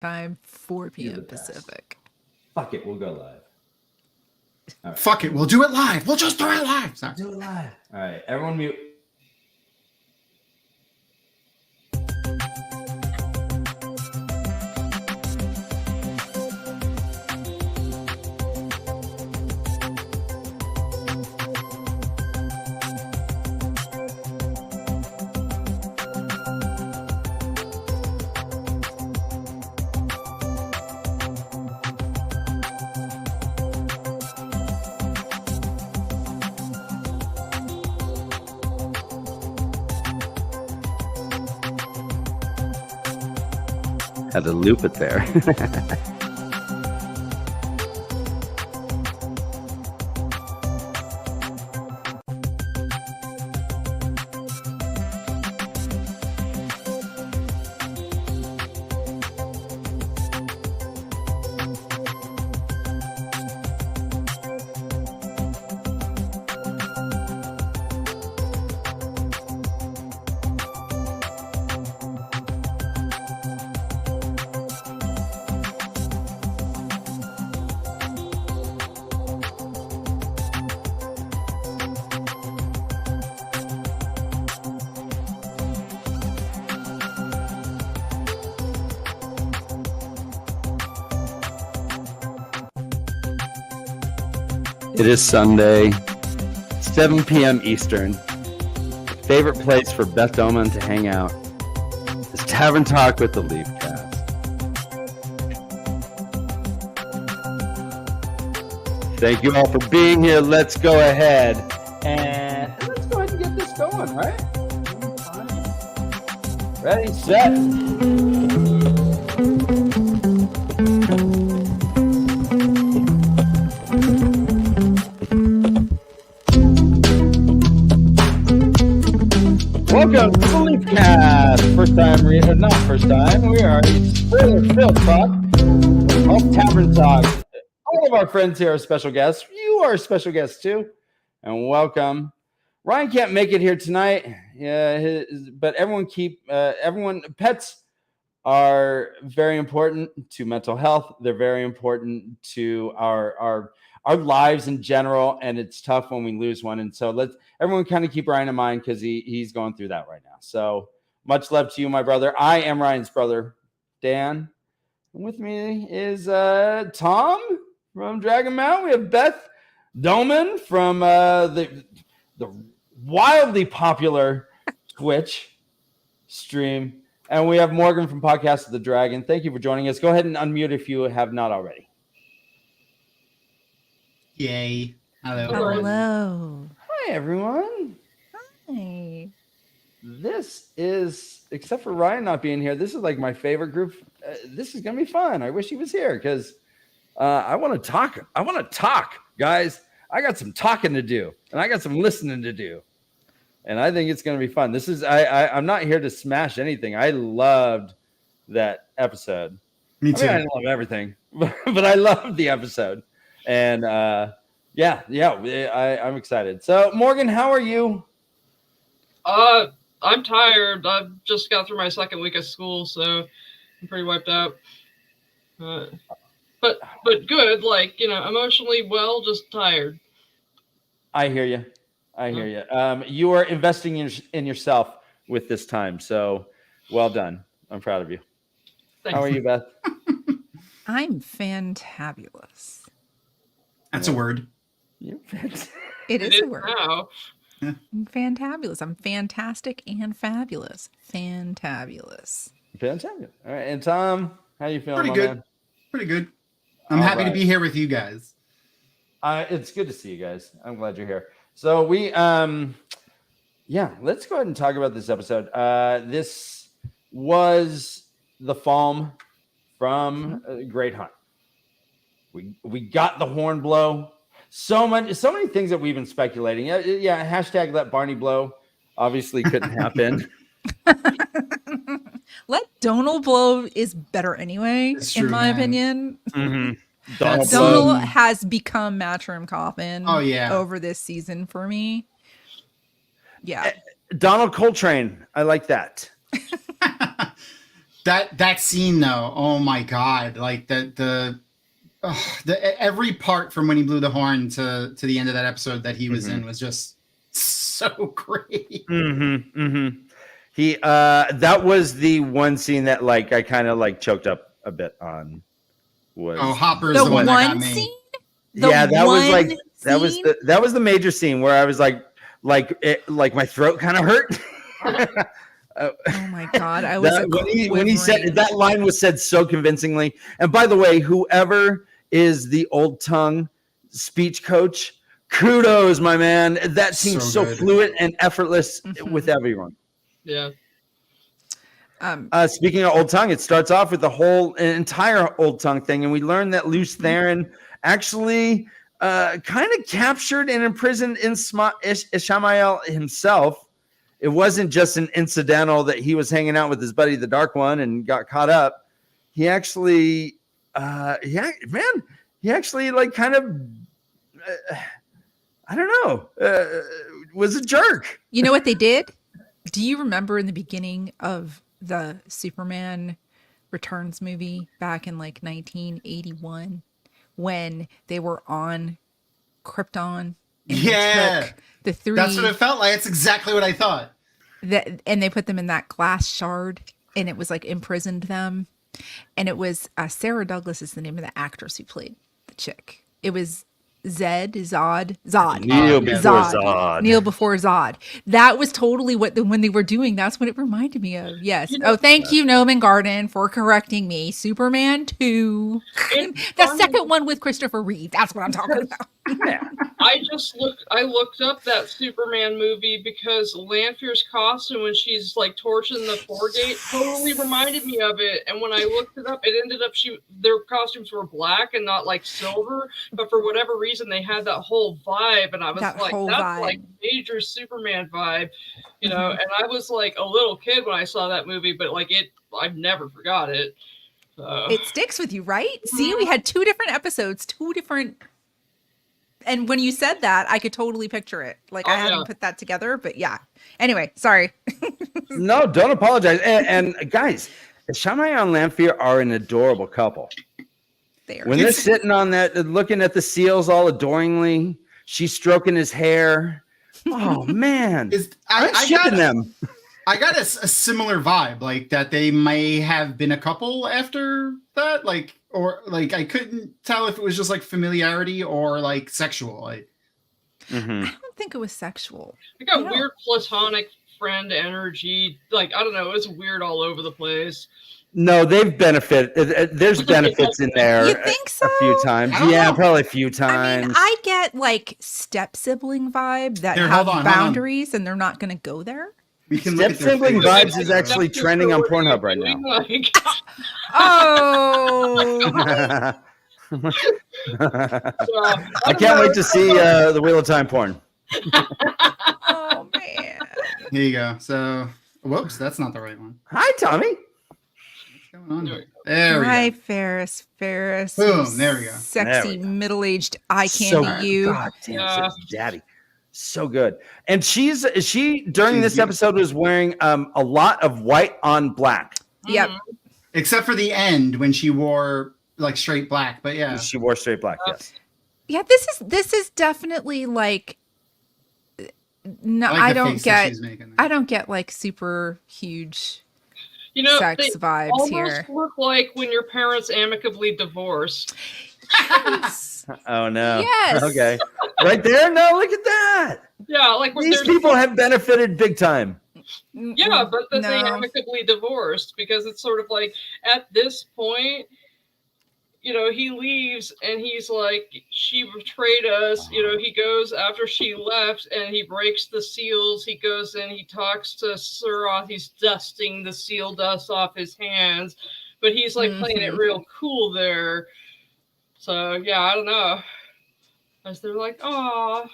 Time 4 p.m. Pacific. Fuck it, we'll go live. Right. Fuck it, we'll do it live. We'll just do it live. Sorry. Do it live. All right, everyone mute. Had to loop it there. It is Sunday, 7 p.m. Eastern. Favorite place for Beth Doman to hang out is Tavern Talk with the LeafCast. Thank you all for being here. Let's go ahead and get this going, right? Ready, set. Welcome to the LeafCast. We are a spoiler-filled talk called Tavern Talk. All of our friends here are special guests. You are a special guest too, and welcome. Ryan can't make it here tonight, but pets are very important to mental health. They're very important to our lives in general, and it's tough when we lose one. And so let's everyone kind of keep Ryan in mind because he's going through that right now. So much love to you, my brother. I am Ryan's brother, Dan. And with me is Tom from Dragon Mount. We have Beth Doman from the wildly popular Twitch stream. And we have Morgan from Podcast of the Dragon. Thank you for joining us. Go ahead and unmute if you have not already. Yay. Hello. Hi, everyone. Hi. This is, except for Ryan not being here, this is like my favorite group. This is going to be fun. I wish he was here because I want to talk. Guys. I got some talking to do, and I got some listening to do. And I think it's going to be fun. This is, I'm not here to smash anything. I loved that episode. Me too. I didn't love everything, but I loved the episode. And I'm excited. So Morgan, how are you? I'm tired. I've just got through my second week of school, so I'm pretty wiped out. But good, emotionally well, just tired. I hear you. You are investing in yourself with this time, so well done. I'm proud of you. Thanks. How are you, Beth? I'm fantabulous. That's a word. It is a word. Now. I'm fantabulous. I'm fantastic and fabulous. Fantabulous. Fantastic. All right, and Tom, how you feeling? Pretty good. Man? Pretty good. I'm happy to be here with you guys. It's good to see you guys. I'm glad you're here. So we, let's go ahead and talk about this episode. This was the Falm from Great Hunt. We got the horn blow. So many things that we've been speculating. Hashtag let Barney blow. Obviously couldn't happen. Let Donal blow is better anyway, in my opinion. Mm-hmm. Donal has become Matchroom Coffin over this season for me. Yeah. Donald Coltrane. I like that. That scene though, oh my god, like the every part from when he blew the horn to the end of that episode that he was in was just so great. He that was the one scene that like I kind of like choked up a bit on. Was Hopper's The the one that got one me. scene? That was the major scene where I was like my throat kind of hurt. Oh my god! I was when he said that line was said so convincingly. And by the way, whoever is the old tongue speech coach, kudos, my man. That seems so fluent and effortless with everyone. Yeah. Speaking of old tongue, it starts off with the whole entire old tongue thing, and we learn that LeafCast actually kind of captured and imprisoned Ishamael himself. It wasn't just an incidental that he was hanging out with his buddy, the Dark One, and got caught up. He actually, he actually like kind of, I don't know, was a jerk. You know what they did? Do you remember in the beginning of the Superman Returns movie back in like 1981 when they were on Krypton? And Yeah. took the three That's what it felt like. It's exactly what I thought. and they put them in that glass shard and it was like imprisoned them. And it was Sarah Douglas is the name of the actress who played the chick. It was Zod. Kneel before Zod. Kneel before Zod. That was totally when they were doing. That's what it reminded me of. Yes. Thank you, Noman Garden, for correcting me. Superman 2. The second one with Christopher Reeve. That's what I'm talking about. I looked up that Superman movie because Lanfear's costume when she's like torching the foregate totally reminded me of it. And when I looked it up, it ended up their costumes were black and not like silver, but for whatever reason they had that whole vibe, and I was that's like major Superman vibe, you know. And I was like a little kid when I saw that movie, but like I've never forgot it. It sticks with you, right? See, we had 2 different episodes, 2 different. And when you said that, I could totally picture it. Like I hadn't put that together, but yeah. Anyway, sorry. No, don't apologize. And guys, Ishamael and Lanfear are an adorable couple. When they're sitting on that, looking at the seals all adoringly, she's stroking his hair. Oh man, I'm shipping them. I got a similar vibe, like that they may have been a couple after that, like. Or like I couldn't tell if it was just like familiarity or like sexual. I don't think it was sexual. I got weird platonic friend energy. Like I don't know, it was weird all over the place. No, they've benefited. There's benefits in there. You think so? A few times. Yeah, probably a few times. I mean, I get like step sibling vibe that have boundaries and they're not going to go there. Step sibling vibes is actually trending on Pornhub right now. I can't wait to see the Wheel of Time porn. Oh man! Here you go. So, whoops, that's not the right one. Hi, Tommy. What's going on here? There we go. Hi, Ferris. Boom! There we go. Sexy middle-aged eye candy. God damn, daddy. So good. And she during this episode was wearing a lot of white on black. Yep. Except for the end when she wore like straight black, but yeah. She wore straight black, yes. Yeah, this is definitely like no, I don't get like super huge sex vibes here. Look like when your parents amicably divorced. Yes. Oh no. Yes. Okay. Right there? No, look at that. Yeah, like these people have benefited big time. Yeah, but that they amicably divorced because it's sort of like at this point, you know, he leaves and he's like, she betrayed us. You know, he goes after she left and he breaks the seals. He goes in, he talks to Suroth. He's dusting the seal dust off his hands, but he's like playing it real cool there. So yeah, I don't know. As they're like, oh,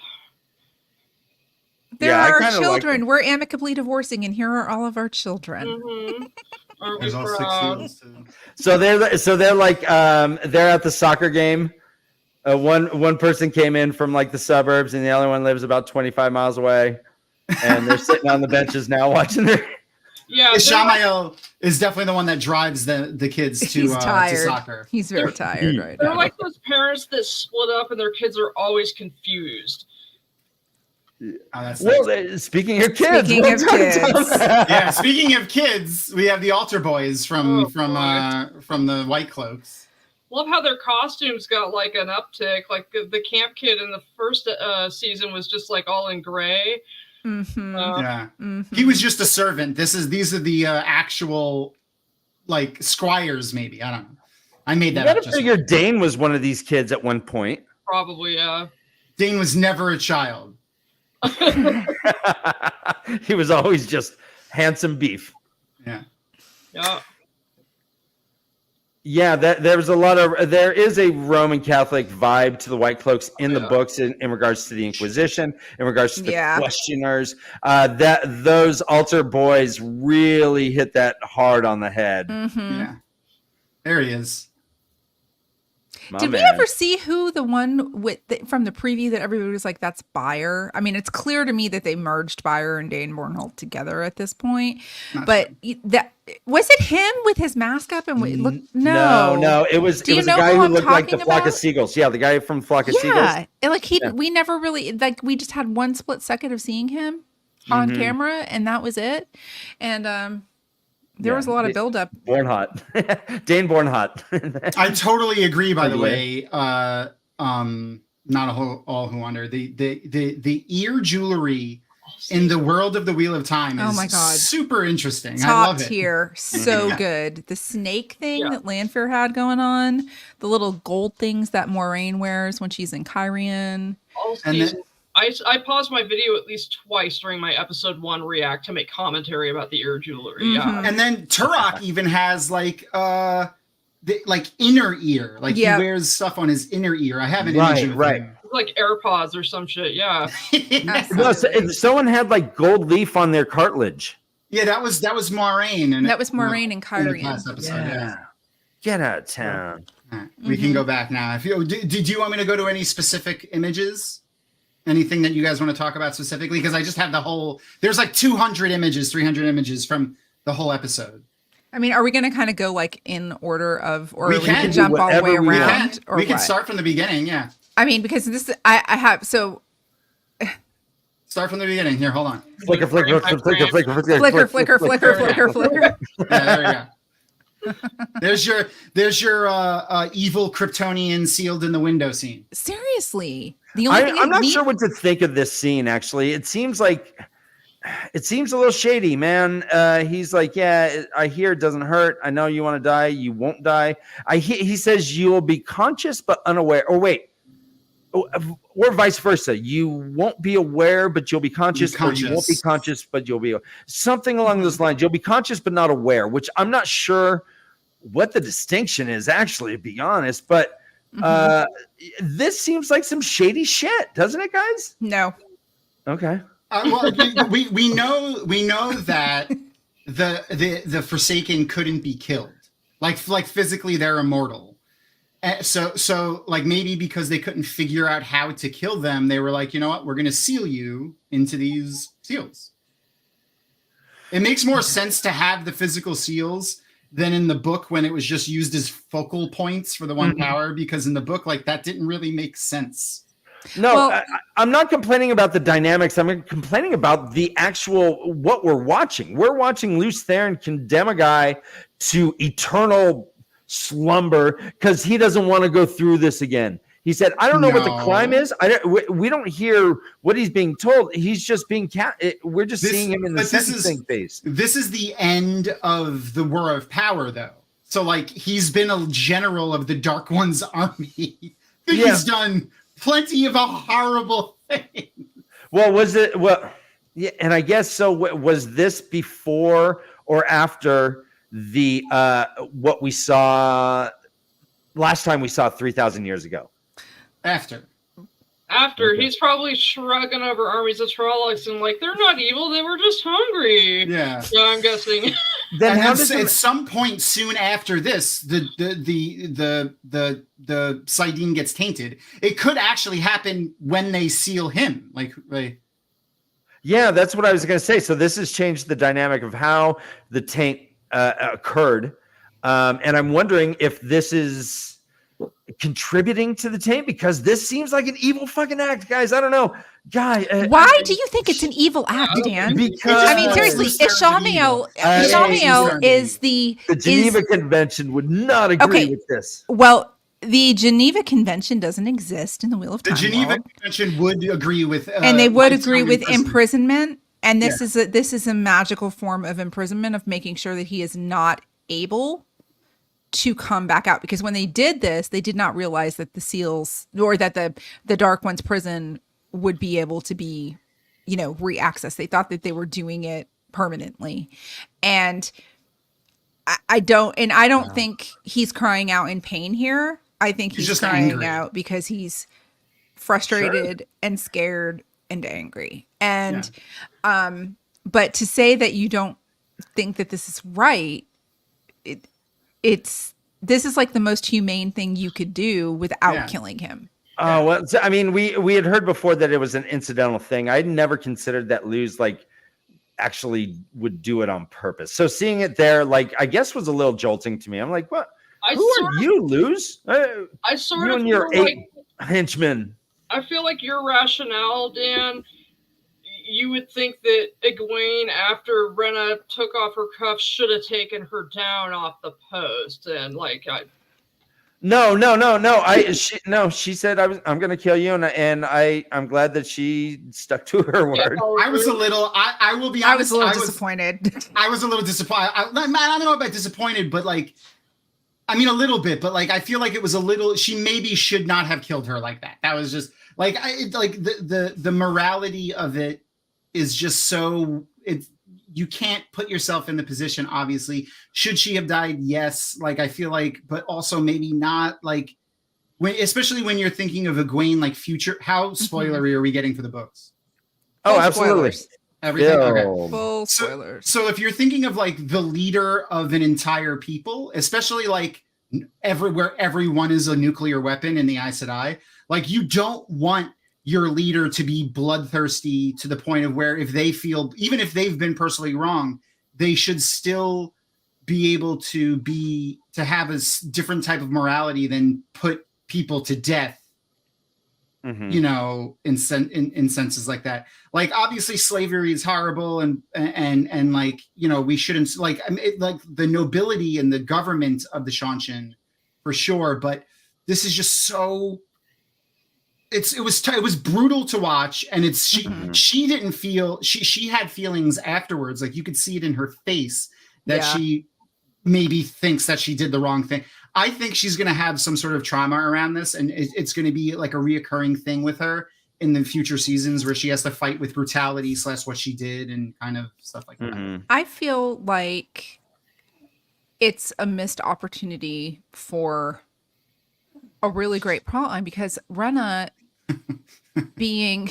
there are our children. We're amicably divorcing, and here are all of our children. There's all 6 seals too. So they're like they're at the soccer game. One person came in from like the suburbs, and the other one lives about 25 miles away, and they're sitting on the benches now watching their Yeah, Ishamael is definitely the one that drives the kids to soccer. He's very tired right they're now. like those parents that split up and their kids are always confused. Speaking of kids, yeah. Speaking of kids, we have the altar boys from the White Cloaks. Love how their costumes got like an uptick. Like the camp kid in the first season was just like all in gray. He was just a servant. These are the actual like squires. Maybe I don't know. I made that. You gotta figure Dane was one of these kids at one point. Probably, yeah. Dane was never a child. He was always just handsome beef. Yeah. There is a Roman Catholic vibe to the White Cloaks in the books in regards to the Inquisition, in regards to the questioners. Those altar boys really hit that hard on the head. Yeah, there he is. Did we ever see who the one from the preview that everybody was like, that's Bayer? I mean, it's clear to me that they merged Bayer and Dane Bornholt together at this point. But that was it him with his mask up and look? No, it was a guy who looked like the Flock of Seagulls. Yeah, the guy from Flock of Seagulls. Yeah, and like we never really we just had one split second of seeing him on camera, and that was it. And there was a lot of buildup. Bornhot. Dane Bornhot. I totally agree, by the way. Not all who wonder. The ear jewelry in the world of the Wheel of Time is super interesting. Top I love it. tier. So good. The snake thing that Lanfear had going on, the little gold things that Moiraine wears when she's in Kyrian. I paused my video at least twice during my episode 1 react to make commentary about the ear jewelry. Yeah. And then Turok even has like inner ear. Like he wears stuff on his inner ear. I have an image of him. Like AirPods or some shit, yeah. Someone had like gold leaf on their cartilage. Yeah, that was Moiraine. That was Moiraine and Kyrian. Last episode, Get out of town. Right. We can go back now. Did you want me to go to any specific images? Anything that you guys want to talk about specifically? Because I just have there's like 200 images, 300 images from the whole episode. I mean, are we going to kind of go like in order of, or we can jump all the way around? We can start from the beginning, yeah. I mean, because I have, so. Start from the beginning. Here, hold on. Flicker. Yeah, there we go. There's your evil Kryptonian sealed in the window scene. Seriously. I'm not sure what to think of this scene, actually. It seems a little shady, man. He's like, I hear it doesn't hurt. I know you want to die. You won't die. He says you'll be conscious but unaware. Or wait. Or vice versa. You won't be aware, but you'll be conscious. Or you won't be conscious, but you'll be something along those lines. You'll be conscious but not aware, which I'm not sure what the distinction is, actually, to be honest. But this seems like some shady shit, doesn't it, guys? No. Okay. Well, we know that the Forsaken couldn't be killed. Like physically, they're immortal. So like maybe because they couldn't figure out how to kill them, they were like, you know what, we're going to seal you into these seals. It makes more sense to have the physical seals than in the book when it was just used as focal points for the one power, because in the book, like that didn't really make sense. No, I'm not complaining about the dynamics. I'm complaining about the actual what we're watching. We're watching Lews Therin condemn a guy to eternal slumber because he doesn't want to go through this again. He said, I don't know what the crime is. We don't hear what he's being told. He's just being we're just seeing him in the sentencing phase. This is the end of the War of Power, though. So, like, he's been a general of the Dark One's army. He's done plenty of a horrible thing. Well, was it? Well, yeah, and I guess so. Was this before or after the what we saw last time we saw 3,000 years ago? After okay. He's probably shrugging over armies of Trollocs and like, they're not evil, they were just hungry. Yeah, I'm guessing. Then at some point soon after this, the Sidene gets tainted. It could actually happen when they seal him. Yeah, that's what I was going to say. So this has changed the dynamic of how the taint occurred. And I'm wondering if this is contributing to the taint, because this seems like an evil fucking act, guys. I don't know. Why do you think it's an evil act, Dan? Because I mean, seriously, Ishamael is the Geneva Convention would not agree with this. Well, the Geneva Convention doesn't exist in the Wheel of Time. The Geneva Convention would agree with, and they would agree with imprisonment. And this is a magical form of imprisonment, of making sure that he is not able to come back out. Because when they did this, they did not realize that the seals, or that the Dark One's prison would be able to be, re-accessed. They thought that they were doing it permanently. And I don't think he's crying out in pain here. I think he's just crying angry out because he's frustrated and scared and angry. And but to say that you don't think that this is right, this is like the most humane thing you could do without killing him. Oh, well, I mean, we had heard before that it was an incidental thing. I'd never considered that Luz actually would do it on purpose. So seeing it there, I guess, was a little jolting to me. I'm like, what? Who are you, Luz? I sort of and your 8 henchmen. I feel like your rationale, Dan, you would think that Egwene, after Rena took off her cuffs, should have taken her down off the post, and No. She said I'm going to kill you, and I'm glad that she stuck to her word. I was a little. I will be honest. I was a little disappointed. I was a little disappointed. I don't know about disappointed, but a little bit. But I feel like it was a little. She maybe should not have killed her like that. That was just the morality of it is just so. You can't put yourself in the position, obviously. Should she have died? Yes. I feel but also maybe not. Especially when you're thinking of Egwene, future. How spoilery are we getting for the books? Oh, absolutely. Everything. Okay. Full spoilers. So if you're thinking of the leader of an entire people, especially everywhere everyone is a nuclear weapon in the Aes Sedai, you don't want your leader to be bloodthirsty to the point of where, if they feel, even if they've been personally wrong, they should still be able to have a different type of morality than put people to death. In senses like that. Obviously slavery is horrible, and we shouldn't the nobility and the government of the Shanshin for sure, but this is just so. It was brutal to watch, and she didn't feel, she had feelings afterwards. You could see it in her face that she maybe thinks that she did the wrong thing. I think she's going to have some sort of trauma around this, and it's going to be a reoccurring thing with her in the future seasons, where she has to fight with brutality / what she did and kind of stuff like that. I feel like it's a missed opportunity for a really great plotline, because Rena being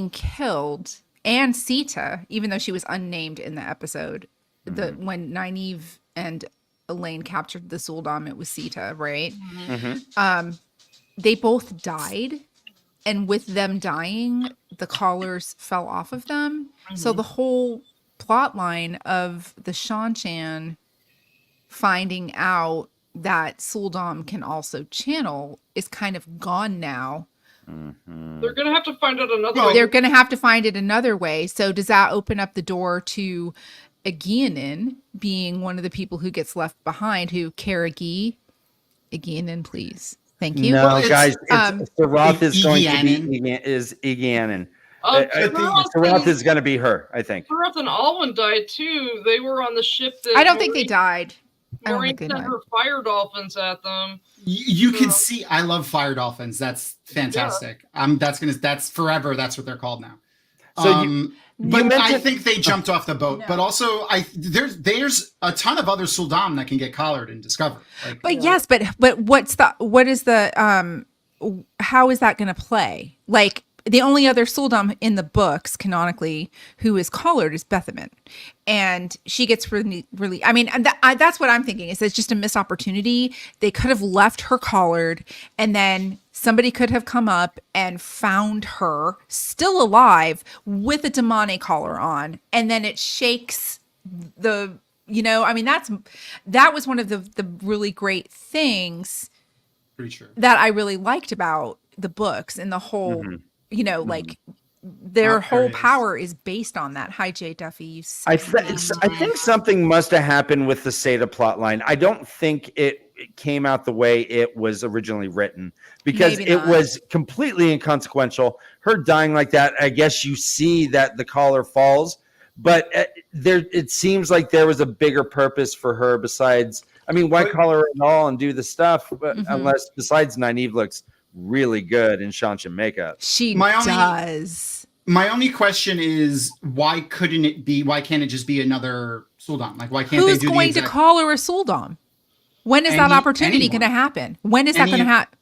killed, and Sita, even though she was unnamed in the episode, when Nynaeve and Elaine captured the Suldam, it was Sita, right? They both died, and with them dying, the collars fell off of them. So the whole plot line of the Shanshan finding out that Suldam can also channel is kind of gone now. They're going to have to find out another way. They're going to have to find it another way. So does that open up the door to Aegeanin being one of the people who gets left behind, who Karagi? Aegeanin, please. Thank you. No, guys, Sarath is going to be Aegeanin. Sarath is going to be her, I think. Sarath and Alwyn died too. They were on the ship that I don't think they died. Moiraine sent her fire dolphins at them. You can see. I love fire dolphins. That's fantastic. That's forever. That's what they're called now. So I think they jumped off the boat. No. But also, there's a ton of other Suldam that can get collared and discovered. Yes, but how is that going to play? The only other Suldam in the books, canonically, who is collared is Bethamon. And she gets really, that's what I'm thinking. It's just a missed opportunity. They could have left her collared, and then somebody could have come up and found her still alive with a Damani collar on, and then it shakes the, I mean, that was one of the really great things Pretty sure. that I really liked about the books and the whole, like their whole power is based on that. Hi, Jay Duffy. You I think something must have happened with the Seda plot line. I don't think it came out the way it was originally written, because Maybe it not. was completely inconsequential. Her dying like that, I guess you see that the collar falls, but it seems like there was a bigger purpose for her besides, I mean, why collar her at all and do the stuff? But unless, besides, Nynaeve looks really good in Shanshan makeup. She does. My only question is, why can't it just be another Sul'dam? Like, why can't Who's they do going to call her a Sul'dam? When is that opportunity going to happen? When is that going to happen?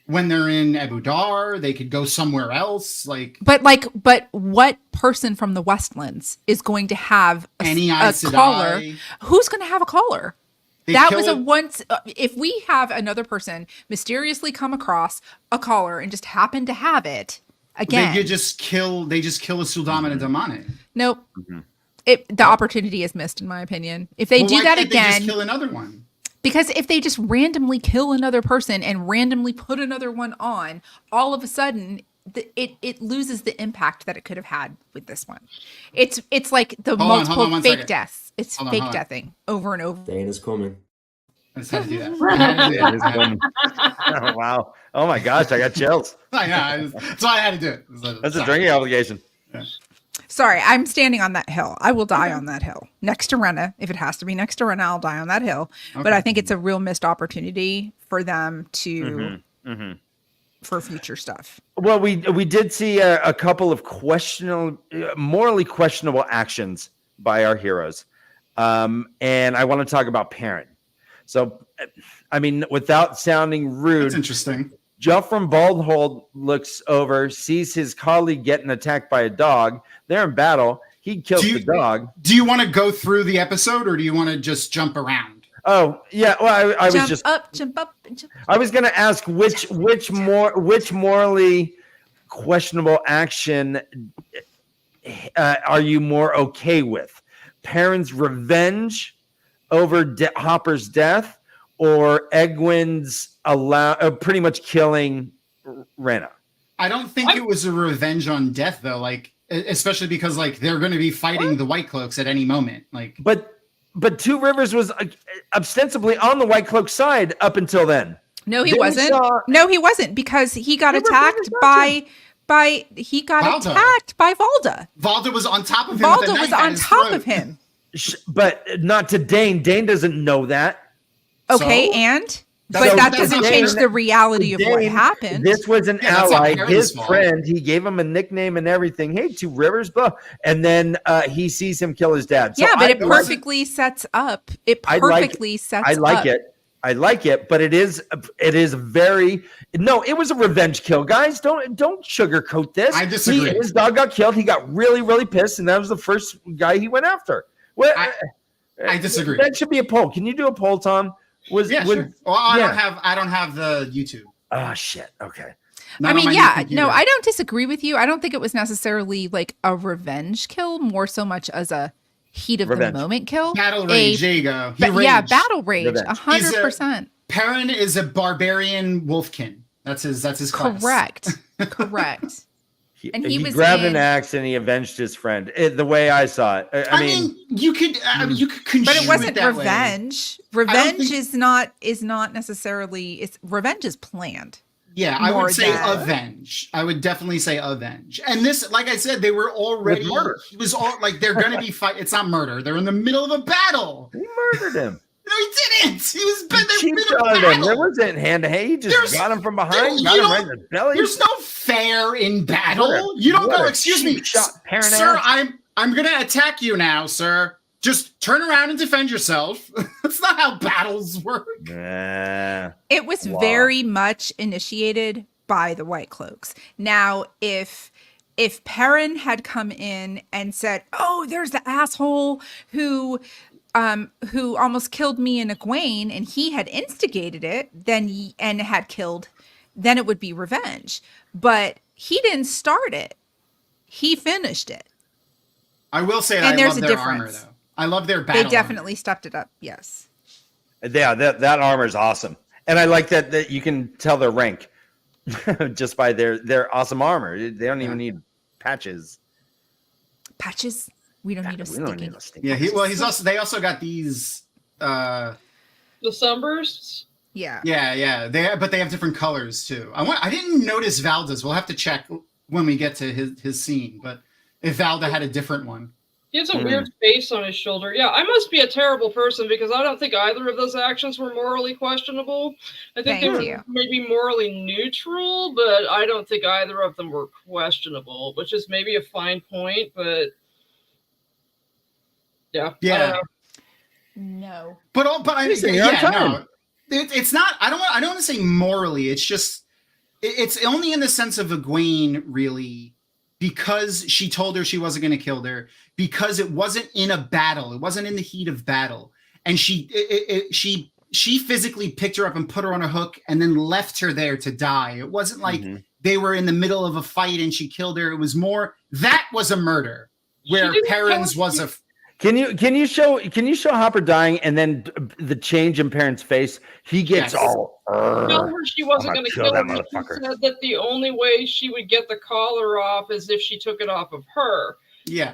When they're in Abu Dar, they could go somewhere else. But what person from the Westlands is going to have a Sedai. collar? Who's going to have a collar? That was once. If we have another person mysteriously come across a collar and just happen to have it again, they just kill a Sul'dam and a Damani. Nope. The opportunity is missed, in my opinion. If they do that again, they just kill another one. Because if they just randomly kill another person and randomly put another one on, all of a sudden it loses the impact that it could have had with this one. It's like the multiple fake deaths. It's fake deathing over and over. Dane is coming. I just had to do that. Oh, wow. Oh my gosh, I got chills. I know. That's why I had to do it. That's a drinking obligation. Yeah. Sorry, I'm standing on that hill. I will die on that hill. Next to Renna. If it has to be next to Renna, I'll die on that hill. Okay. But I think it's a real missed opportunity for them to for future stuff. Well, we did see a couple of morally questionable actions by our heroes. And I want to talk about Perrin. So, I mean, without sounding rude. That's interesting. Joffrey Baldhold looks over, sees his colleague getting attacked by a dog. They're in battle. He kills the dog. Do you want to go through the episode, or do you want to just jump around? Oh, yeah. Well, I was just jump up, and jump. I was going to ask which morally questionable action are you more okay with? Perrin's revenge over Hopper's death, or Egwin's pretty much killing Renna? I don't think it was a revenge on death, though. Like, especially because they're going to be fighting the White Cloaks at any moment. But Two Rivers was ostensibly on the White Cloak side up until then. No, he wasn't. No, he wasn't, because he got attacked by attacked by Valda. Valda was on top of him. Valda was on top of him. But not to Dane. Dane doesn't know that. Okay, but that doesn't change the reality of what happened. This was an ally, his friend. He gave him a nickname and everything. Hey, Two Rivers, blah. And then he sees him kill his dad. So but it perfectly sets up. It perfectly sets up. I like it. I like it, but it is very no. It was a revenge kill, guys. Don't sugarcoat this. I disagree. His dog got killed. He got really, really pissed, and that was the first guy he went after. Well, I disagree. That should be a poll. Can you do a poll, Tom? Sure. Well, I don't have the YouTube. Oh shit. Okay. I mean, no, I don't disagree with you. I don't think it was necessarily like a revenge kill, more so much as a heat of the moment kill. Battle rage. There you go. Battle rage. 100%. Perrin is a barbarian wolfkin. That's his class. Correct. And he grabbed an axe and he avenged his friend. The way I saw it. I mean, you could but it wasn't revenge. Way. Revenge is not necessarily. Revenge is planned. Yeah, I would say avenge. I would definitely say avenge. And this, like I said, they were already. He was all they're going to be fight. It's not murder. They're in the middle of a battle. He murdered him. No, he didn't. He was there wasn't hand to hand. He just got him from behind, got him right in the belly. There's no fair in battle. You don't go, excuse me, sir, I'm gonna attack you now, sir. Just turn around and defend yourself. That's not how battles work. It was very much initiated by the White Cloaks. Now, if Perrin had come in and said, "Oh, there's the asshole who almost killed me and Egwene," and he had instigated it, and had killed then it would be revenge. But he didn't start it. He finished it. I will say And that I there's love a their armor, difference. though. I love their battle They definitely stepped it up. Yes. Yeah, that armor is awesome, and I like that you can tell their rank just by their awesome armor. They don't even need patches. Patches. We don't need a sticky. Yeah, they also got these The sunbursts. Yeah. Yeah. But they have different colors too. I didn't notice Valda's. We'll have to check when we get to his scene, but if Valda had a different one. He has a weird face on his shoulder. Yeah, I must be a terrible person because I don't think either of those actions were morally questionable. I think they were maybe morally neutral, but I don't think either of them were questionable, which is maybe a fine point, but yeah. No. But I no. It's not. I don't want to say morally. It's just it's only in the sense of Egwene, really, because she told her she wasn't going to kill her, because it wasn't in a battle. It wasn't in the heat of battle. And she physically picked her up and put her on a hook and then left her there to die. It wasn't like they were in the middle of a fight and she killed her. It was more, that was a murder, where Perrin's was a... Can you show Hopper dying and then the change in Perrin's face? He gets all. Tell her she wasn't going to kill him. She said that the only way she would get the collar off is if she took it off of her. Yeah.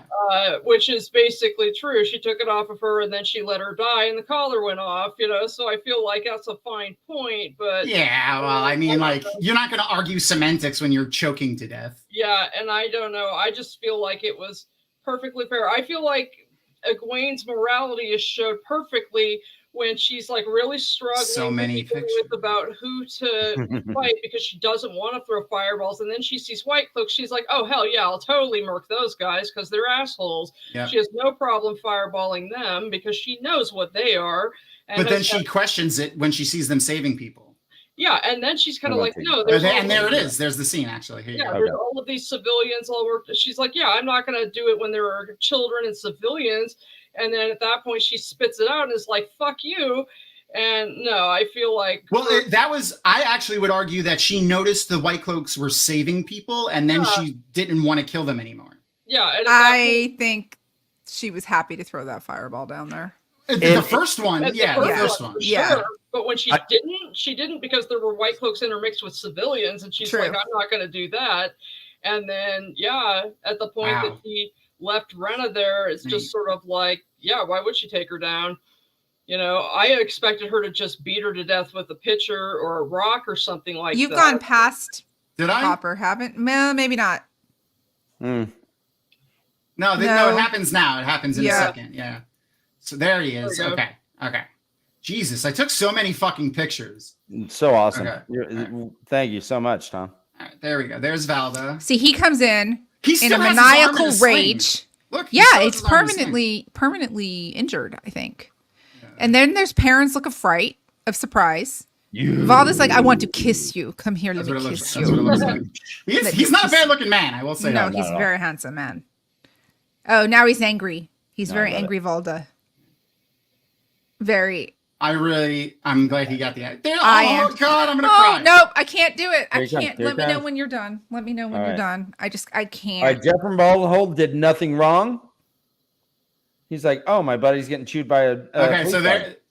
Which is basically true. She took it off of her and then she let her die and the collar went off, so I feel like that's a fine point, but... Yeah, well, I mean, like, you're not going to argue semantics when you're choking to death. Yeah, and I don't know. I just feel like it was perfectly fair. I feel like Egwene's morality is showed perfectly when she's like really struggling with about who to fight because she doesn't want to throw fireballs, and then she sees White Cloaks. She's like, oh hell yeah, I'll totally murk those guys because they're assholes. Yep. She has no problem fireballing them because she knows what they are. And but then she questions it when she sees them saving people. Yeah, and then she's kind of like, no, and there it is. There's the scene, actually. Here there's all of these civilians all work. She's like, yeah, I'm not going to do it when there are children and civilians. And then at that point, she spits it out and is like, fuck you. And no, I feel like... Well, I actually would argue that she noticed the White Cloaks were saving people, and then she didn't want to kill them anymore. Yeah. And I think she was happy to throw that fireball down there. The first one, the first one. Sure. But when she didn't because there were White Cloaks intermixed with civilians, and she's like, I'm not going to do that. And then, at the point that he left Renna there, it's just sort of like, why would she take her down? I expected her to just beat her to death with a pitcher or a rock or something like that. You've gone past Did I? Hopper, haven't? Well, maybe not. No, it happens now. It happens in a second. Yeah. So there he is. There okay. Jesus, I took so many fucking pictures. So awesome. Okay. Thank you so much, Tom. All right, there we go. There's Valda. See, he comes in in a maniacal rage. Look, it's permanently injured, I think. Yeah. And then there's Perrin's look of fright, of surprise. Valda's like, I want to kiss you. Come here, let me kiss you. That's what it looks like. He's not a bad looking man, I will say. No, he's a very handsome man. Oh, now he's angry. He's very angry, Valda. Very. I'm glad he got the act. God, I'm gonna cry. cry. Nope, I can't do it. I can't. Let me know when you're done. Let me know when you're done. I can't. All right, Jeff from Ballhold did nothing wrong. He's like, oh, my buddy's getting chewed by a okay, so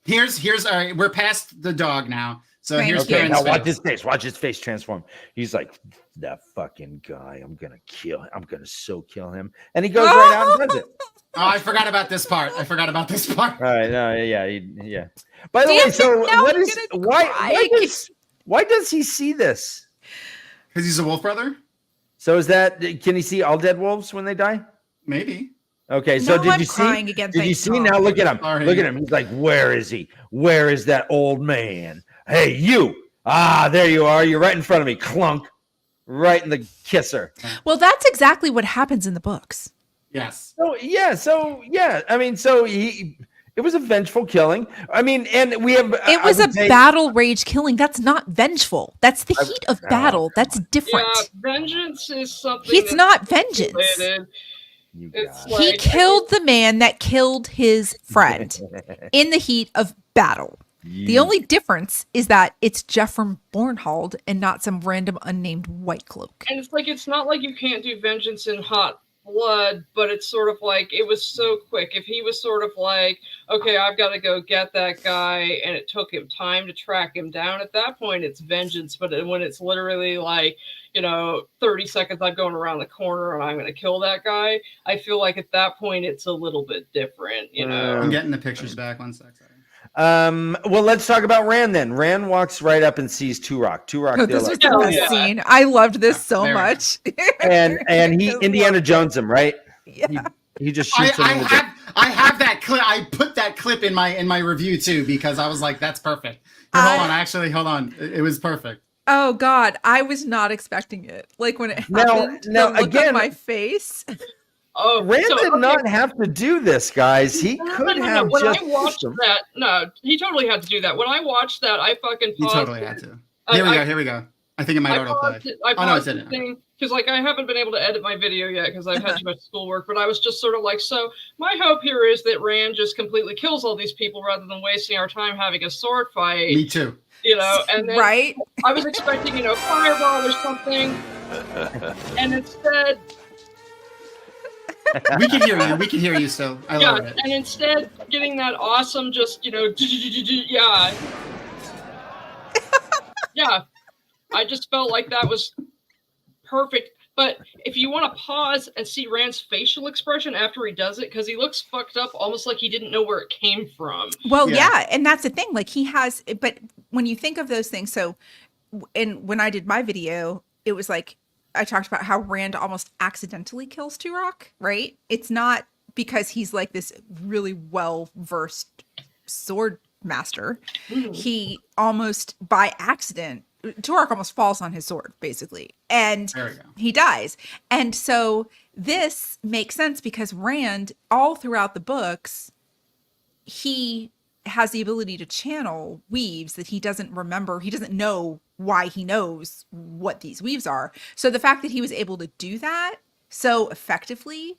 here's all right, we're past the dog now. So here's Perrin's now watch his face. Watch his face transform. He's like, that fucking guy, I'm gonna kill him. I'm gonna so kill him. And he goes right out and does it. Oh, I forgot about this part. All right, no, yeah. By the way, so why does he see this? Because he's a wolf brother. So can he see all dead wolves when they die? Maybe. Okay, so did you see? Did you see? Now look at him. Look at him. He's like, where is he? Where is that old man? Hey, you. Ah, there you are. You're right in front of me. Clunk. Right in the kisser. Well, that's exactly what happens in the books. Yes. So I mean, it was a vengeful killing. I mean, and we have. It was a battle rage killing. That's not vengeful. That's the heat of battle. That's different. Yeah, vengeance is something. It's not vengeance. He killed the man that killed his friend in the heat of battle. The only difference is that it's Jeff from Bornhold and not some random unnamed white cloak. And it's like, it's not like you can't do vengeance in hot blood, but it's sort of like, it was so quick. If he was sort of like, okay, I've got to go get that guy, and it took him time to track him down, at that point it's vengeance. But when it's literally like, 30 seconds, I'm going around the corner and I'm going to kill that guy, I feel like at that point it's a little bit different, I'm getting the pictures back. 1 sec. Well, let's talk about Rand then. Rand walks right up and sees Turok. Turok, This was like, the best scene. I loved this so much. and he Indiana Jones him, right? Yeah. He just shoots him in the dick. I have that clip. I put that clip in my review too, because I was like, that's perfect. Here, hold on. It was perfect. Oh God, I was not expecting it. Like when it happened, now, the look again, on my face. Oh, Rand did not have to do this, guys. He could have when just. I watched that, no, he totally had to do that. When I watched that, I fucking paused. He totally had to. Here we go. I think it might autoplay. I paused it didn't. Because like I haven't been able to edit my video yet because I've had too much schoolwork. But I was just sort of like, so my hope here is that Rand just completely kills all these people rather than wasting our time having a sword fight. Me too. And then Right? I was expecting, fireball or something, and instead. We can hear you. We can hear you still. I love it. And instead, getting that awesome, just yeah. I just felt like that was perfect. But if you want to pause and see Rand's facial expression after he does it, because he looks fucked up, almost like he didn't know where it came from. Well, yeah, and that's the thing. Like he has, but when you think of those things, so, and when I did my video, it was like I talked about how Rand almost accidentally kills Turok, right? It's not because he's like this really well-versed sword master. Mm-hmm. He almost by accident, Turok almost falls on his sword, basically, and he dies. And so this makes sense because Rand, all throughout the books, he has the ability to channel weaves that he doesn't remember. He doesn't know why he knows what these weaves are. So the fact that he was able to do that so effectively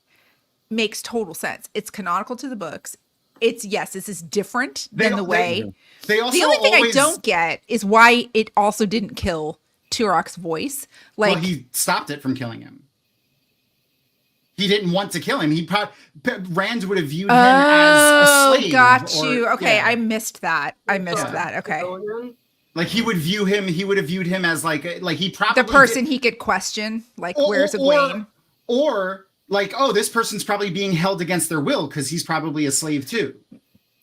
makes total sense. It's canonical to the books. It's, yes, this is different than the way. They also the only thing I don't get is why it also didn't kill Turok's voice. Like, well, he stopped it from killing him. He didn't want to kill him. Rand would have viewed him as a slave. Got you. Okay, yeah. I missed that. Okay. Like he would view him. He would have viewed him as like he probably the person he could question. Like, where's Egwene? Or like, oh, this person's probably being held against their will because he's probably a slave too.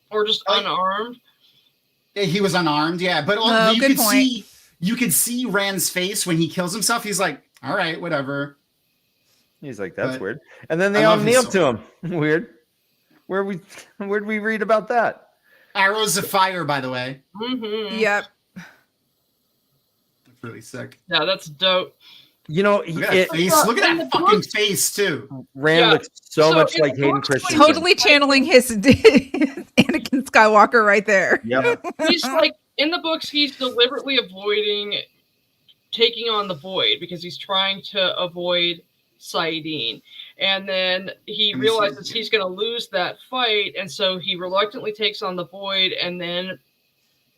Or just unarmed. He was unarmed, yeah. But you could see Rand's face when he kills himself. He's like, all right, whatever. He's like, that's weird. And then they all kneel to him. Weird. Where'd we read about that? Arrows of fire, by the way. Mm-hmm. Yep. That's really sick. Yeah, that's dope. Look at that fucking face too. Rand looks so much like Hayden Christensen. Totally channeling his Anakin Skywalker right there. Yep. He's like, in the books, he's deliberately avoiding taking on the Void because he's trying to avoid Saidin. And then he realizes he's going to lose that fight, and so he reluctantly takes on the Void and then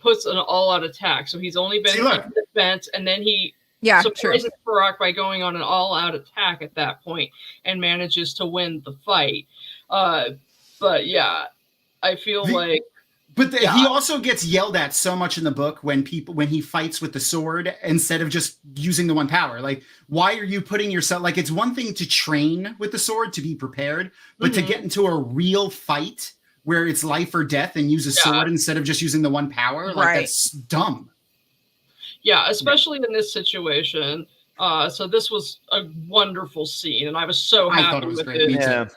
puts an all-out attack. So he's only been in defense, and then he surprises Turok by going on an all-out attack at that point and manages to win the fight. But yeah, I feel like... But he also gets yelled at so much in the book when he fights with the sword instead of just using the one power. Like, why are you putting yourself... Like, it's one thing to train with the sword, to be prepared, but to get into a real fight where it's life or death and use a sword instead of just using the one power, like, that's dumb. Yeah, especially in this situation. So this was a wonderful scene, and I was so happy with it. Yeah.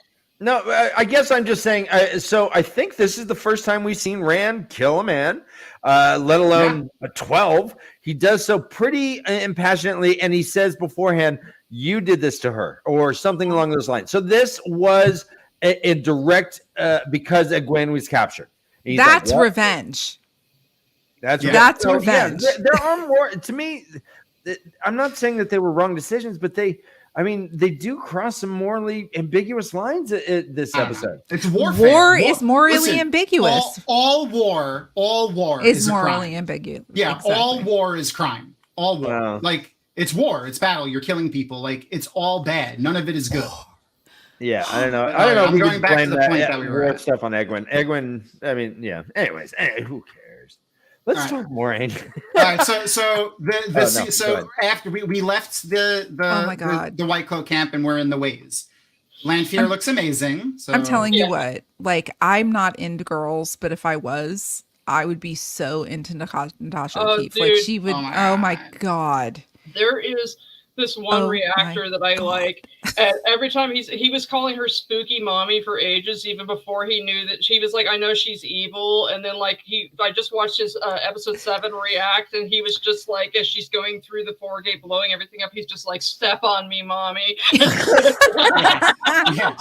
No, I guess I'm just saying. So I think this is the first time we've seen Rand kill a man, let alone a 12. He does so pretty impassionately, and he says beforehand, "You did this to her," or something along those lines. So this was a direct because Egwene was captured. That's revenge. That's revenge. Yeah, there are more. To me, I'm not saying that they were wrong decisions, but I mean, they do cross some morally ambiguous lines this episode. It's warfare. War is morally Listen, ambiguous. All war Is is a morally crime. ambiguous. Yeah, Exactly. all war is crime. All war. Wow. Like, it's war. It's battle. You're killing people. Like, it's all bad. None of it is good. Yeah, I don't know. All I don't know. right, if I'm we going can back to blame the point that we were wrote at. stuff on Egwin. Egwin. I mean, yeah. Anyways, who cares? Let's All right. talk Moiraine. All right, so Go ahead. after we left Oh my God. the White Cloak camp and we're in the ways. Lanfear looks amazing. So I'm telling you Yeah. what, like, I'm not into girls, but if I was, I would be so into Natasha Oh, O'Keefe. Like, dude. she would, Oh oh my my God. There is this one Oh reactor my that I God. like, and every time he was calling her spooky mommy for ages, even before he knew that she was like, I know she's evil. And then like I just watched his episode 7 react, and he was just like, as she's going through the foregate, blowing everything up, he's just like, step on me, mommy. Yeah.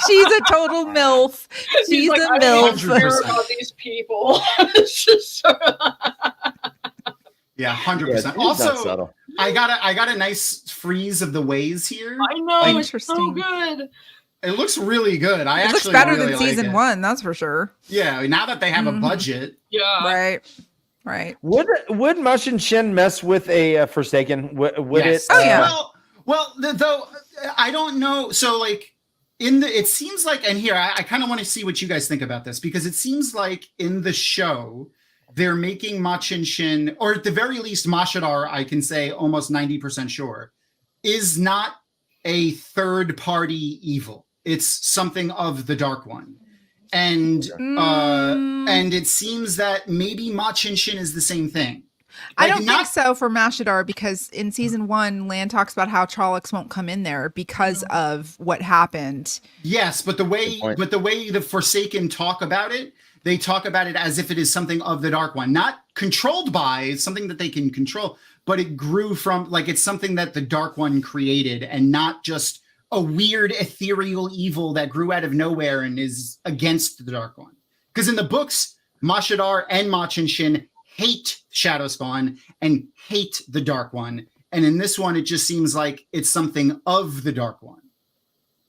She's a total MILF. He's She's like, a I don't MILF. care about these people. It's just so Yeah, 100%. Yeah, it's not Also, subtle. I got a nice freeze of the ways here. I know, Like, it's so interesting. good. It looks really good. I It actually looks better really than like season it. 1, that's for sure. Yeah, now that they have a Mhm. budget. Yeah. Right. Would Machin Shin mess with a Forsaken? Would Yes. it? Oh, yeah. Well, though I don't know. So like it seems like, and here I kind of want to see what you guys think about this, because it seems like in the show they're making Machin Shin, or at the very least Mashadar, I can say almost 90% sure, is not a third party evil. It's something of the Dark One. And and it seems that maybe Machin Shin is the same thing. I Like, don't not- think so for Mashadar, because in season 1, Lan talks about how Trollocs won't come in there because of what happened. Yes, but the way the Forsaken talk about it, they talk about it as if it is something of the Dark One, not controlled by, it's something that they can control, but it grew from, like, it's something that the Dark One created, and not just a weird ethereal evil that grew out of nowhere and is against the Dark One. Because in the books, Mashadar and Machin Shin hate Shadowspawn and hate the Dark One, and in this one, it just seems like it's something of the Dark One.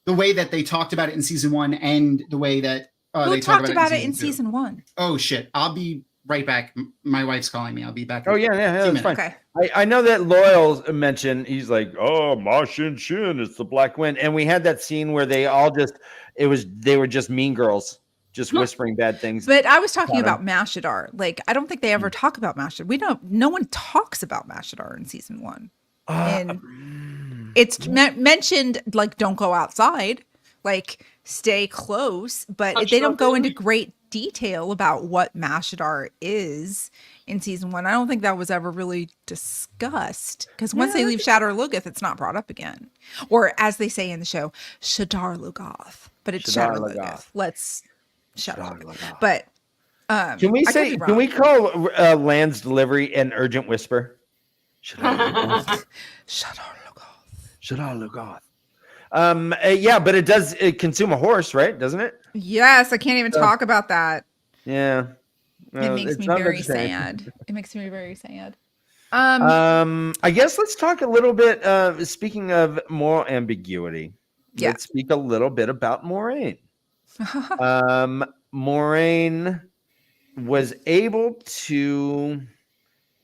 The way that they talked about it in season 1, and the way that Who they talked about it in 2. season 1? Oh shit! I'll be right back. My wife's calling me. I'll be back. Oh yeah, that's fine. Okay. I know that Loyal mentioned, he's like, oh, Machin Shin, it's the Black Wind, and we had that scene where they were just mean girls, just whispering bad things. But I was talking Got about Mashadar. Like, I don't think they ever talk about Mashadar. No one talks about Mashadar in season 1. And it's mentioned, like, don't go outside, like, stay close, but they don't go into great detail about what Mashadar is in season 1. I don't think that was ever really discussed, because once they leave Shadar Lugoth, it's not brought up again. Or as they say in the show, Shadar Lugoth, but it's Shadar Lugoth. Let's shut up. But Can we I could be can we call Lan's delivery an urgent whisper? Shadar Lugoth. Shadar Lugoth. Yeah, but it does consume a horse, right? Doesn't it? Yes, I can't even talk about that. Yeah. It makes me very sad. It makes me very sad. I guess let's talk a little bit. Speaking of moral ambiguity, let's speak a little bit about Moiraine. Moiraine was able to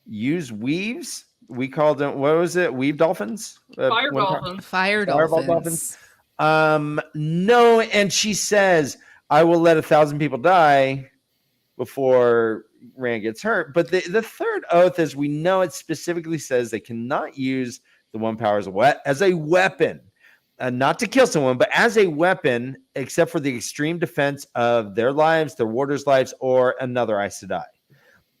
use weaves. We called them, what was it? Weave dolphins? Fire dolphins. Fire Fireball dolphins. No, and she says, I will let 1,000 people die before Rand gets hurt. But the third oath, as we know, it specifically says they cannot use the one power as a weapon. Not to kill someone, but as a weapon, except for the extreme defense of their lives, their warders' lives, or another Aes Sedai.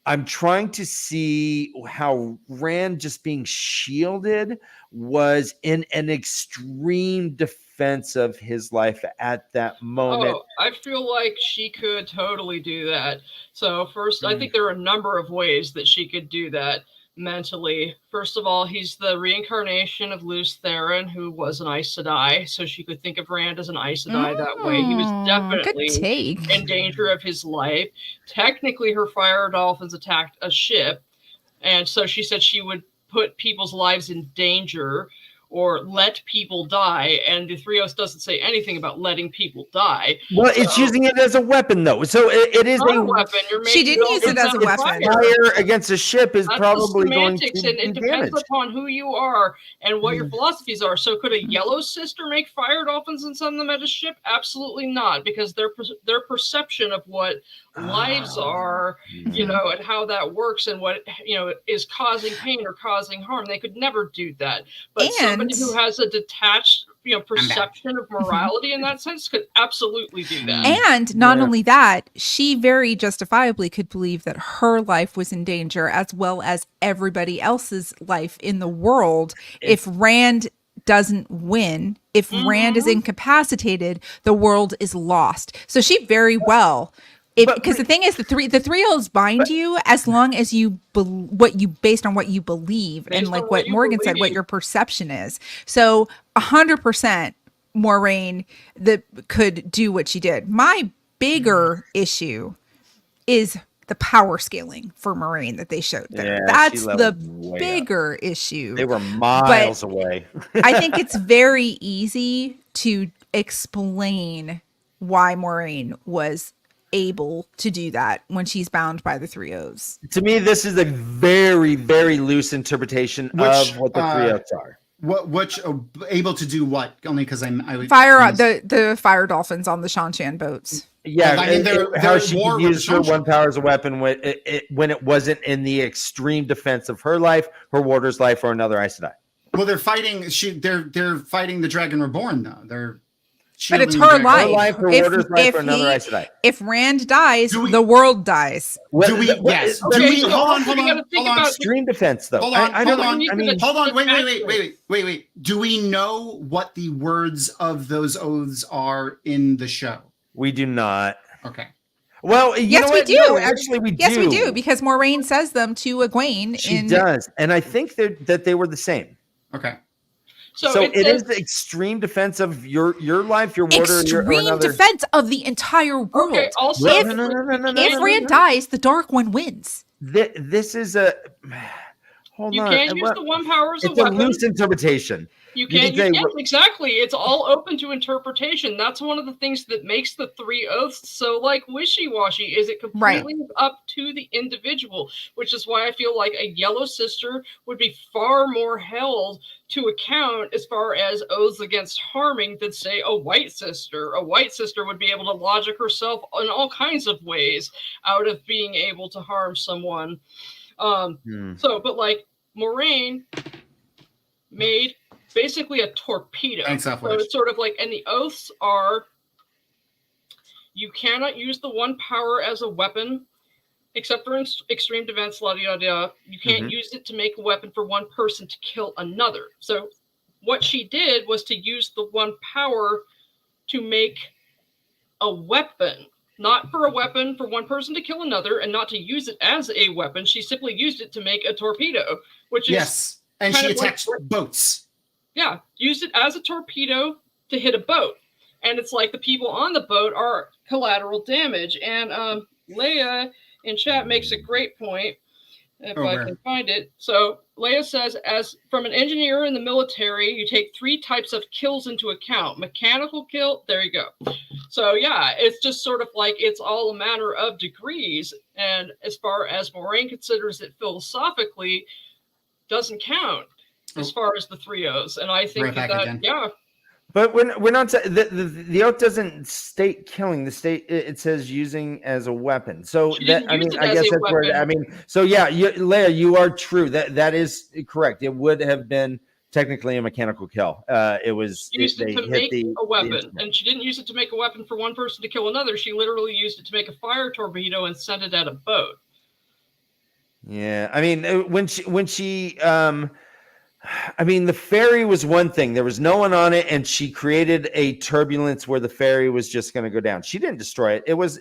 I'm trying to see how Rand just being shielded was in an extreme defense of his life at that moment. Oh, I feel like she could totally do that. So first, I think there are a number of ways that she could do that mentally. First of all, he's the reincarnation of Luce Theron, who was an Aes Sedai, so she could think of Rand as an Aes Sedai that way. He was definitely in danger of his life. Technically, her fire dolphins attacked a ship, and so she said she would put people's lives in danger. or let people die, and the 3-0 doesn't say anything about letting people die. Well, it's using it as a weapon, though. So it is not a weapon. You're She making didn't use it as a weapon. Fire against a ship is That's probably going semantics, to and it do depends damage. upon who you are and what your philosophies are. So, could a yellow sister make fire dolphins and send them at a ship? Absolutely not, because their perception of what lives are, you know, and how that works, and what, you know, is causing pain or causing harm. They could never do that. But somebody who has a detached, you know, perception of morality in that sense could absolutely do that. And not only that, she very justifiably could believe that her life was in danger as well as everybody else's life in the world. If Rand doesn't win, if Rand is incapacitated, the world is lost. So she very well, because the thing is, the 3-0s bind you as long as you based on what you believe, Based and on like what what you Morgan said, what believe. your perception is. So 100% Moiraine that could do what she did. My bigger issue is the power scaling for Moiraine that they showed there. Yeah, That's she the leveled way bigger issue. They were miles away. I think it's very easy to explain why Moiraine was able to do that when she's bound by the 3-0s. To me, this is a very, very loose interpretation of what the 3-0s are. Which able to do what? Only because I would Fire the fire dolphins on the Shanshan boats. Yeah, I mean, how she war could with use the her Shanshan. one power as a weapon when it wasn't in the extreme defense of her life, her warder's life, or another Aes Sedai. Well, they're fighting. They're fighting the Dragon Reborn though. But it's shielding her the Dragon. life. Her warder's life, or another Aes Sedai. If Rand dies, Do we- the world dies. Do we? Yes. Do Okay, we? so Hold on. we gotta think Hold on. about- Extreme defense, though. Hold on, I don't. hold on. I mean, Hold on. Wait. Do we know what the words of those oaths are in the show? we do not. Okay. Well, you Yes, know we what? do. No, actually, we do. Yes, we do, because Moiraine says them to Egwene. She does, and I think that they were the same. Okay. So it is the extreme defense of your life, your warder, or Extreme another. defense of the entire world. Okay, also, If- No. If Rand dies, the Dark One wins. This is a. Hold you on. can't use the one power as a It's a weapon. loose interpretation. You You can't. can say- Yes, exactly. It's all open to interpretation. That's one of the things that makes the 3-0s so like wishy-washy. Is it completely up to the individual? Which is why I feel like a yellow sister would be far more held to account as far as oaths against harming than say a white sister. A white sister would be able to logic herself in all kinds of ways out of being able to harm someone. So, but like Moiraine made basically a torpedo. Thanks, so Flash. it's sort of like, and the oaths are, you cannot use the one power as a weapon, except for extreme defense, la-di-da-da. You can't use it to make a weapon for one person to kill another. So what she did was to use the one power to make a weapon. Not for a weapon for one person to kill another, and not to use it as a weapon. She simply used it to make a torpedo, which is Yes, and kind she of like- attacked boats. yeah, used it as a torpedo to hit a boat. And it's like the people on the boat are collateral damage. And Leia in chat makes a great point, if I Where? can find it. So Leia says, as from an engineer in the military, you take 3 types of kills into account. Mechanical kill, there you go. So yeah, it's just sort of like it's all a matter of degrees. And as far as Moiraine considers it philosophically, doesn't count as far as the 3-0s. And I think Right back that, again. yeah. But we're not the oath doesn't state killing. The state it says using as a weapon. So She that didn't I use mean it I as guess a that's where weapon. I mean. So yeah, Leia, you are true. That is correct. It would have been technically a mechanical kill. It was Used it to make a weapon, instrument. and she didn't use it to make a weapon for one person to kill another. She literally used it to make a fire torpedo and send it at a boat. Yeah, I mean when she I mean the ferry was one thing. There was no one on it, and she created a turbulence where the ferry was just going to go down. She didn't destroy it. It was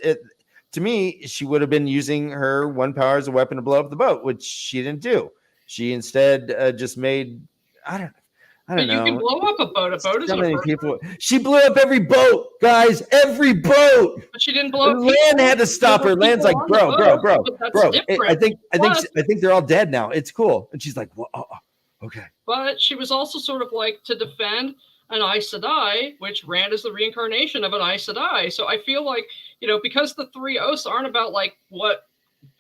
to me. She would have been using her one power as a weapon to blow up the boat, which she didn't do. She instead just made I don't But know. you can blow up a boat. A boat is So a many person. people. She blew up every boat, guys. Every boat. But she didn't blow up Lan people. had to stop There her. were Lan's like, people on the bro. boat, but that's I different. think Plus- they're all dead now. It's cool. And she's like, well, Okay. But she was also sort of like to defend an Aes Sedai, which ran as the reincarnation of an Aes Sedai. So I feel like, because the three oaths aren't about like what,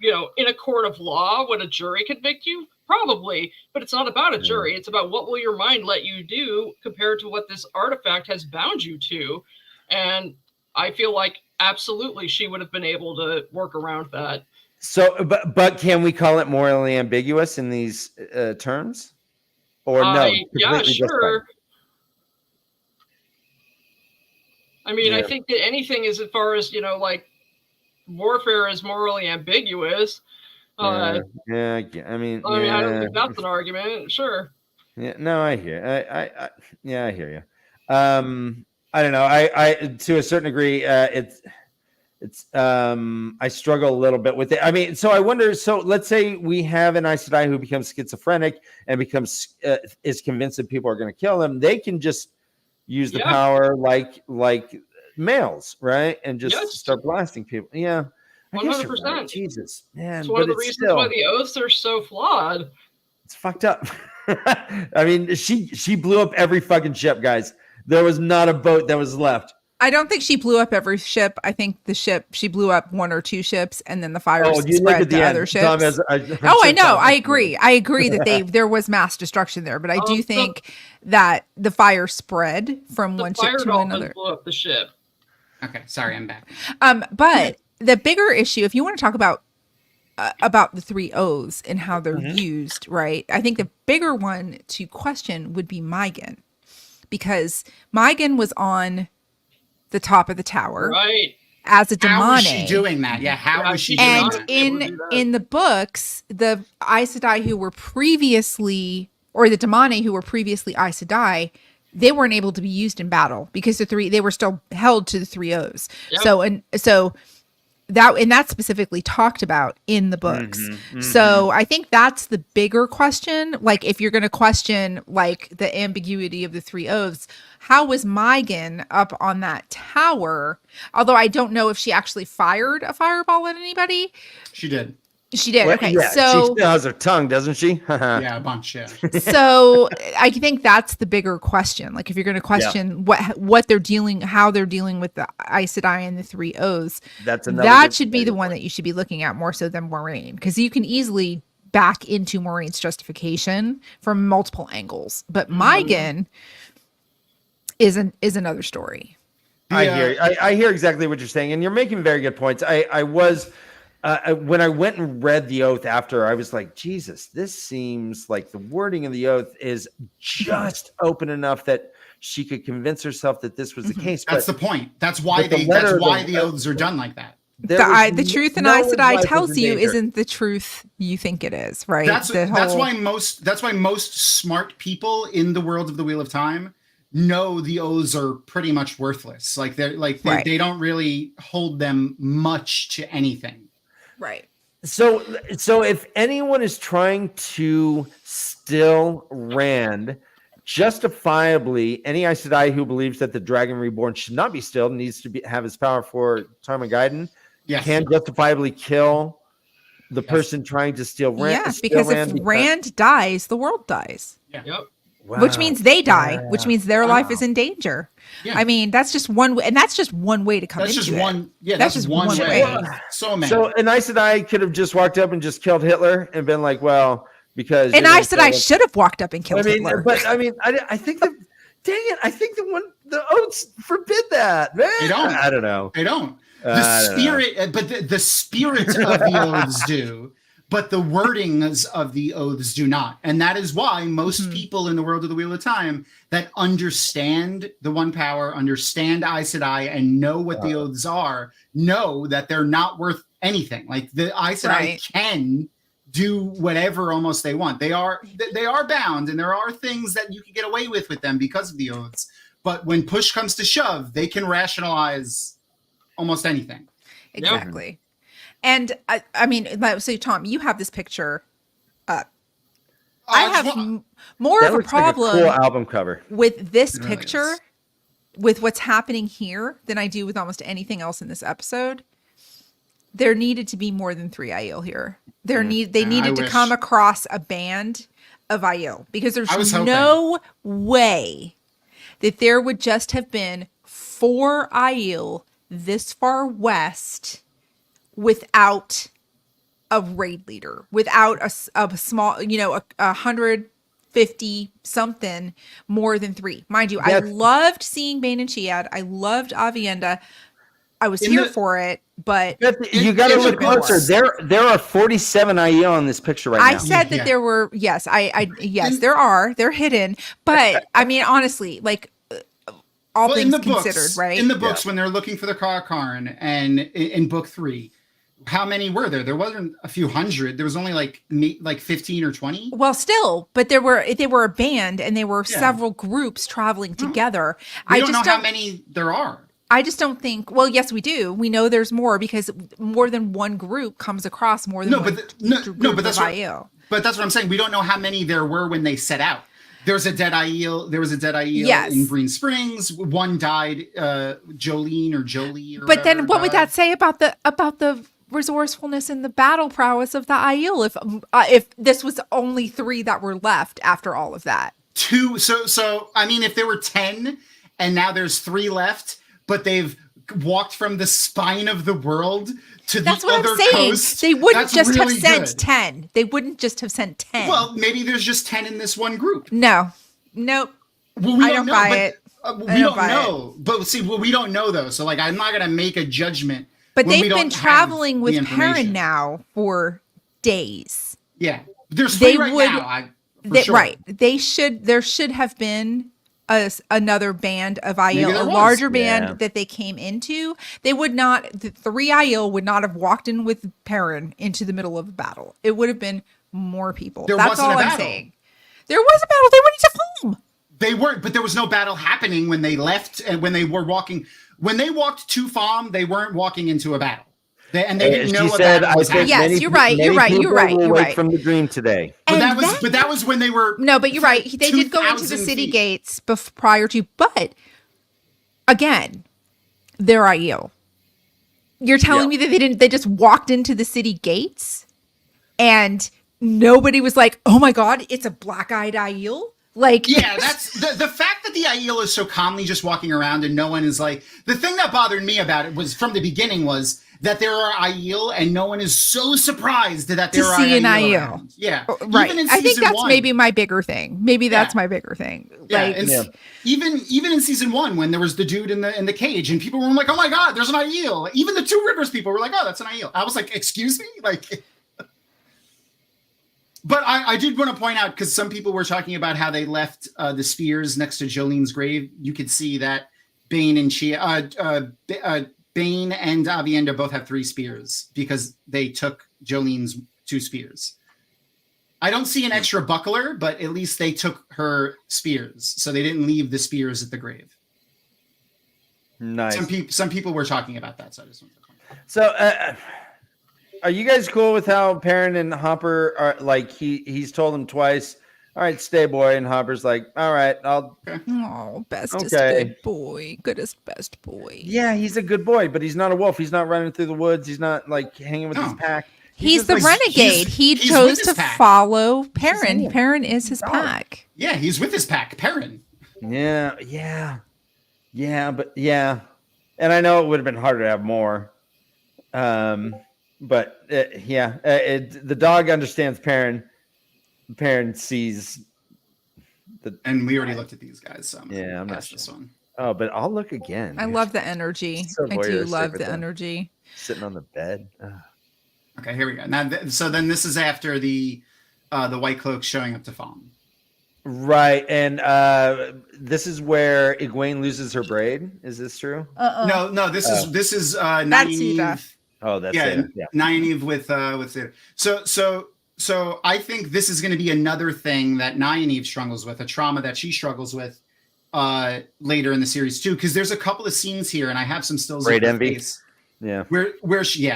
in a court of law, would a jury convict you? Probably, but it's not about a jury. It's about what will your mind let you do compared to what this artifact has bound you to. And I feel like absolutely she would have been able to work around that. So, but can we call it morally ambiguous in these terms? Or no? Yeah, sure. I mean, I think that anything as far as, like warfare is morally ambiguous. I mean, I don't think that's an argument. Sure. Yeah, no, I hear. I hear you. I don't know. I to a certain degree, it's I struggle a little bit with it. I mean, so I wonder. So let's say we have an Aes Sedai who becomes schizophrenic and is convinced that people are going to kill him. They can just use the power like males, right? And just start blasting people. Yeah. 100%. Right. Jesus, man. It's one of the reasons why the oaths are so flawed. It's fucked up. I mean, she blew up every fucking ship, guys. There was not a boat that was left. I don't think she blew up every ship. I think she blew up one or two ships, and then the fire spread to other ships. I know. I agree. I agree that there was mass destruction there, but I do think that the fire spread from one ship to another. Blew up the ship. Okay, sorry, I'm back. But the bigger issue, if you want to talk about the three oaths and how they're used, right? I think the bigger one to question would be Moiraine, because Moiraine was on the top of the tower, right, as a Damani. How was she doing that? Yeah, how was she doing that? And in the books, the Aes Sedai who were previously, or the Damani who were previously Aes Sedai, they weren't able to be used in battle because they were still held to the three oaths. Yep. So that's specifically talked about in the books. So I think that's the bigger question. Like, if you're going to question like the ambiguity of the three oaths, how was Moiraine up on that tower? Although I don't know if she actually fired a fireball at anybody. She did. She did. Okay. Yeah, so she still has her tongue, doesn't she? Yeah, a bunch. Yeah. So I think that's the bigger question. Like, if you're going to question what they're dealing, how they're dealing with the Aes Sedai and the three oaths, that should be the one that you should be looking at more so than Moiraine, because you can easily back into Moraine's justification from multiple angles. But Moiraine is another story. I hear exactly what you're saying, and you're making very good points. I was. When I went and read the oath after, I was like, Jesus, this seems like the wording of the oath is just open enough that she could convince herself that this was the case. That's the point. That's why the oaths are done like that. The truth an Aes Sedai tells you isn't the truth you think it is, right? That's why most smart people in the world of the Wheel of Time know the oaths are pretty much worthless. Like they don't really hold them much to anything. Right. So if anyone is trying to still Rand, justifiably, any Aes Sedai who believes that the Dragon Reborn should not be stilled needs to have his power for Tarmogoyf, can justifiably kill the person trying to steal Rand. Yes, because if Rand dies, the world dies. Yeah. Yep. Wow. Which means they die, which means their life is in danger. Yeah. I mean, that's just one way, and that's just one way to come into it. That's just one way. So many. So an Aes Sedai could have just walked up and just killed Hitler and been like, well, because an Aes Sedai should have walked up and killed Hitler. But I mean, I think that, dang it, I think the oaths forbid that, man. They don't. I don't know. They don't. The spirit, but the spirit of the oaths do. But the wordings of the oaths do not. And that is why most people in the world of the Wheel of Time that understand the One Power, understand Aes Sedai, and know what the oaths are, know that they're not worth anything. Like, the Aes Sedai can do whatever almost they want. They are bound, and there are things that you can get away with them because of the oaths. But when push comes to shove, they can rationalize almost anything. Exactly. And I mean, so Tom, you have this picture up. I have more of a problem like a cool album cover with this picture, with what's happening here, than I do with almost anything else in this episode. There needed to be more than 3 Aiel here. They needed to come across a band of Aiel, because I was there's hoping. no way that there would just have been 4 Aiel this far west without a raid leader, without a small, 150 something more than 3. Mind you, I loved seeing Bane and Chiad. I loved Avienda. I was here for it, but you got to look closer. There are 47 Aiel in this picture right now. I said that there were. Yes, there are. They're hidden, but I mean, honestly, like all things considered, right? In the books, when they're looking for the Karn, and in book 3, how many were there? There wasn't a few hundred. There was only like 15 or 20. Well, still, but they were a band, and they were several groups traveling together. I don't know how many there are. I just don't think. Well, yes, we do. We know there's more because more than one group comes across more than one group of Aiel. But that's what I'm saying. We don't know how many there were when they set out. There was a dead Aiel in Green Springs. One died, Jolene or Jolie. But then, what would that say about the resourcefulness and the battle prowess of the Aiel if this was only 3 that were left after all of that? 2. So I mean, if there were 10 and now there's 3 left, but they've walked from the spine of the world to the other coast. They wouldn't just have sent 10. They wouldn't just have sent 10. Well, maybe there's just 10 in this one group. No. Nope. Well, I don't buy it. We don't know. But see, we don't know though. So like, I'm not going to make a judgment. But they've been traveling with Perrin now for days. Yeah. There's 3 now. Right. There should have been another band of Aiel, a larger band that they came into. They would not, the 3 Aiel would not have walked in with Perrin into the middle of a battle. It would have been more people. That's all I'm saying. There was a battle. They went into foam. They weren't, but there was no battle happening when they left and when they were walking. When they walked to Fawn, they weren't walking into a battle. They didn't know what that was happening. Yes, you're right. You're right. From the dream today. But that was when they were. No, but you're right. They did go into the city gates prior to. But again, they're Aiel. You're telling me that they didn't? They just walked into the city gates, and nobody was like, "Oh my God, it's a black-eyed Aiel." Like, yeah, that's the fact that the Aiel is so calmly just walking around and no one is like. The thing that bothered me about it was from the beginning was that there are Aiel and no one is so surprised that there are an Aiel around. Yeah, right. I think that's maybe my bigger thing. Maybe that's my bigger thing. Even in season 1 when there was the dude in the cage and people were like, "Oh my God, there's an Aiel." Even the 2 Rivers people were like, "Oh, that's an Aiel." I was like, "Excuse me?" Like. But I did want to point out, because some people were talking about how they left the spears next to Jolene's grave. You could see that Bane and Bane and Avienda both have 3 spears because they took Jolene's 2 spears. I don't see an extra buckler, but at least they took her spears, so they didn't leave the spears at the grave. Nice. Some people were talking about that, so I just wanted to point out. So. Are you guys cool with how Perrin and Hopper are like? He's told them twice. All right, stay, boy, and Hopper's like, all right, I'll. Oh, bestest good boy, goodest best boy. Yeah, he's a good boy, but he's not a wolf. He's not running through the woods. He's not like hanging with his pack. He's the renegade. He chose to follow Perrin. Perrin is his pack. Yeah, he's with his pack, Perrin. Yeah, but and I know it would have been harder to have more. But the dog understands Perrin. Perrin sees and we already looked at these guys. So I'm not this one. Oh, but I'll look again. I love the energy. So I do love the energy. Sitting on the bed. Okay, here we go. Now, so then this is after the White Cloaks showing up to Fawn. Right, and this is where Egwene loses her braid. Is this true? No. This is Nynaeve. Oh, that's Nynaeve with Zeta. So I think this is going to be another thing that Nynaeve struggles with, a trauma that she struggles with later in the series too. Because there's a couple of scenes here, and I have some stills. Great envy. Face, where she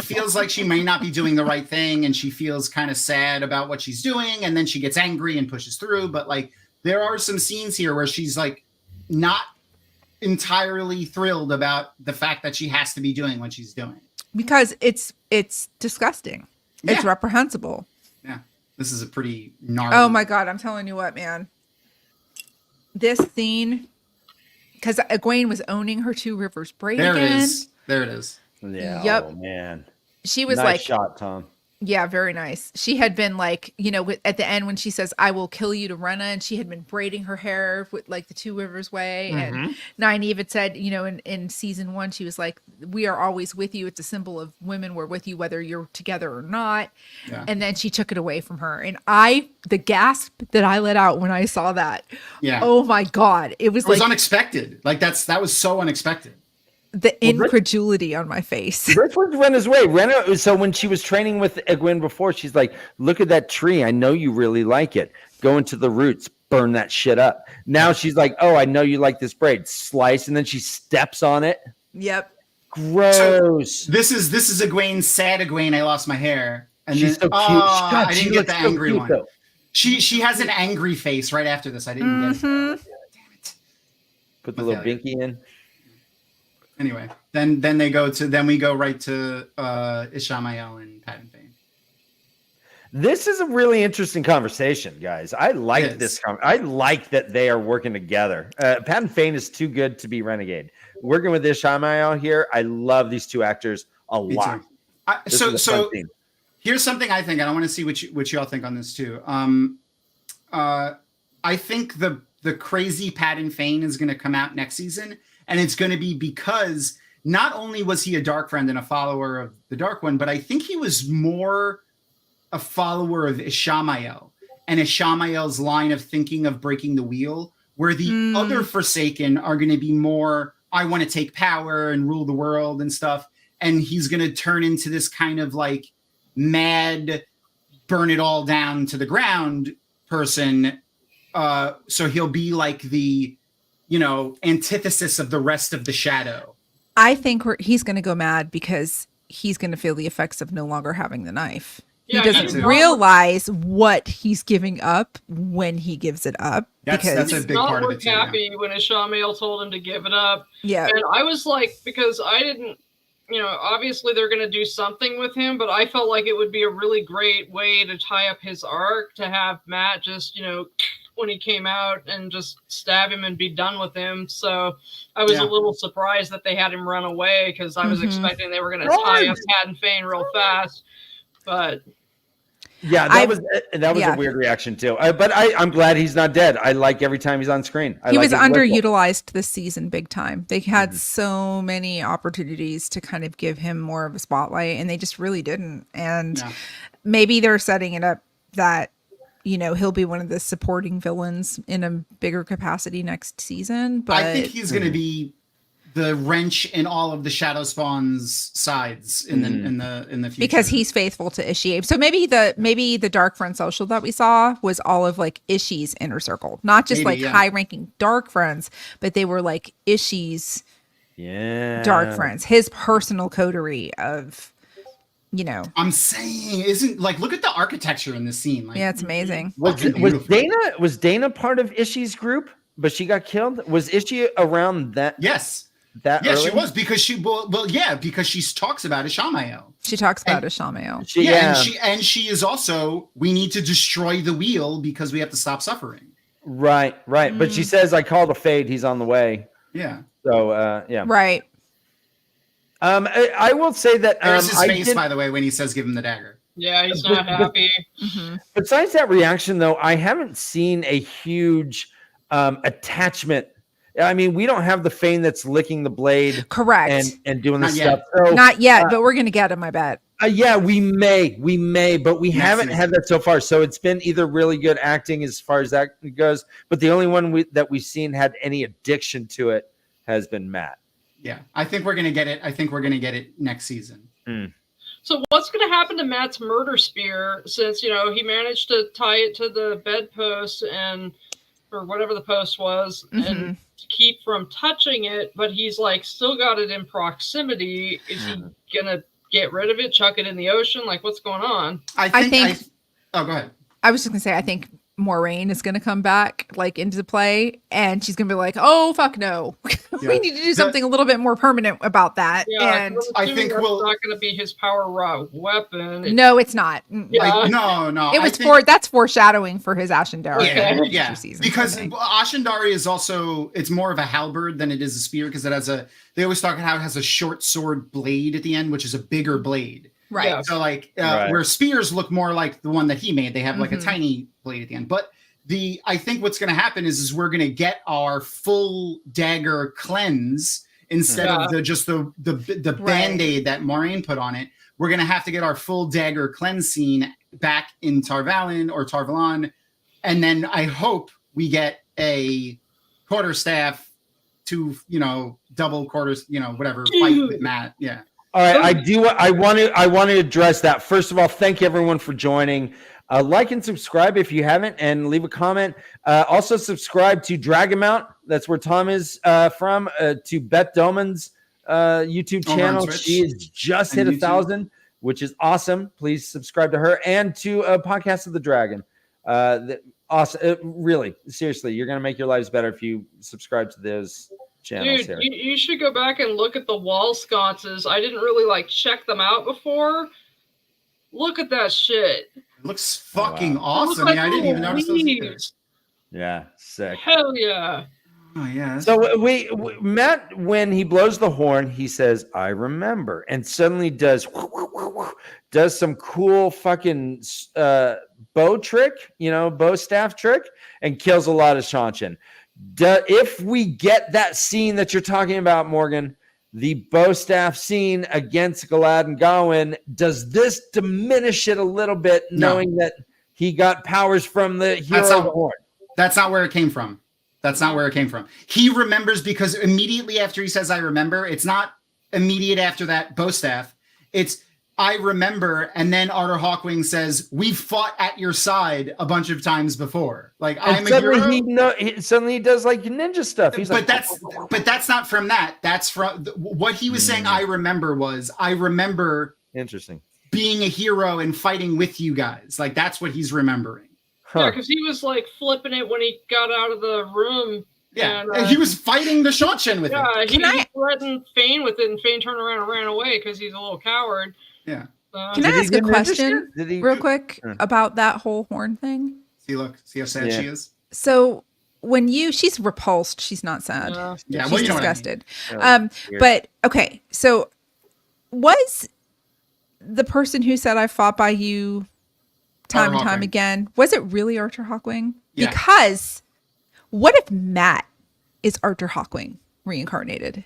feels like she may not be doing the right thing, and she feels kind of sad about what she's doing, and then she gets angry and pushes through. But like, there are some scenes here where she's like not entirely thrilled about the fact that she has to be doing what she's doing, because it's disgusting. It's reprehensible. This is a pretty gnarly. Oh my God, I'm telling you what, man. This scene, because Egwene was owning her Two Rivers braid There again. it is. There it is. Yeah. Yep. Oh man. She was Nice like, shot, Tom. yeah, very nice. She had been like, you know, at the end when she says, "I will kill you" to Renna, and she had been braiding her hair with like the Two Rivers way. And Nynaeve had said, you know, in season 1, she was like, "We are always with you. It's a symbol of women. We're with you whether you're together or not." Yeah. And then she took it away from her. And the gasp that I let out when I saw that. Yeah. Oh my God. It was It was like unexpected. Like that was so unexpected. the incredulity on my face. This was Renna's way. Renna, so when she was training with Egwene before, she's like, "Look at that tree. I know you really like it. Go into the roots, burn that shit up." Now she's like, "Oh, I know you like this braid. Slice," and then she steps on it. Yep. Gross. This is Egwene, sad Egwene, I lost my hair. And She's then, so cute. oh, God, I she didn't get looks the so angry cute, one. though. She has an angry face right after this. I didn't get it. Damn it. Put the My little failure. binky in. Anyway, then we go right to Ishamael and Padan Fain. This is a really interesting conversation, guys. I like It this. is. I like that they are working together. Padan Fain is too good to be renegade. Working with Ishamael here, I love these two actors a Me lot. too. This is a fun scene. Here's something I think, and I want to see what y'all think on this too. I think the crazy Padan Fain is going to come out next season, and it's going to be because not only was he a Dark Friend and a follower of the Dark One, but I think he was more a follower of Ishamael and Ishamael's line of thinking of breaking the wheel, where the other Forsaken are going to be more, I want to take power and rule the world and stuff. And he's going to turn into this kind of like mad, burn it all down to the ground person. So he'll be like the, you know, antithesis of the rest of the shadow. I think he's going to go mad because he's going to feel the effects of no longer having the knife. Yeah, he me doesn't too. realize what he's giving up when he gives it up. That's a big not part of look it too. Yeah. happy when Ishamael told him to give it up. Yeah. And I was like, because I didn't, you know, obviously they're going to do something with him, but I felt like it would be a really great way to tie up his arc, to have Matt just, you know, when he came out and just stab him and be done with him. So I was a little surprised that they had him run away, because I was expecting they were going to tie up Padan Fain real fast. But Yeah, that was a weird reaction too. But I'm glad he's not dead. I like every time he's on screen. He like was his whistle. underutilized this season big time. They had so many opportunities to kind of give him more of a spotlight, and they just really didn't. And maybe they're setting it up that, you know, he'll be one of the supporting villains in a bigger capacity next season. But I think he's going to be the wrench in all of the Shadow Spawn's sides in the future, because he's faithful to Ishii. So maybe the Dark Friend social that we saw was all of like Ishii's inner circle, not just high ranking Dark Friends, but they were like Ishii's Dark Friends, his personal coterie of, you know. I'm saying, isn't like, look at the architecture in this scene. Like, Yeah, it's amazing. Was Dana part of Ishii's group, but she got killed? Was Ishii around that? Yes. That yes, early? she was, because because she talks about Ishamael. She talks about Ishamael. And she is also, we need to destroy the wheel because we have to stop suffering. Right. But she says, "I called a fade. He's on the way." Yeah. So yeah. Right. I will say that there's his face, by the way, when he says, "Give him the dagger." Yeah, he's not happy. Besides that reaction, though, I haven't seen a huge attachment. I mean, we don't have the Fain that's licking the blade, correct, and doing this Not stuff. So, not yet, but we're gonna get him, I bet. Yeah, we may, but we haven't had that so far. So it's been either really good acting as far as that goes, but the only one that we've seen had any addiction to it has been Matt. Yeah, I think we're gonna get it. I think we're gonna get it next season. So what's going to happen to Matt's murder spear, since, you know, he managed to tie it to the bedpost or whatever the post was, and keep from touching it, but he's like still got it in proximity. Is he gonna get rid of it, chuck it in the ocean? Like, what's going on? I think oh, go ahead. I was just gonna say, I think Moiraine is going to come back like into play, and she's going to be like, "Oh fuck no, we need to do something a little bit more permanent about that." Yeah, and I think that's not going to be his power weapon. No, it's not. Yeah. No. It was that's foreshadowing for his Ashendari. Yeah. Because Ashendari is also, it's more of a halberd than it is a spear, because it has they always talk about how it has a short sword blade at the end, which is a bigger blade. Right. Yeah. So like where spears look more like the one that he made, they have like a tiny blade at the end. But I think what's going to happen is we're going to get our full dagger cleanse instead of the Band-Aid that Moiraine put on it. We're going to have to get our full dagger cleanse scene back in Tarvalin or Tarvalon. And then I hope we get a quarterstaff to, double quarters, whatever, fight with Matt. Yeah. All right, I want to address that. First of all, thank everyone for joining. Like and subscribe if you haven't, and leave a comment. Also subscribe to Dragamount. That's where Tom is from. To Beth Doman's YouTube channel. She has just hit 1,000, which is awesome. Please subscribe to her, and to Podcast of the Dragon. Awesome. Really, seriously, you're going to make your lives better if you subscribe to those channels. Dude, you should go back and look at the wall sconces. I didn't really check them out before. Look at that shit. It looks fucking awesome. I didn't even notice those either. Yeah, sick. Hell yeah. Oh yeah. So we Matt, when he blows the horn, he says, "I remember," and suddenly does some cool fucking bow trick, bow staff trick, and kills a lot of Shanshin. If we get that scene that you're talking about, Morgan, the bow staff scene against Galad and Gawain, does this diminish it a little bit, knowing that he got powers from the hero of the horn? That's not where it came from. That's not where it came from. He remembers because immediately after he says, "I remember," it's not immediate after that bow staff. It's, "I remember," and then Arthur Hawkwing says, "We've fought at your side a bunch of times before." Like, I'm a hero. Suddenly he does like ninja stuff. He's but that's not from that. That's from what he was saying. I remember interesting being a hero and fighting with you guys. Like, that's what he's remembering. Yeah, because he was flipping it when he got out of the room. Yeah, and he was fighting the Shanshin with it. He threatened Fain with it, and Fain turned around and ran away because he's a little coward. Yeah. Can I ask a question real quick about that whole horn thing? See how sad she is? So when she's repulsed, she's not sad. Yeah, she's disgusted. But okay, so was the person who said "I fought by you" time and time again, was it really Arthur Hawkwing? Yeah. Because what if Matt is Arthur Hawkwing reincarnated?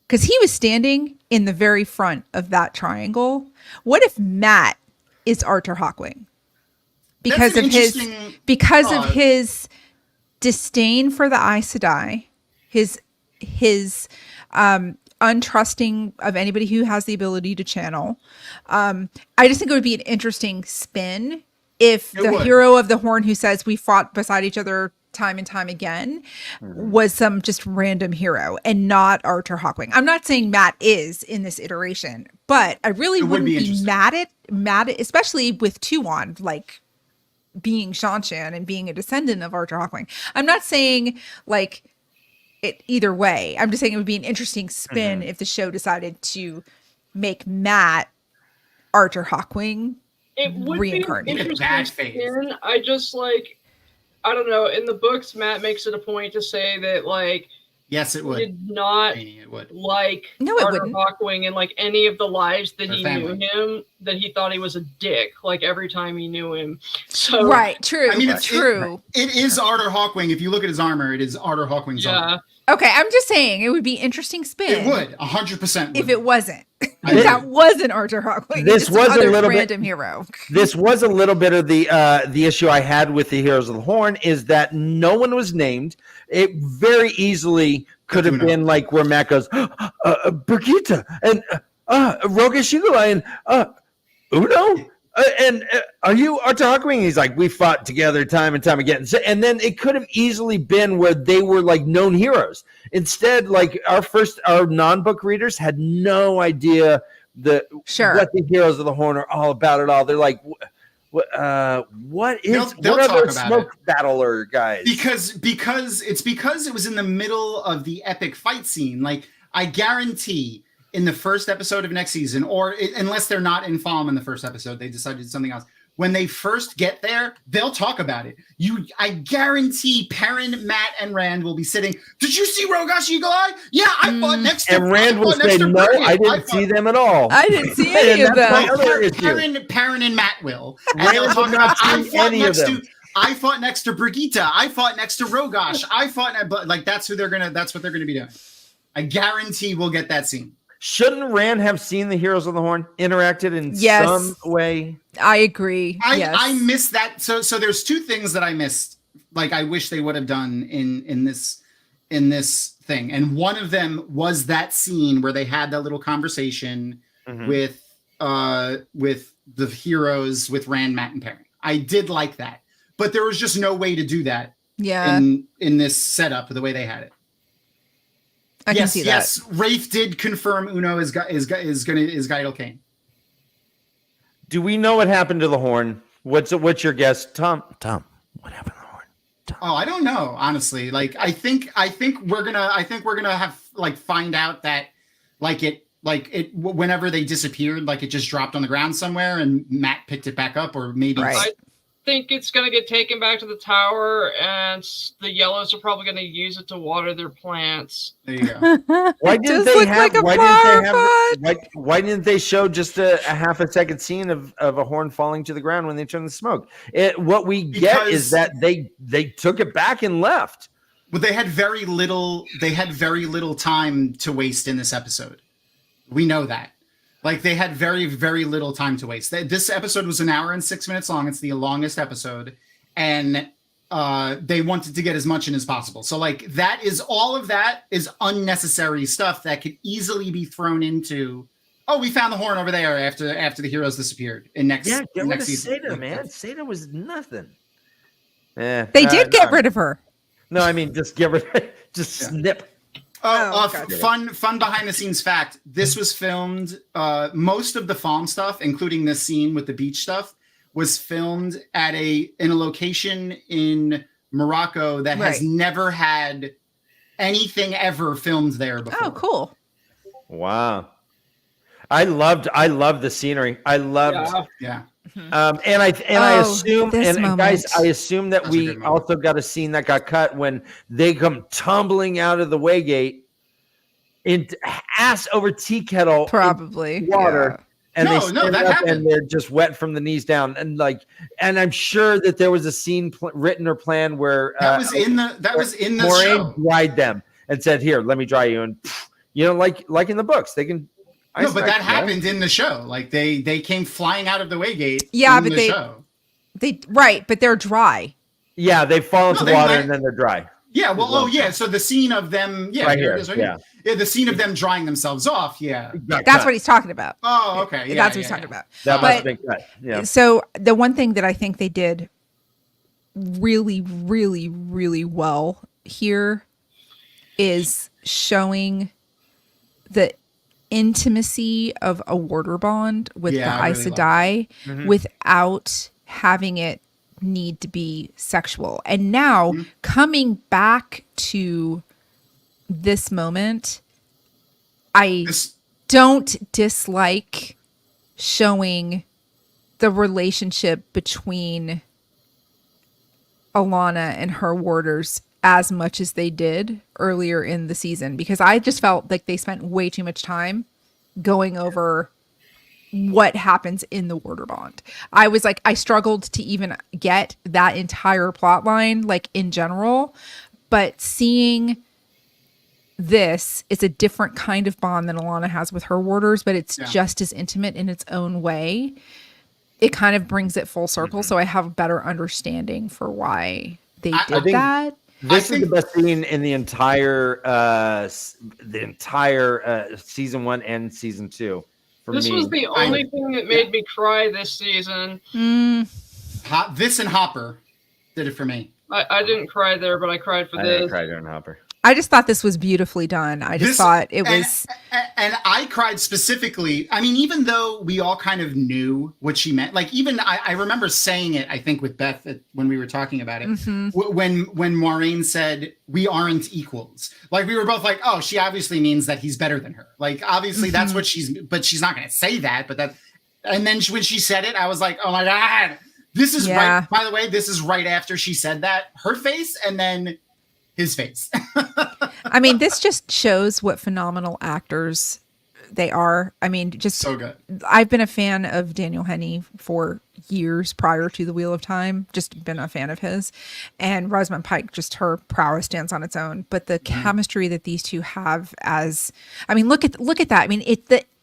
Because he was standing in the very front of that triangle. What if Matt is Arthur Hawkwing? Because of his disdain for the Aes Sedai, his untrusting of anybody who has the ability to channel. I just think it would be an interesting spin if the hero of the horn who says "we fought beside each other time and time again" was some just random hero and not Arthur Hawkwing. I'm not saying Matt is in this iteration, but I really wouldn't be mad at, especially with Tuon being Shanshan and being a descendant of Arthur Hawkwing. I'm not saying it either way. I'm just saying it would be an interesting spin if the show decided to make Matt Arthur Hawkwing. It would reincarnated. Be an interesting spin. I just I don't know. In the books, Matt makes it a point to say that yes, it would. Did not Arthur Hawkwing in any of the lives that he knew him, that he thought he was a dick every time he knew him. So right, true. I mean, it's true. It is Arthur Hawkwing. If you look at his armor, it is Arthur Hawkwing's armor. Okay, I'm just saying it would be interesting spin. It would 100%. If it wasn't. That wasn't Arthur Hawkwing. This was a little random hero. This was a little bit of the issue I had with the Heroes of the Horn, is that no one was named. It very easily could have been where Matt goes, Brigitte and Rogue Shigula and Uno. And are you Arthur Hawkwing? He's like, "We fought together time and time again." So, and then it could have easily been where they were known heroes. Instead, our non-book readers had no idea what the Heroes of the Horn are all about at all. They're like, what is They'll what talk other about smoke battler guys? because it was in the middle of the epic fight scene. Like, I guarantee in the first episode of next season, unless they're not in Falm in the first episode, they decided something else. When they first get there, they'll talk about it. I guarantee Perrin, Matt, and Rand will be sitting. Did you see Rogash Eagle Eye? Yeah, I fought next to. And Rand will say, "No, I didn't see them at all. I didn't see any of them." Perrin and Matt will. And Rand they'll will talk not about, see any of them. I fought next to Brigitte. I fought next to Rogash. But like that's what they're gonna be doing. I guarantee we'll get that scene. Shouldn't Rand have seen the Heroes of the Horn, interacted in some way? I agree. I missed that. So there's two things that I missed. Like, I wish they would have done in this thing. And one of them was that scene where they had that little conversation with the heroes, with Rand, Matt, and Perrin. I did like that, but there was just no way to do that. Yeah. In this setup, the way they had it. I can see that. Yes, Rafe did confirm Uno is Gaidal Kane. Do we know what happened to the horn? What's your guess, Tom? Tom, what happened to the horn? Tom. Oh, I don't know, honestly. Like, I think we're gonna have like find out that it whenever they disappeared, like it just dropped on the ground somewhere, and Matt picked it back up, or maybe. Right. I think it's going to get taken back to the tower, and the yellows are probably going to use it to water their plants. There you go. Why didn't they have? Why didn't they show just a half a second scene of a horn falling to the ground when they turned the smoke? What we get is that they took it back and left. Well, they had very little time to waste in this episode. We know that. Like, they had very, very little time to waste. This episode was 1 hour and 6 minutes long. It's the longest episode. And they wanted to get as much in as possible. So, like, all of that is unnecessary stuff that could easily be thrown into, oh, we found the horn over there after the heroes disappeared in next season. Get rid of Seda, man. Seda was nothing. They did get rid of her. No, I mean, just get rid snip. Fun behind the scenes fact. This was filmed, most of the Falm stuff, including this scene with the beach stuff, was filmed in a location in Morocco that has never had anything ever filmed there before. Oh, cool. Wow. I loved the scenery. I loved I assume that we also got a scene that got cut when they come tumbling out of the Waygate into ass over tea kettle, probably water, and and they're just wet from the knees down, and I'm sure that there was a scene written or planned where that was in the Moiraine dried them and said, "Here, let me dry you," and like in the books, they can. No, but that happened in the show. Like they came flying out of the Waygate. Yeah, but but they're dry. Yeah, they fall into water and then they're dry. Yeah, well, So the scene of them, the scene of them drying themselves off. Yeah, that's what he's talking about. Oh, okay, that's what he's talking about. That must have been cut. Yeah. So the one thing that I think they did really, really, really well here is showing the intimacy of a warder bond with the Aes Sedai without having it need to be sexual. And now coming back to this moment, I don't dislike showing the relationship between Alana and her warders as much as they did earlier in the season, because I just felt like they spent way too much time going over what happens in the warder bond. I was like, I struggled to even get that entire plot line, like in general, but seeing this, it's a different kind of bond than Alana has with her warders, but it's just as intimate in its own way. It kind of brings it full circle. So I have a better understanding for why they did that. This is the best scene in the entire season 1 and season 2. This was the only thing that made me cry this season. This and Hopper did it for me. I didn't cry there, but I cried for this. I didn't cry during Hopper. I just thought this was beautifully done. I just thought it was. And I cried specifically. I mean, even though we all kind of knew what she meant, like even I remember saying it, I think with Beth when we were talking about it, when Moiraine said, "We aren't equals." Like we were both like, "Oh, she obviously means that he's better than her." Like obviously that's what but she's not going to say that. But that, and then when she said it, I was like, "Oh my God, this is right." By the way, this is right after she said that, her face, and then his face. I mean, this just shows what phenomenal actors they are. I mean, just so good. I've been a fan of Daniel Henney for years prior to The Wheel of Time, just been a fan of his. And Rosamund Pike, just her prowess stands on its own. But the chemistry that these two have I mean, look at that. I mean,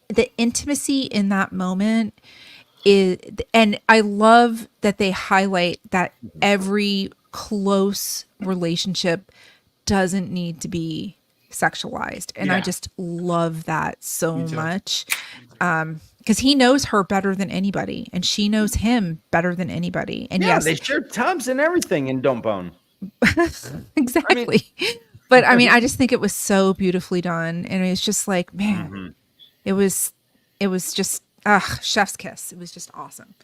the intimacy in that moment is, and I love that they highlight that every close relationship doesn't need to be sexualized, and I just love that so much, because he knows her better than anybody and she knows him better than anybody. And yes, they share tubs and everything in Don't Bone. Exactly. But I mean, I just think it was so beautifully done, and it's just like, man, it was just chef's kiss. It was just awesome.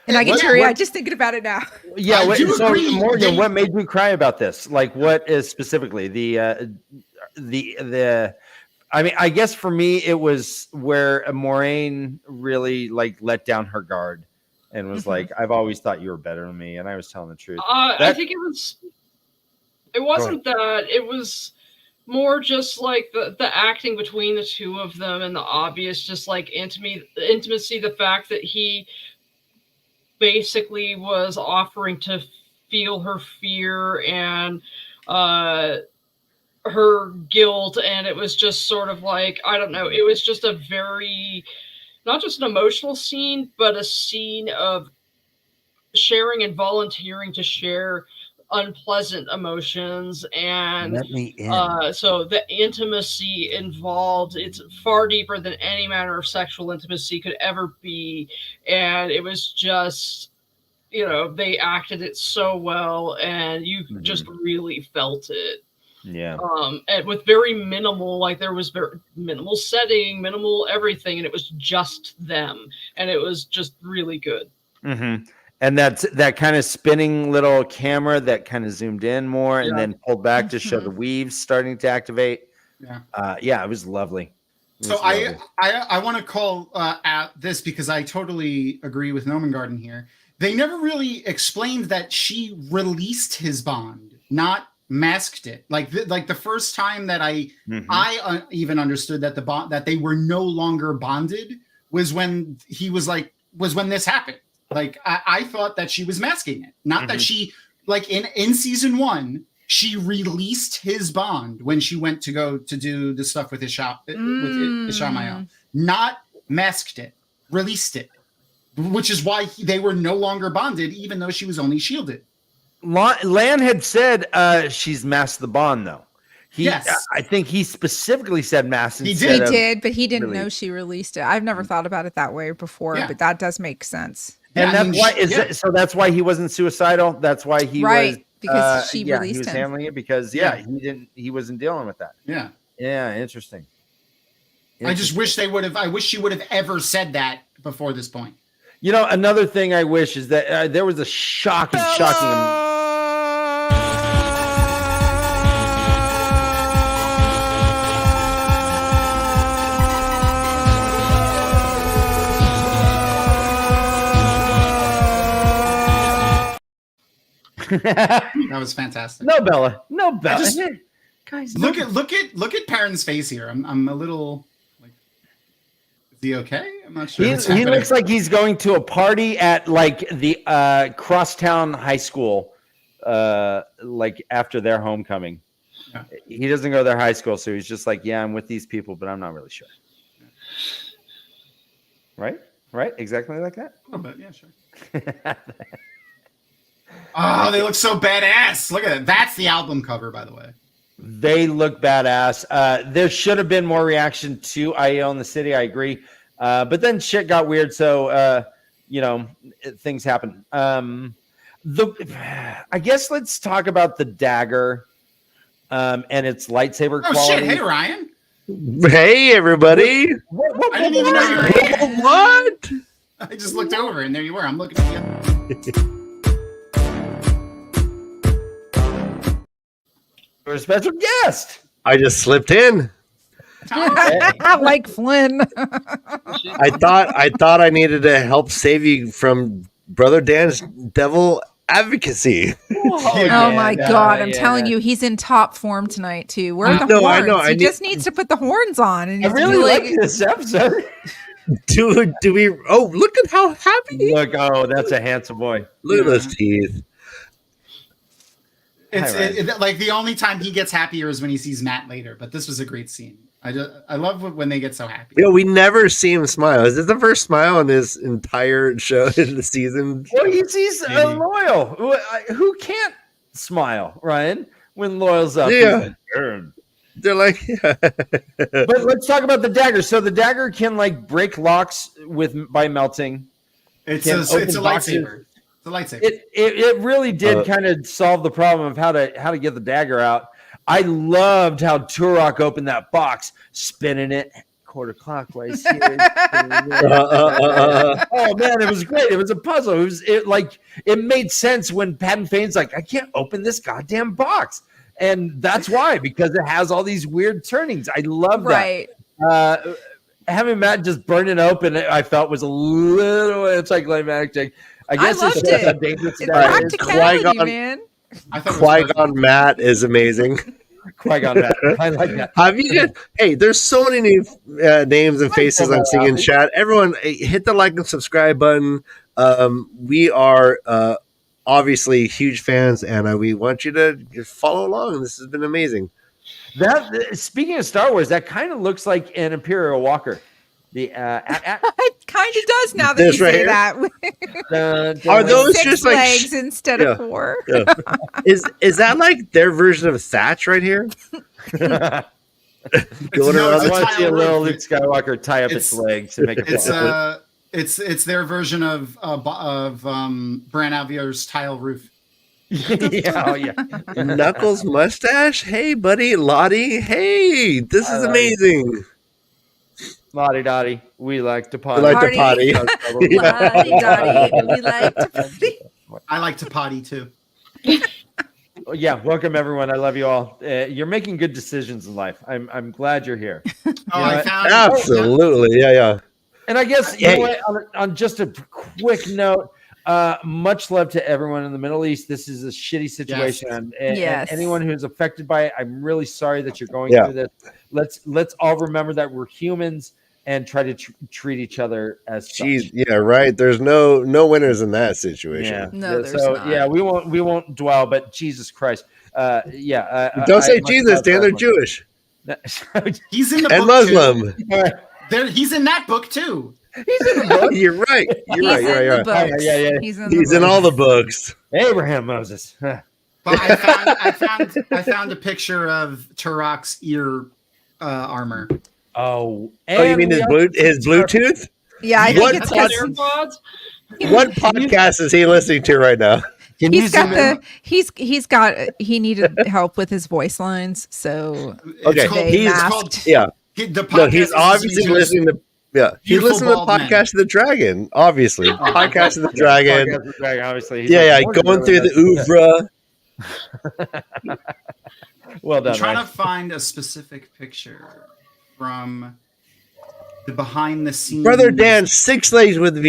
And I get teary-eyed just thinking about it now. Yeah, Morgan, what made you cry about this? Like, what is specifically the? I mean, I guess for me, it was where Moiraine really like let down her guard and was like, "I've always thought you were better than me," and I was telling the truth. I think it was. It wasn't that. It was more just like the acting between the two of them and the obvious, just like intimacy. The fact that he basically was offering to feel her fear and her guilt, and it was just sort of like, I don't know, it was just a very, not just an emotional scene, but a scene of sharing and volunteering to share unpleasant emotions. And let me in. So the intimacy involved, it's far deeper than any manner of sexual intimacy could ever be. And it was just, they acted it so well, and you just really felt it. Yeah. And with very minimal, like there was very minimal setting, minimal everything, and it was just them, and it was just really good. And that's that kind of spinning little camera that kind of zoomed in more and then pulled back to show the weaves starting to activate. It was lovely. I want to call out this because I totally agree with Nomengarden here. They never really explained that she released his bond, not masked it. Like the first time that I even understood that the bond, that they were no longer bonded, was when when this happened. Like I thought that she was masking it, not that she, like in season 1, she released his bond when she went to go to do the stuff with Ishamael, not masked it, released it, which is why they were no longer bonded, even though she was only shielded. Lan had said she's masked the bond, though. Yes. I think he specifically said masked. He did, but he didn't know she released it. I've never thought about it that way before, but that does make sense. And so that's why he wasn't suicidal. That's why he was, because she released he was him. handling it because he wasn't dealing with that. Interesting. I just wish she would have ever said that before this point. Another thing I wish is that there was a shocking That was fantastic. No Bella. Guys, look at Perrin's face here. I'm a little like, is he okay? I'm not sure. He looks like he's going to a party at like the Crosstown High School, like after their homecoming. Yeah. He doesn't go to their high school, so he's just like, I'm with these people, but I'm not really sure. Right? Exactly like that. A little bit, yeah, sure. Oh, they look so badass. Look at it. That's the album cover, by the way. They look badass. There should have been more reaction to Aiel in the city. I agree. But then shit got weird. So, things happen. I guess let's talk about the dagger. and it's lightsaber Oh quality. shit! Hey Ryan. Hey everybody! I didn't even know you were here. What? I just looked over and there you were. I'm looking at you. You're a special guest. I just slipped in. Like Flynn. I thought I needed to help save you from Brother Dan's devil advocacy. Oh my God! I'm telling you, he's in top form tonight too. Where are the I horns? know. He just needs to put the horns on. And I really like this episode. Do we? Oh, look at how happy! Look, oh, that's a handsome boy. Look at those teeth. It's like the only time he gets happier is when he sees Matt later. But this was a great scene. I love when they get so happy. You know, we never see him smile. Is this the first smile on this entire show in the season? Well, he's loyal. Who can't smile, Ryan, when Loyal's up? Yeah. They're like, yeah. But let's talk about the dagger. So the dagger can like break locks by melting. It's a lightsaber. It's a lightsaber. It really did kind of solve the problem of how to get the dagger out. I loved how Turok opened that box, spinning it quarter clockwise. Here, oh man, it was great. It was a puzzle. It made sense when Padan Fain's like, I can't open this goddamn box, and that's why, because it has all these weird turnings. I love that. Right. Having Matt just burn it open, I felt was a little anticlimactic. I guess loved it's it. dangerous. It's practicality, man. Qui-Gon Matt is amazing. Qui-Gon Matt. I like that. Have you just, hey, there's so many new names and faces I'm seeing in chat. Everyone, hit the like and subscribe button. We are obviously huge fans, and we want you to follow along. This has been amazing. Speaking of Star Wars, that kind of looks like an Imperial Walker. It kind of does now that you say that. Are those 6 just legs instead of 4? Yeah. Is that like their version of Thatch right here? I want to see a little Luke Skywalker tie up its legs and make it. It's their version of Bran Avier's tile roof. Yeah. Knuckles mustache. Hey, buddy, Lottie. Hey, this is amazing. Lottie Dottie, we like to potty. We like to potty. Lottie Dottie, we like to potty. I like to potty too. Yeah, welcome everyone. I love you all. You're making good decisions in life. I'm glad you're here. Absolutely, yeah. And I guess you know what, on just a quick note, much love to everyone in the Middle East. This is a shitty situation, and anyone who's affected by it, I'm really sorry that you're going through this. Let's all remember that we're humans and try to treat each other as such. Yeah, right. There's no winners in that situation. Yeah. No, there's not. Yeah, we won't dwell, but Jesus Christ. Don't say Jesus, Dan. They're Jewish. He's in the and book Muslim. Too. He's in that book too. He's in the book. You're right. You're right. Yeah. He's in all the books. Abraham Moses. But I found a picture of Turok's ear armor. Oh, you mean his Bluetooth? Yeah, I think it's AirPods. What podcast is he listening to right now? He needed help with his voice lines, so he's obviously listening to. Yeah, he's listening to Podcast of the Dragon, obviously. Podcast of the Dragon. Podcast of the Dragon, obviously. Going through the oeuvre. Well done. I'm trying to find a specific picture from the behind the scenes. Brother Dan, 6 legs with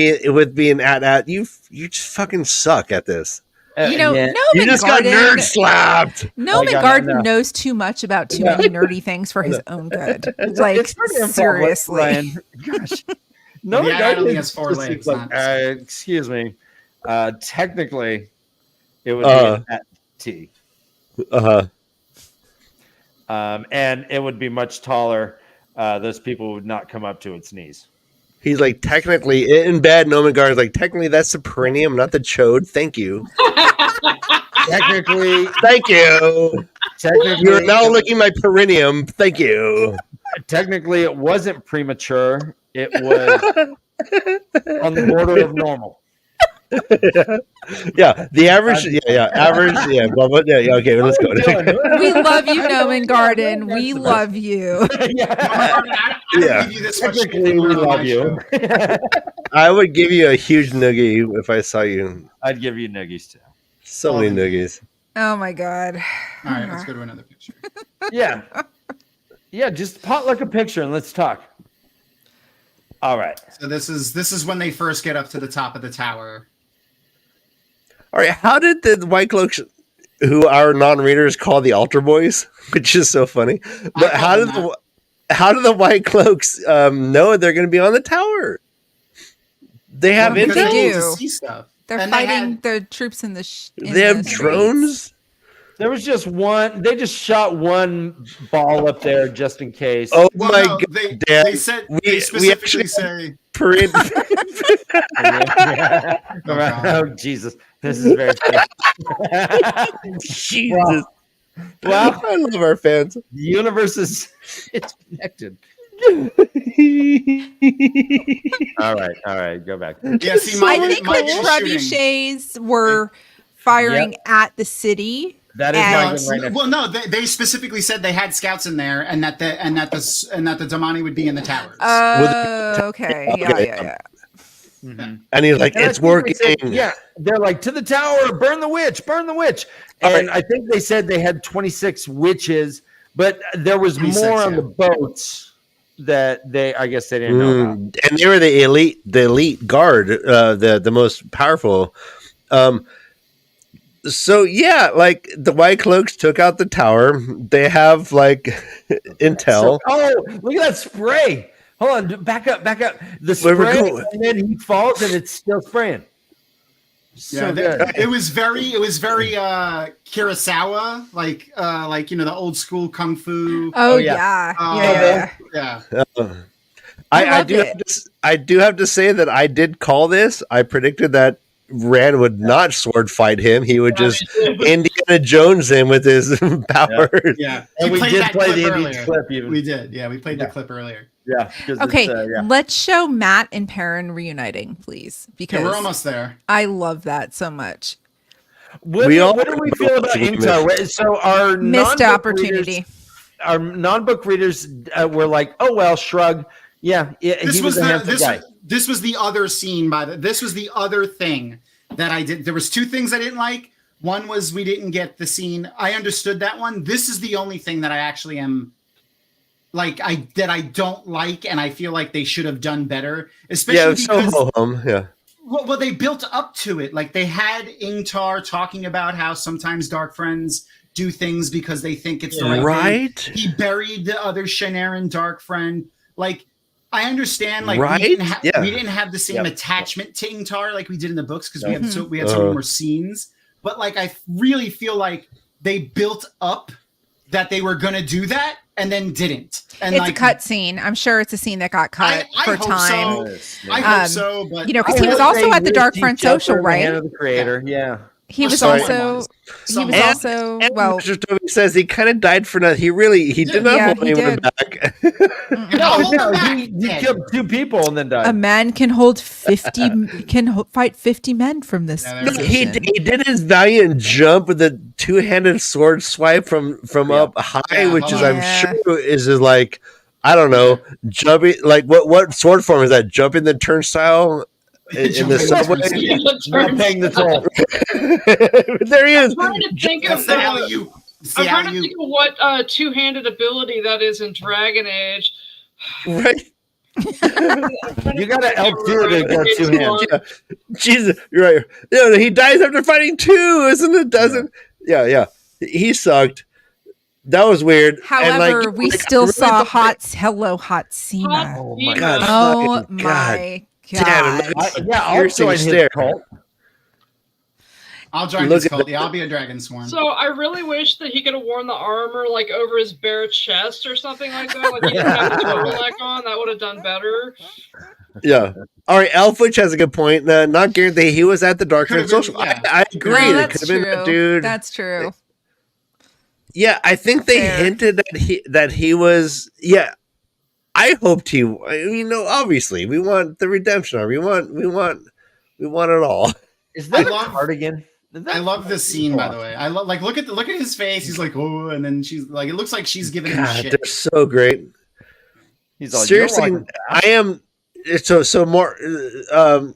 being at you just fucking suck at this. Noman you just got nerd slapped. Noman Garden knows too much about too many nerdy things for his own good. Like, seriously. Ryan. Gosh. Noman Garden only has 4 legs. Excuse me. Technically, it would be an at T. And it would be much taller. Those people would not come up to its knees. He's like, technically, in bed, Noman Garden's like, technically, that's the perineum, not the chode. Thank you. Technically. Thank you. Technically. You're now licking my perineum. Thank you. Technically, it wasn't premature. It was on the border of normal. Yeah, the average. Yeah, average. Yeah, blah, blah, yeah. Okay, let's go. We love you, Gnomon Garden. We love you. I Yeah. would give you this much shit Technically, if you we were on love my you. show. I would give you a huge noogie if I saw you. I'd give you nuggies too. So All many the noogies. Oh my god. All right, let's go to another picture. Yeah. Yeah, just potluck a picture and let's talk. All right. So this is when they first get up to the top of the tower. All right, how did the White Cloaks, who are non-readers, call the altar boys? Which is so funny. But I how call did them how do the White Cloaks know they're going to be on the tower? They have Well, because They intel. need do. to see stuff. They're And fighting the troops in the. They have drones. There was just one. They just shot one ball up there just in case. Oh Well, my no, god! they Dad, said we they specifically actually say parade. Yeah. God. Oh, Jesus. This is very funny. Jesus. Well, I love our fans. the universe is it's connected. All right, go back. Yeah, see, I mine, think mine the was shooting. trebuchets were firing at the city. That is And- not right next. Well, no, they specifically said they had scouts in there, and that the Damani would be in the towers. Okay. Yeah. Okay. Mhm. And he's like, And I it's think they working. said- yeah, they're like to the tower, burn the witch, burn the witch. All And I think they said they had 26 witches, but there was 26, more on yeah. the boats that I guess they didn't know about. And they were the elite guard, the most powerful. So yeah, like the White Cloaks took out the tower. They have like intel. So- oh, look at that spray. Hold on, back up. The Where we're spray, going. and then he falls and it's still spraying. So Yeah, good. it was very Kurosawa, like the old school kung fu. Oh yeah. yeah. Yeah. I love do it. have to, I do have to say that I did call this. I predicted that Rand would not sword fight him. He would just Indiana Jones him with his powers. Yeah. And we played did that play clip the Indian earlier. clip even. We did. Yeah, we played the Yeah. clip earlier. Yeah. 'cause Okay, it's, yeah. let's show Matt and Perrin reuniting, please, because Yeah, we're almost there. I love that so much. What do we feel about Ingtar? So our Missed non-book opportunity. readers- our non-book readers were like, "Oh well, shrug." Yeah, he was a handsome guy. This was the other scene this was the other thing that I did. There was two things I didn't like. One was we didn't get the scene. I understood that one. This is the only thing that I actually am like I don't like, and I feel like they should have done better. Especially Yeah, because so yeah. well, they built up to it. Like they had Ingtar talking about how sometimes dark friends do things because they think it's the right thing. Right? He buried the other Shanaran dark friend. Like, I understand, like Right? Yeah. we didn't have the same Yep. attachment to Ingtar like we did in the books because Mhm. we had so many more scenes. But like, I really feel like they built up that they were gonna do that and then didn't. And It's like, a cut scene. I'm sure it's a scene that got cut I for hope time. so. I hope Um, so, but You know, because I he was hope also they at the Dark wish Friend each other Social, the hand right? of the creator. Yeah. He was Someone also was. he Someone was was. also And well. Mr. Toby says he kind of died for nothing. He did not Yeah, hold he anyone did. back. I'll hold No, him back. he Dead. killed 2 people and then died. A man can hold 50 fight 50 men from this Yeah, there it is. he position. did his valiant jump with a two-handed sword swipe from Yeah. up high, Yeah, which is I'm yeah. sure is like I don't know, jumping like what sword form is that? Jumping the turnstile in the subway. Not paying the toll. There he is. I'm trying to think of That's the alley you. I'm trying to think of what two-handed ability that is in Dragon Age. Right. You got to L2 to go 2 hands. Yeah. Jesus, you're right. Yeah, he dies after fighting 2, isn't it? Doesn't? Yeah. He sucked. That was weird. However, we still I really saw thought hot Seema. Oh my God. Oh fucking my Damn god. it, I'll piercing join his stare. cult. I'll join Look this at cult. Yeah, I'll be a dragon sworn. So I really wish that he could have worn the armor like over his bare chest or something like that. Like he didn't have the turtleneck on. That would have done better. Yeah. All right, Elfwitch has a good point. Not guaranteed he was at the Dark Friend Could've been, Social. yeah. I agree. No, it that's could have been true. that dude. That's true. Yeah, I think they Fair. hinted that he was. Yeah, I hoped he. Obviously, we want the redemption arc. We want it all. Is that I a love- cardigan? I love this scene, by the way. I love look at his face. He's like, oh, and then she's like, it looks like she's giving him God, shit. they're so great. He's all, Seriously, "You're I am. So more.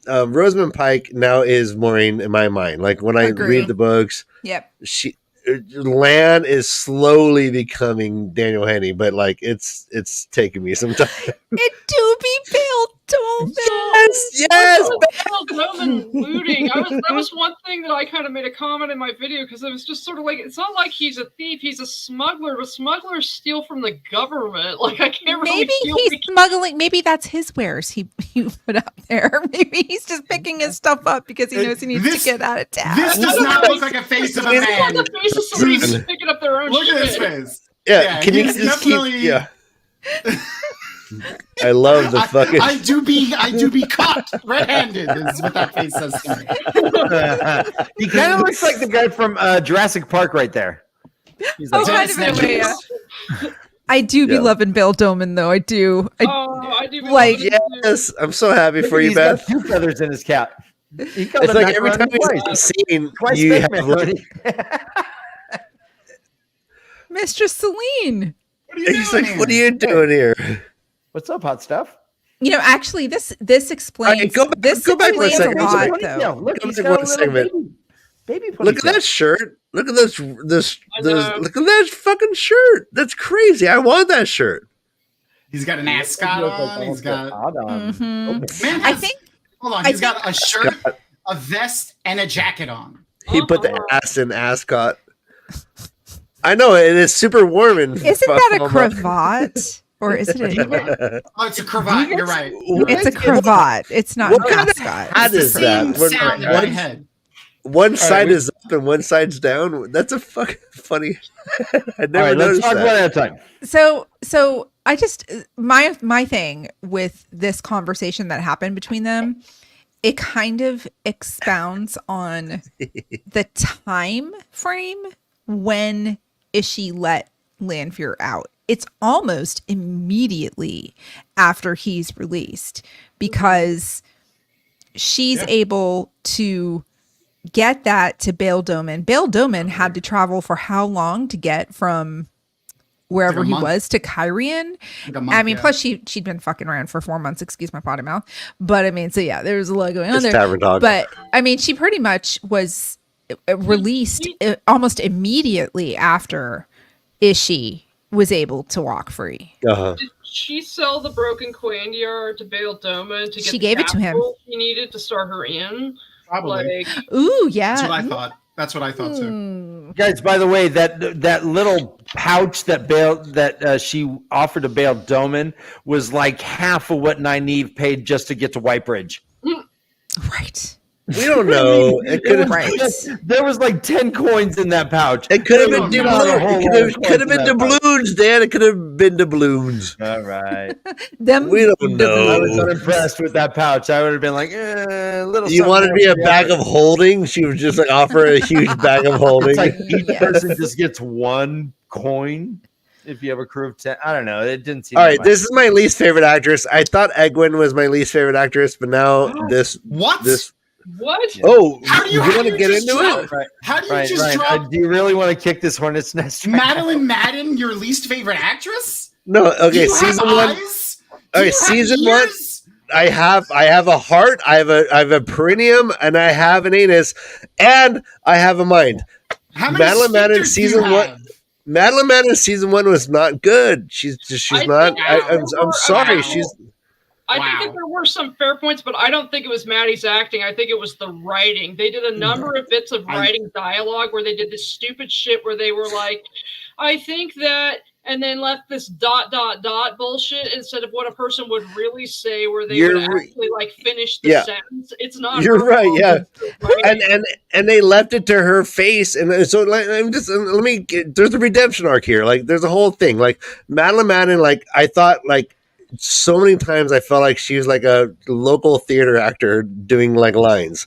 Rosamund Pike now is Moiraine in my mind. Like when I Agree. read the books, Yep. Lan is slowly becoming Daniel Henney, but like it's taking me some time. It do be Bill Dolman. Yes. Roman looting. That was one thing that I kind of made a comment in my video because it was just sort of like, it's not like he's a thief, he's a smuggler, but smugglers steal from the government. Like, I can't really Maybe feel he's smuggling. Maybe that's his wares he put out there. Maybe he's just picking his stuff up because he knows he needs to get out of town. This does not look like a face of a It's man. like the face of somebody who's picking up their own Look shit. at his face. Yeah. Can you he's just keep? definitely- Yeah. I love the fucking. I do be caught red-handed. Is what that face says to me. He kind of looks like the guy from Jurassic Park right there. He's Oh, like, kind of in a way, yeah. Snatchers. I do be Yeah. loving Bill Doman, though. I do. I do like- believe it, too. Yes, I'm so happy for you, he's got Beth. 2 feathers in his cap. He called It's it like every time macaroni he's seen, twice you fake have macaroni. like, Mistress Celine. What are you he's doing like, here? "What are you doing here?" What's up, hot stuff? You know, actually, this explains. go back- this go back one explains a second. lot, Ponytail. though. Look, Come he's back got a one little segment. baby Look at ponytail. that shirt. Look at this. I know. Look at that fucking shirt. That's crazy. I want that shirt. He's got an ascot on. He's got. Mhm. Man I has- think Hold on. I He's got a shirt, a vest, and a jacket on. He put the ass in ascot. I know it is super warm in. isn't that a Buffalo. cravat or is it a? Oh, it's a cravat. You're right. It's a cravat. It's not What an kind of ascot. hat It's is the that? same When- sound in one- my head. One side we- is up and one side's down. That's a fucking funny. I All never right, let's noticed talk one that. at a time. So I just my thing with this conversation that happened between them, it kind of expounds on the time frame when Ishi let Lanfear out. It's almost immediately after he's released because she's able to get that to Bail Doman. Bail Doman had to travel for how long to get from wherever Like a he month. was to Kyrian? Like a month, I mean, yeah. plus she'd been fucking around for 4 months, excuse my potty mouth. But I mean, so yeah, there's a lot going on It's there. Tavern Dog. But I mean, she pretty much was released almost immediately after Ishi was able to walk free. Uh-huh. Did she sell the broken Quandiar to Bail Doman to get She the gave it to him. capital she needed to start her in? Probably. Like, Ooh, yeah. That's what I thought. That's what I thought too. Hmm. Guys, by the way, that little pouch that she offered to Bail Doman was like half of what Nynaeve paid just to get to Whitebridge. Right. We don't know. It could have. Right. There was like 10 coins in that pouch. It could have been We don't know. doubloons. It could have been doubloons, Dan. It could have been doubloons. All right. Them We don't I was know. unimpressed with that pouch. I would have been like, little. You something wanted to more be a for the bag effort. of holding. She was just like offer a huge bag of holding. It's like each Yes. person just gets 1 coin if you have a crew of 10. I don't know. It didn't seem. All that right, much. this is my least favorite actress. I thought Egwene was my least favorite actress, but now this. What? what? Oh, How do you how want do to you get just into drop- it? Right. How do you Right, just right. drop Do you really want to kick this hornet's nest? Right now? Madeline Madden, your least favorite actress? No, Do okay. you Season have one. eyes? Do Okay, you have season one. ears? I have a heart. I have a perineum, and I have an anus, and I have a mind. How many Madeline Madden sphincters do you season one- have? Madeline Madden season 1 was not good. She's I not. think I'm sorry. wow. She's I think Wow. that there were some fair points, but I don't think it was Maddie's acting. I think it was the writing. They did a number of bits of writing dialogue where they did this stupid shit where they were like, I think that, and then left this ... bullshit instead of what a person would really say, where they You're would re- actually like finish the Yeah. sentence. It's not. You're her right, fault, yeah. it's the writing. and they left it to her face, and so like, I'm just let me. There's a redemption arc here. Like there's a whole thing. Like Madeline Madden. Like I thought. Like so many times, I felt like she was like a local theater actor doing like lines.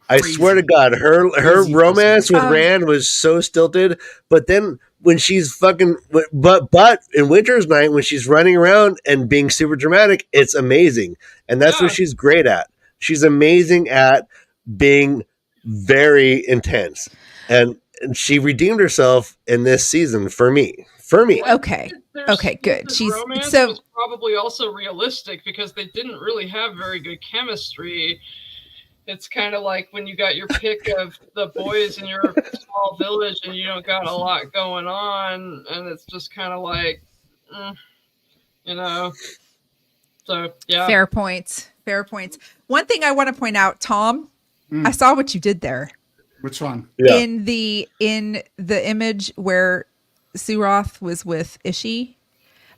I Crazy. swear to God, her Crazy romance with person. Rand was so stilted. But then when she's fucking, but in Winter's Night when she's running around and being super dramatic, it's amazing, and that's what Yeah. she's great at. She's amazing at being very intense, and she redeemed herself in this season for me. For me, Okay. Okay, good. She's She's romance so was probably also realistic because they didn't really have very good chemistry. It's kind of like when you got your pick of the boys in your small village and you don't got a lot going on, and it's just kind of like, you know. So yeah. fair points. Fair points. One thing I want to point out, Tom, I saw what you did there. Which one? Yeah. In the image where Suroth was with Ishi,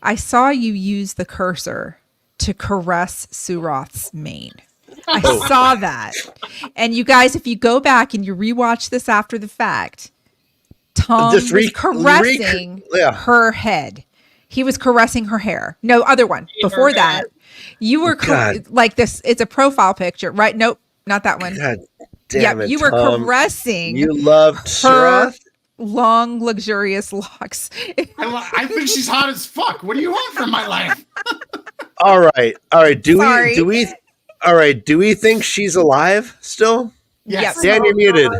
I saw you use the cursor to caress Suroth's mane. I saw that. And you guys, if you go back and you rewatch this after the fact, Tom Just was caressing her head. He was caressing her hair. No, other one. Before that, you were like this. It's a profile picture, right? Nope, not that one. God damn it, you were Tom. caressing You loved her Suroth? long, luxurious locks. I think she's hot as fuck. What do you want from my life? All right. Do Sorry. we think she's alive still? Yes. Dan, you're muted.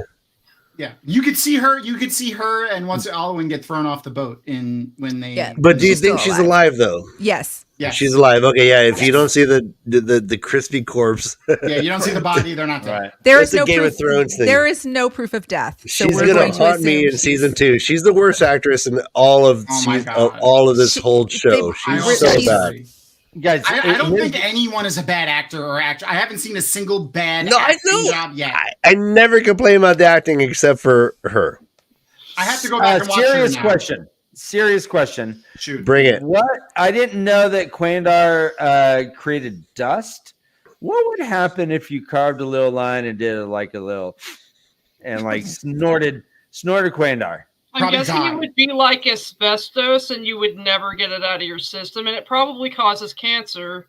Yeah, you could see her. You could see her and once Alwyn get thrown off the boat when they. Yeah. But do you She's think still she's alive though? Yes. Yeah, She's alive. Okay, yeah. If you don't see the crispy corpse, yeah, you don't see the body. They're not dead. Right. There It's is a no Game proof. of Thrones thing. There is no proof of death. So she's we're gonna going to haunt me assume in she's- season 2. She's the worst actress in all of Oh my God. all of this She- whole show. I She's so she's- bad. Guys, I don't here's- think anyone is a bad actor or actor. I haven't seen a single bad No, I acting know. job yet. I never complain about the acting except for her. I have to go back and watch her serious now. question. Serious question. Shoot. Bring it. What? I didn't know that Quandar created dust. What would happen if you carved a little line and did it like a little and like snorted Quandar? I'm Probably guessing die. it would be like asbestos and you would never get it out of your system, and it probably causes cancer.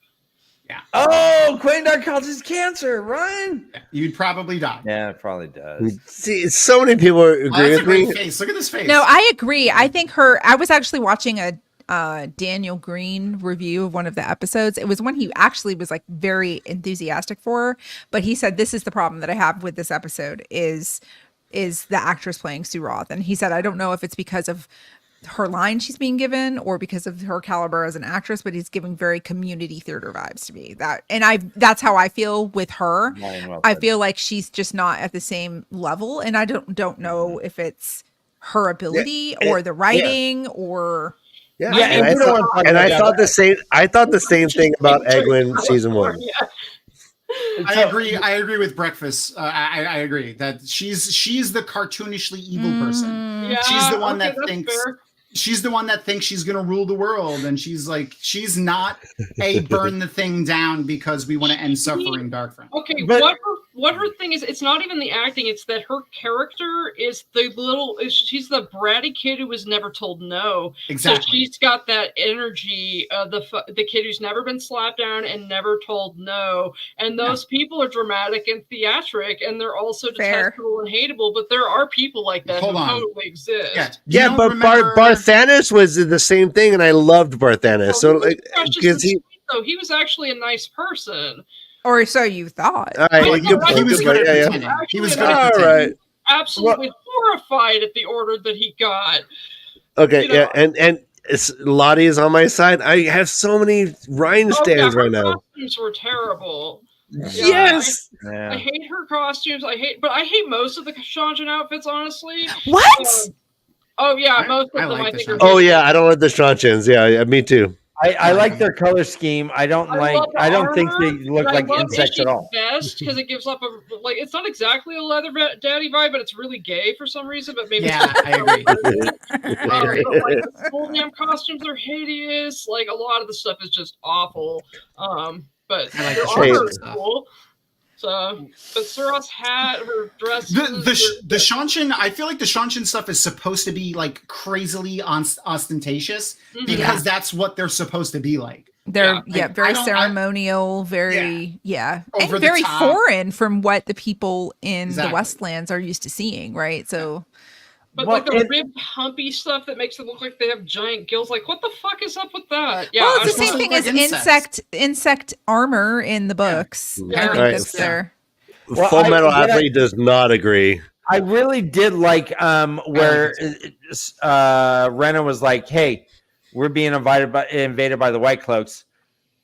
Oh, Quandar causes cancer, Ryan. You'd probably die. Yeah, it probably does. See, so many people Oh, agree that's a with great me. face. Look at this face. No, I agree. I think I was actually watching a Daniel Green review of one of the episodes. It was one he actually was like very enthusiastic for, but he said, this is the problem that I have with this episode is the actress playing Suroth. And he said, I don't know if it's because of her line she's being given or because of her caliber as an actress, but he's giving very community theater vibes to me. That's how I feel with her. I feel like she's just not at the same level, and I don't know if it's her ability or the writing or Yeah, Yeah, and, and we don't want to talk I about thought the same. I thought the same thing about Egwin season 1. I agree with Breakfast. I agree that she's the cartoonishly evil person. Yeah, She's the one okay, that that's thinks fair. she's the one that thinks she's gonna rule the world, and she's not a burn the thing down because we want to end suffering, Darkfriend. Okay, But- what her thing is, it's not even the acting, it's that her character is she's the bratty kid who was never told no. Exactly. So she's got that energy of the kid who's never been slapped down and never told no. And those people are dramatic and theatric, and they're also Fair. detestable and hateable, but there are people like that Hold who on. totally exist. Yeah, Yeah, but Barthanes was the same thing, and I loved Barthanes. So like, That's just because he, though, he was actually a nice person. or so you thought. all right, Well, good he point, was good good point, at yeah, yeah. pretending. He was Actually, good at All pretending. right, Absolutely horrified at the order that he got. okay, You yeah, know. and it's, Lottie is on my side. I have so many Ryan stands her right now. costumes were terrible. Yes, I Yeah. hate her costumes. I hate most of the Shanjan outfits, honestly. What? Oh yeah, I- most of I them like I the think are. Shanjan. oh yeah, I don't like the Shanchins. Yeah, me too. I like their color scheme. I don't love the I don't think armor, they look and I like love insects at Ishi's all. Vest because it gives up it's not exactly a leather daddy vibe, but it's really gay for some reason. But maybe Yeah, I agree. but, like, the school damn costumes are hideous. Like a lot of the stuff is just awful. But I like their the armor shades. is cool. So, but Suroth's hat, her dress, The Shanshin, I feel like the Shanshin stuff is supposed to be like crazily ostentatious because that's what they're supposed to be like. They're Yeah. very I don't- ceremonial, very Over and the very top. foreign from what the people in Exactly. the Westlands are used to seeing, right? So But Well, like the it- ribbed, humpy stuff that makes it look like they have giant gills. Like, what the fuck is up with that? Yeah, well, I it's the was same supposed thing to as look like insects. insect armor in the books. Yeah. I think Right. that's their Full Metal Athlete does not agree. I really did like where Rena was like, "Hey, we're being invaded by the White Cloaks.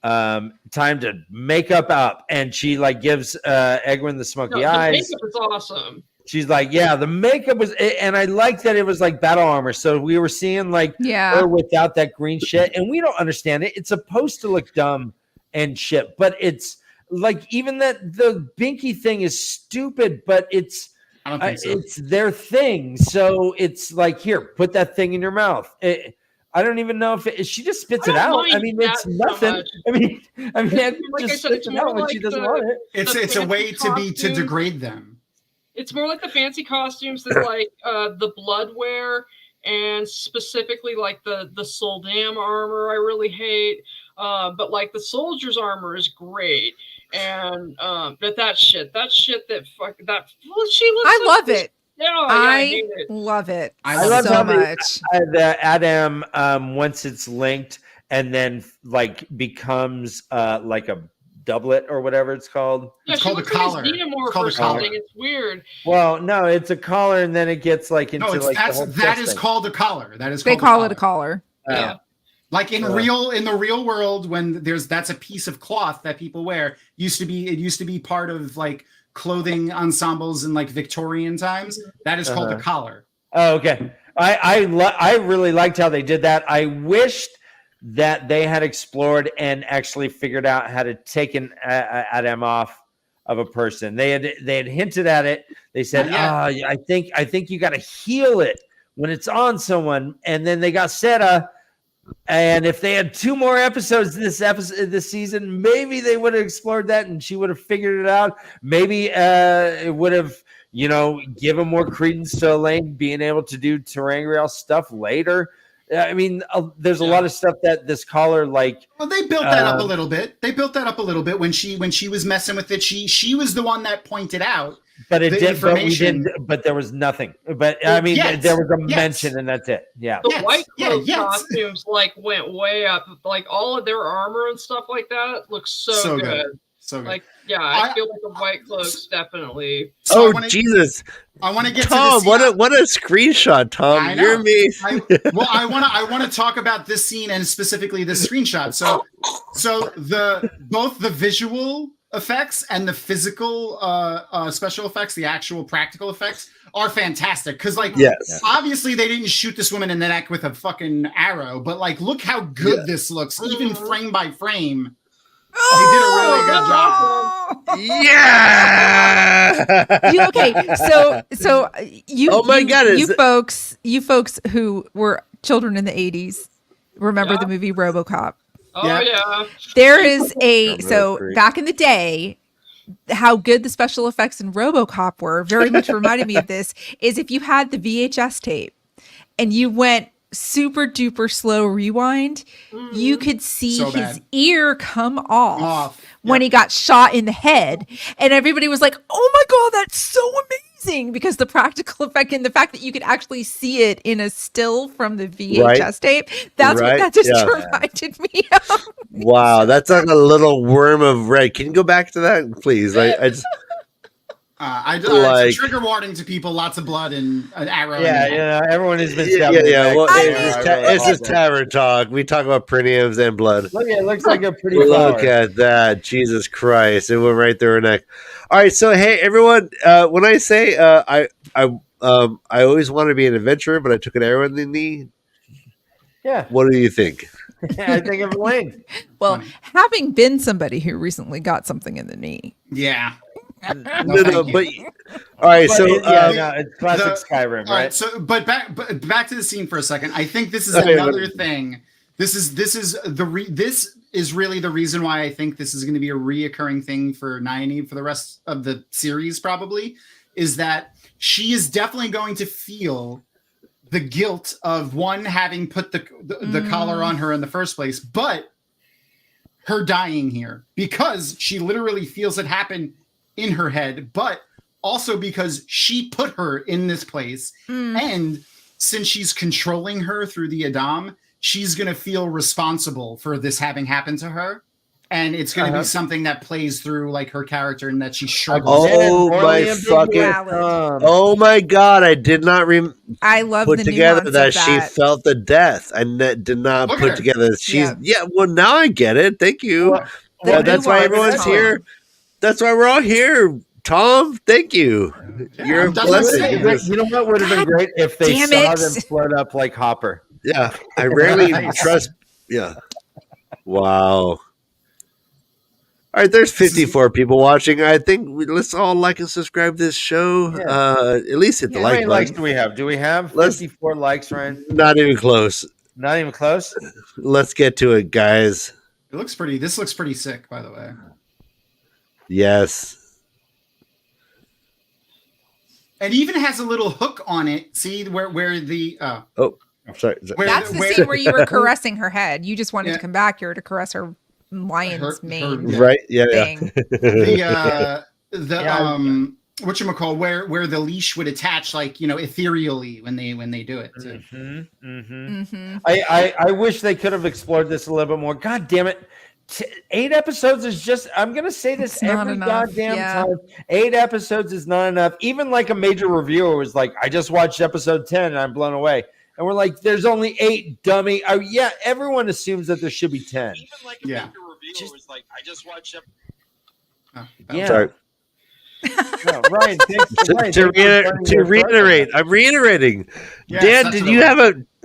Time to make up," and she like gives Egwene the smoky eyes. The makeup is awesome. She's like, yeah, the makeup was, and I like that it was like battle armor. So we were seeing like her without that green shit, and we don't understand it. It's supposed to look dumb and shit, but it's like even that the Binky thing is stupid, but it's I don't think so. It's their thing. So it's like, here, put that thing in your mouth. I don't even know if she just spits it out. I mean, it's nothing. I mean, like just spits it out when she doesn't want it. It's a way to degrade them. It's more like the fancy costumes that like the blood wear, and specifically like the Soldam armor I really hate. But like the soldier's armor is great. And but that shit she looks I love it. Yeah, I love it. I love so how much. The Adam once it's linked and then like becomes like a doublet or whatever it's called. Yeah, it's called a collar. It's weird. Well, no, it's a collar, and then it gets like into that is called a collar. That is they call it a collar. Yeah. Like in the real world, when that's a piece of cloth that people wear. It used to be part of like clothing ensembles in like Victorian times. That is called a collar. Oh, okay. I really liked how they did that. I wished that they had explored and actually figured out how to take an Adam off of a person. They had hinted at it. They said, I think you got to heal it when it's on someone. And then they got Seta. And if they had 2 more episodes this season, maybe they would have explored that and she would have figured it out. Maybe it would have, given more credence to Elaine being able to do Terangriel stuff later. I mean, there's a lot of stuff that this collar like. Well, they built that up a little bit. They built that up a little bit when she was messing with it. She was the one that pointed out. But it did. But there was nothing. But I mean, there was a mention, and that's it. Yeah. The White Cloak costumes like went way up. Like all of their armor and stuff like that looks so good. So good. Like, I feel like the White Cloaks definitely. So Jesus! I want to get Tom. to the what a screenshot, Tom! You're amazing. I want to talk about this scene and specifically this screenshot. So both the visual effects and the physical special effects, the actual practical effects, are fantastic. Because obviously they didn't shoot this woman in the neck with a fucking arrow, but like, look how good this looks, even frame by frame. They did a really good job. Yeah. So you. Oh my God! You folks who were children in the 80s remember the movie RoboCop. Oh yeah. There is back in the day, how good the special effects in RoboCop were very much reminded me of this. Is if you had the VHS tape and you went super duper slow rewind, you could see his ear come off when he got shot in the head, and everybody was like, "Oh my God, that's so amazing!" Because the practical effect and the fact that you could actually see it in a still from the VHS tape, that's what that just reminded me of. Wow, that's like a little worm of red. Can you go back to that, please? I just. It's a trigger warning to people. Lots of blood and an arrow. Everyone has been. Well, it's just tavern talk. We talk about perineums and blood. It looks like a pretty flower. Look at that, Jesus Christ! It went right through her neck. All right, so hey, everyone. When I say I always wanted to be an adventurer, but I took an arrow in the knee. Yeah. What do you think? I think of Elaine. Well, having been somebody who recently got something in the knee. Yeah. No, but all right. It's classic Skyrim, right? All right, so, but back to the scene for a second. I think this is another thing. This is really the reason why I think this is going to be a reoccurring thing for Nynaeve for the rest of the series. Probably is that she is definitely going to feel the guilt of one having put the collar on her in the first place, but her dying here because she literally feels it happen in her head, but also because she put her in this place. And since she's controlling her through the Adam, she's going to feel responsible for this having happened to her. and it's going to be something that plays through like her character and that she struggles. Oh my fucking! Oh my god! I did not I love put the together nuance that of she that. felt the death. I did not Look at put her. together that she's Yeah. Well, now I get it. Thank you. The That's why nuance. everyone's here. That's why we're all here. Tom, thank you. Yeah, You're a I'm definitely blessing. saying. You know what would have been great if they damn saw it. them float up like Hopper. Yeah, I rarely Nice. trust. Yeah. Wow. All right, there's 54 people watching. I think let's all like and subscribe to this show. Yeah. At least hit the How like many likes button. do we have? Do we have Let's- 54 likes, Ryan? Not even close. Not even close. Let's get to it, guys. It looks pretty. This looks pretty sick, by the way. Yes. It even has a little hook on it. See where the Oh, sorry. where, That's the where- scene where you were caressing her head. You just wanted Yeah. to come back here to caress her lion's mane Yeah. Right? Yeah. thing. the Yeah. whatchamacall, where the leash would attach, like, you know, ethereally when they do it too. Mm-hmm. I wish they could have explored this a little bit more. God damn it. 8 episodes is just, I'm going to say this It's not every enough, goddamn yeah. time. 8 episodes is not enough. Even like a major reviewer was like, I just watched episode 10 and I'm blown away. And we're like, there's only 8, dummy. Oh, yeah, everyone assumes that there should be 10. Yeah. Reviewer was like, I just watched. Yeah. Sorry. No, Ryan, thanks, Ryan, To thanks for joining your reiterate, I'm reiterating. Dan,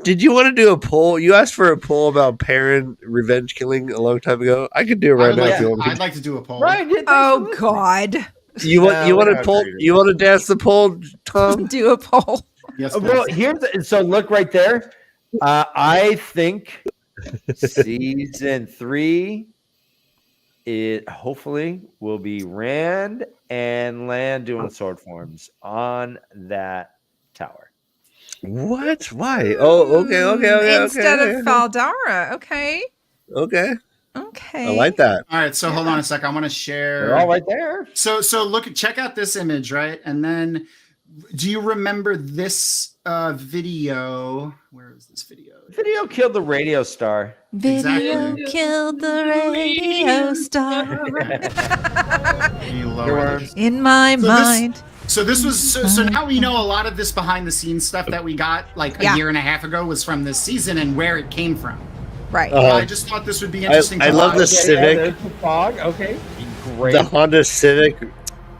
did you want to do a poll? You asked for a poll about Perrin revenge killing a long time ago. I could do it right now if you want me I'd to. like to do a poll. Ryan, yeah, Oh God. You want No, to no, poll? no. You want to dance the poll, Tom? Do a poll. Yes, well, please. so look right there. I think season 3, it hopefully will be Rand and Lan doing sword forms on that tower. What? Why? Oh, okay. Instead okay, of Faldara. Okay. okay. Okay. I like that. All right, so hold on a sec. I want to share. They're all right there. So check out this image, right? And then, do you remember this video? Where is this video? Video killed the radio star. Video Exactly. killed the radio star You lower it. in my So this- mind. So this was so now we know a lot of this behind the scenes stuff that we got like a Yeah. year and a half ago was from this season and where it came from. Right. I just thought this would be interesting. I to love watch. the Civic. there's the fog. Okay. Great. The Honda Civic.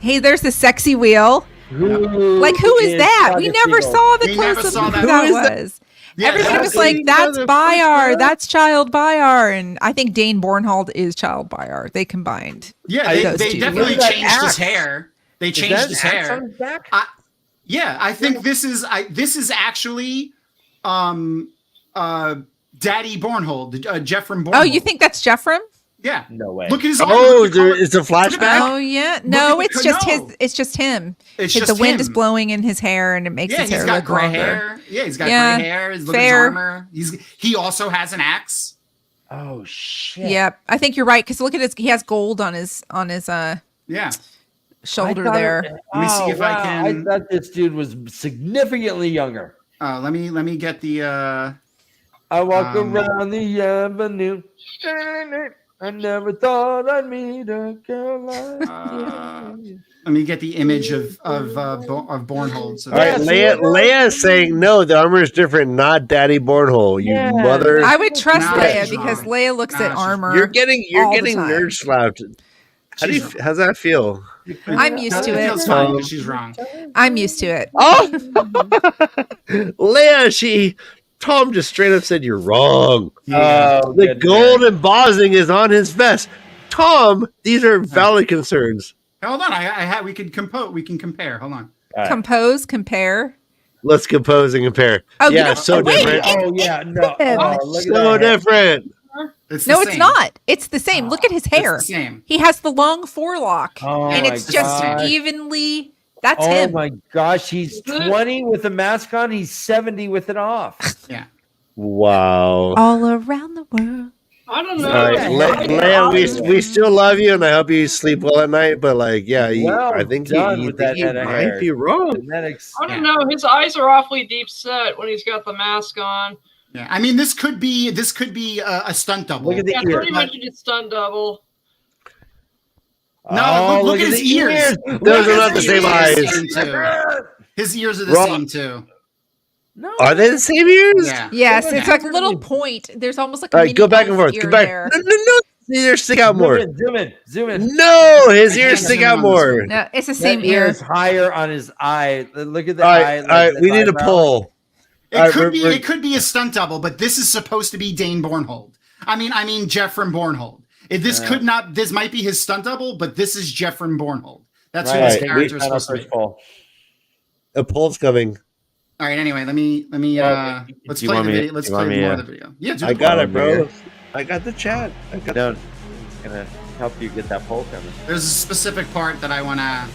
Hey, there's the sexy wheel. Who Like, who is that? We Saga never Siegel? saw the We never close saw up that. who that Who is that? was. Yeah, Everybody was that's- like, that's the Bayar. first That's Child Bayar. And I think Dane Bornhold is Child Bayar. They combined. Yeah, they, those they two. definitely Look at that changed his axe. hair. They Is changed that his an axe hair. on his back? Yeah, I think this is actually Daddy Bornhold, Jeffrey Bornhold. Oh, you think that's Jeffrem? Yeah. No way. Look at his arm. Oh, Look at the color. it's a flashback. Oh yeah. No, at it's the- just no. his. It's just him. It's the just wind him. is blowing in his hair, and it makes Yeah, his he's hair got look gray longer. hair. Yeah, he's got Yeah, gray hair. Look at his fair. armor. He also has an axe. Oh shit. Yep, I think you're right. Because look at his. He has gold on his Yeah. shoulder I thought there. Let me see if I wow. can- I thought this dude was significantly younger. Let me get the. I walk Um, around the avenue. I never thought I'd meet a girl like you. Let me get the image of Bornhold. So All right, Yeah, Leia is saying no. The armor is different. Not Daddy Bornhole. You Yeah. mother. I would trust Nah, Leia she's because wrong. Leia looks Nah, at she's- armor. You're getting all the time. nerd slapped. How's that feel? I'm used to It it. feels fine because she's wrong. I'm used to it. Oh, Leia, Tom just straight up said you're wrong. Oh, The good gold man. embossing is on his vest. Tom, these are valid concerns. Hold on, we can compare. Hold on. All right. Compose, compare. Let's compose and compare. Oh, yeah, you so wait, different. Oh yeah, no. Oh, look at So that. different. It's No, the it's same. not. It's the same. Look at his hair. It's the same. He has the long forelock, Oh and my it's just gosh. evenly. That's Oh him. my gosh, he's 20 with a mask on. He's 70 with it off. Yeah. Wow. All around the world. I don't know. All right, Leia, we still love you, and I hope you sleep well at night. But Well I think done you with that head of might hair. be wrong. Genetics. I don't know. His eyes are awfully deep set when he's got the mask on. Yeah. I mean, this could be a stunt double. Look at the Yeah, ear. pretty much a stunt double. No, look at his ears. Those are not the same eyes. His ears are the same too. No. Are they the same ears? Yeah. Yes, Yeah. it's like a little point. There's almost like a All right, mini go back and elf forth. ear Go back. there. No. His ears stick out more. Zoom in. No, his I ears can't stick zoom out on this more. one. No, it's the That same ear ear. is higher on his eye. Look at the All eye. right, all right. his We need a eyebrow. poll. It could be a stunt double, but this is supposed to be Dane Bornhold. I mean Jeff from Bornhold. This might be his stunt double, but this is Jeff from Bornhold. That's who Right. his character is supposed to be. A poll's coming. All right. Anyway, let me. Let's do you play want the me- video. Let's do you want play me, more of the video. Yeah, do I the got poll. it, bro. I got the chat. I got Don't. It's gonna help you get that poll coming. There's a specific part that I want to.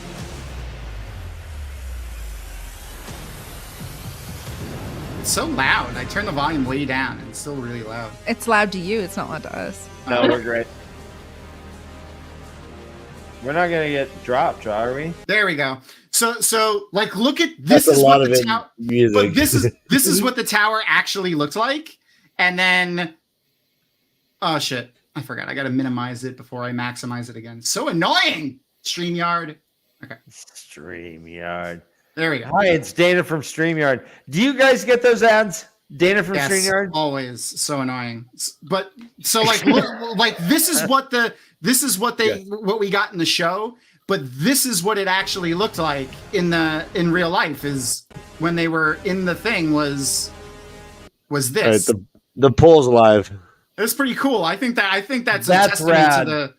It's so loud. I turned the volume way down, and it's still really loud. It's loud to you. It's not loud to us. No, we're great. We're not gonna get dropped, are we? There we go. So like, look at this. That's Is a lot what of the it. tower. Music. But this is what the tower actually looked like, and then. Oh shit! I forgot. I gotta minimize it before I maximize it again. So annoying. StreamYard. Okay. StreamYard. There we go. Hi, it's Dana from StreamYard. Do you guys get those ads? Dana from Yes, StreamYard? always so annoying. But so like look, like this is what what we got in the show, but this is what it actually looked like in real life. Is when they were in the thing was this. All right, the poll's live. It was pretty cool. I think that's a That's testament rad. to the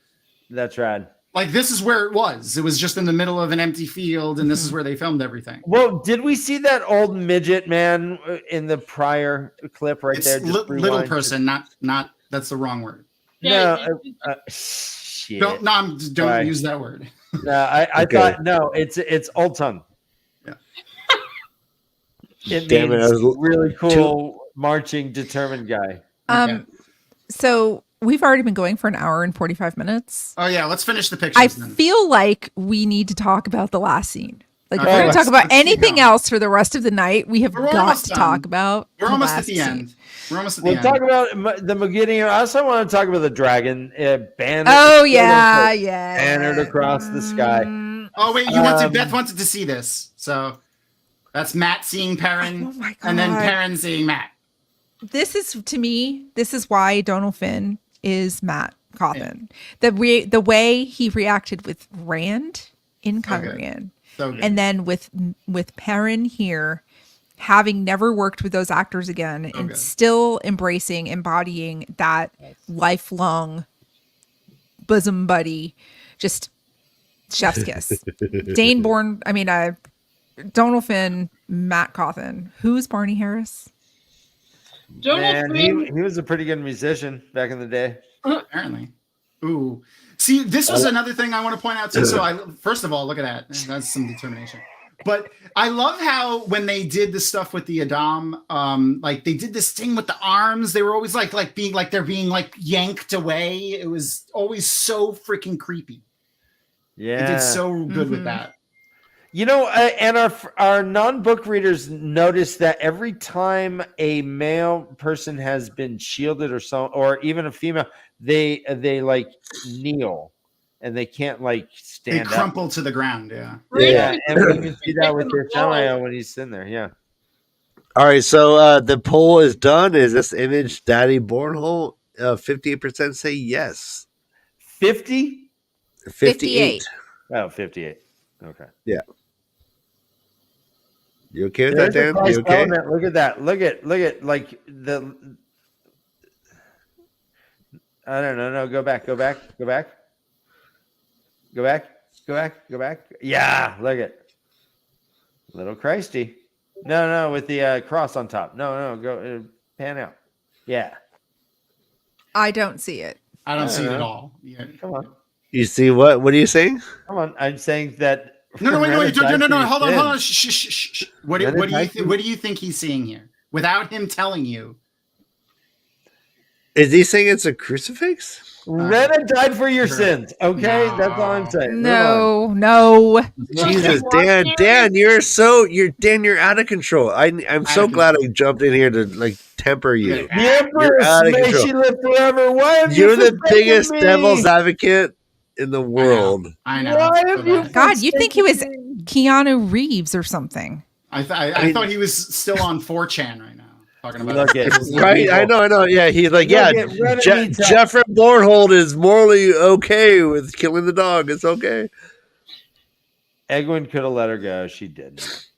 That's rad. like this is where it was. It was just in the middle of an empty field, and this is where they filmed everything. Well, did we see that old midget man in the prior clip right It's there? Just little rewind. person, not that's the wrong word. No, shit. Don't Right. use that word. No, I Okay. thought no. It's old tongue. Yeah. It Damn it, means I was really cool, marching, determined guy. Okay. So we've already been going for an hour and 45 minutes. Oh yeah, let's finish the I pictures then. feel like we need to talk about the last scene. Like if Okay, we're going to talk about let's keep anything going. else for the rest of the night, we have We're got almost to done. talk about We're the almost at last the scene. end. We're almost at the We'll end. talk about the Magidian. I also want to talk about the dragon banner. Oh yeah, yeah. Bannered across the sky. Oh wait, Beth wanted to see this. So that's Matt seeing Perrin, Oh my and then God. Perrin seeing Matt. This is to me. This is why Donal Finn is Matt Cawthon. The way he reacted with Rand in Cumbrian, So good. and then with Perrin here, having never worked with those actors again, and good. still embodying that lifelong bosom buddy, just chef's kiss. Donal Finn, Matt Cawthon. Who's Barney Harris? Donald Man, he was a pretty good musician back in the day. apparently. Ooh. See, this was another thing I want to point out too. So first of all, look at that. That's some determination. But I love how when they did the stuff with the Adam, like they did this thing with the arms. They were always like they're being like yanked away. It was always so freaking creepy. Yeah, They did so good with that. You know, and our non-book readers notice that every time a male person has been shielded or even a female, they like kneel and they can't like They stand up. crumple to the ground. Yeah. Yeah, and we can see that with Ishamael when he's sitting there. Yeah. All right, so the poll is done. Is this image Daddy Bornhole? 58% say yes. 50? 58. Oh, 58. Okay. Yeah. You okay with that, There's a Dan? Christ You okay? element. Look at that. Look at like the. I don't know. No, go back. Yeah, look at little Christy. No, with the cross on top. No, go pan out. Yeah, I don't see it. I don't see it know. at all. Yeah. come on. You see what? What are you saying? Come on. I'm saying that. No, wait, no, Renedive hold is on. in. Shh. What do you think he's seeing here? Without him telling you. Is he saying it's a crucifix? Rena died for your Sure. sins. Okay, No. that's all I'm saying. No. Jesus, Okay. Dan, you're out of control. I'm so glad I jumped in here to like temper you. The Empress, out of may control. she live forever. Why have You're you the forsaken biggest me? devil's advocate in the world. I know. Why So have you bad. God, you'd think he was Keanu Reeves or something. I thought he was still on 4chan right now. Talking about Look at Right? I know. Yeah, he's like, yeah, Look at Reddit needs help. Jeffrey Bornhold is morally okay with killing the dog. It's okay. Egwin could have let her go. She didn't.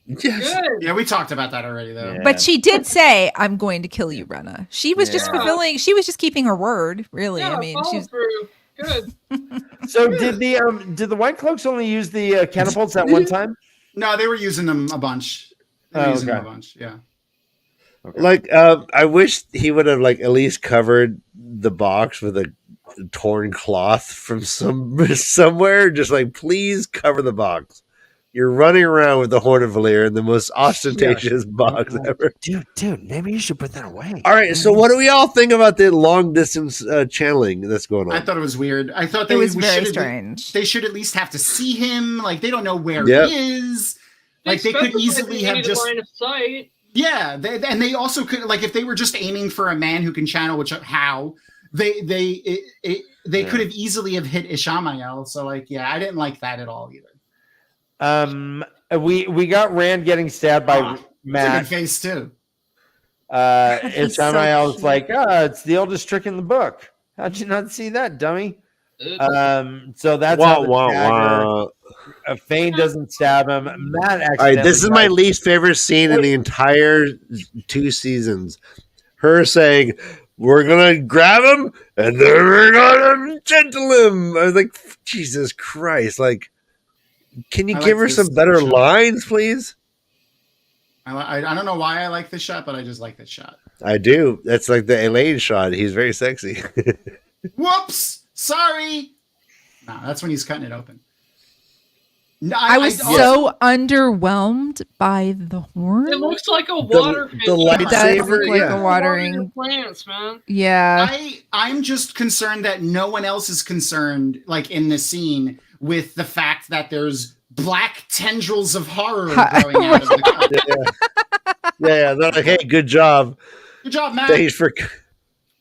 Yes. Good. Yeah, we talked about that already, though. Yeah. But she did say, "I'm going to kill you, Renna." She was just Yeah. fulfilling. She was just keeping her word. Really, Yeah, I mean, follow she's through. Good. So did the White Cloaks only use the catapults at one time? No, they were using them a bunch. They were Oh, using them okay. a bunch. Yeah. Okay. Like, I wish he would have like at least covered the box with a torn cloth from somewhere. Just like, please cover the box. You're running around with the Horn of Valere in the most ostentatious box ever. Dude, maybe you should put that away. All right, so what do we all think about the long distance channeling that's going on? I thought it was weird. I thought it was we very should strange. they should at least have to see him. Like they don't know where Yep. he is. Like they could specified easily they have needed just line of sight. yeah. And they also could like if they were just aiming for a man who can channel, which how they could have easily have hit Ishamael. So like yeah, I didn't like that at all either. We got Rand getting stabbed by That's a Matt. good face too. It's so Ishamael's cute. like, it's the oldest trick in the book. How'd you not see that, dummy? So that's how the dagger. Fain doesn't stab him. Matt actually. All right, this is my least favorite scene in the entire 2 seasons. Her saying, "We're gonna grab him and then we're gonna gentle him." I was like, Jesus Christ! Like, can you I give like her this some better shot. lines, please? I don't know why I like this shot, but I just like this shot. I do. That's like the Elaine shot. He's very sexy. Whoops! Sorry. No, that's when he's cutting it open. No, I was so underwhelmed by the horn. It looks like a water the feature. It does lightsaber, look like yeah. a Watering watering. plants, man. Yeah. I'm just concerned that no one else is concerned, like in the scene, with the fact that there's black tendrils of horror growing out of the cut. Yeah. They're like, hey, good job. Good job, Matt. Thanks for.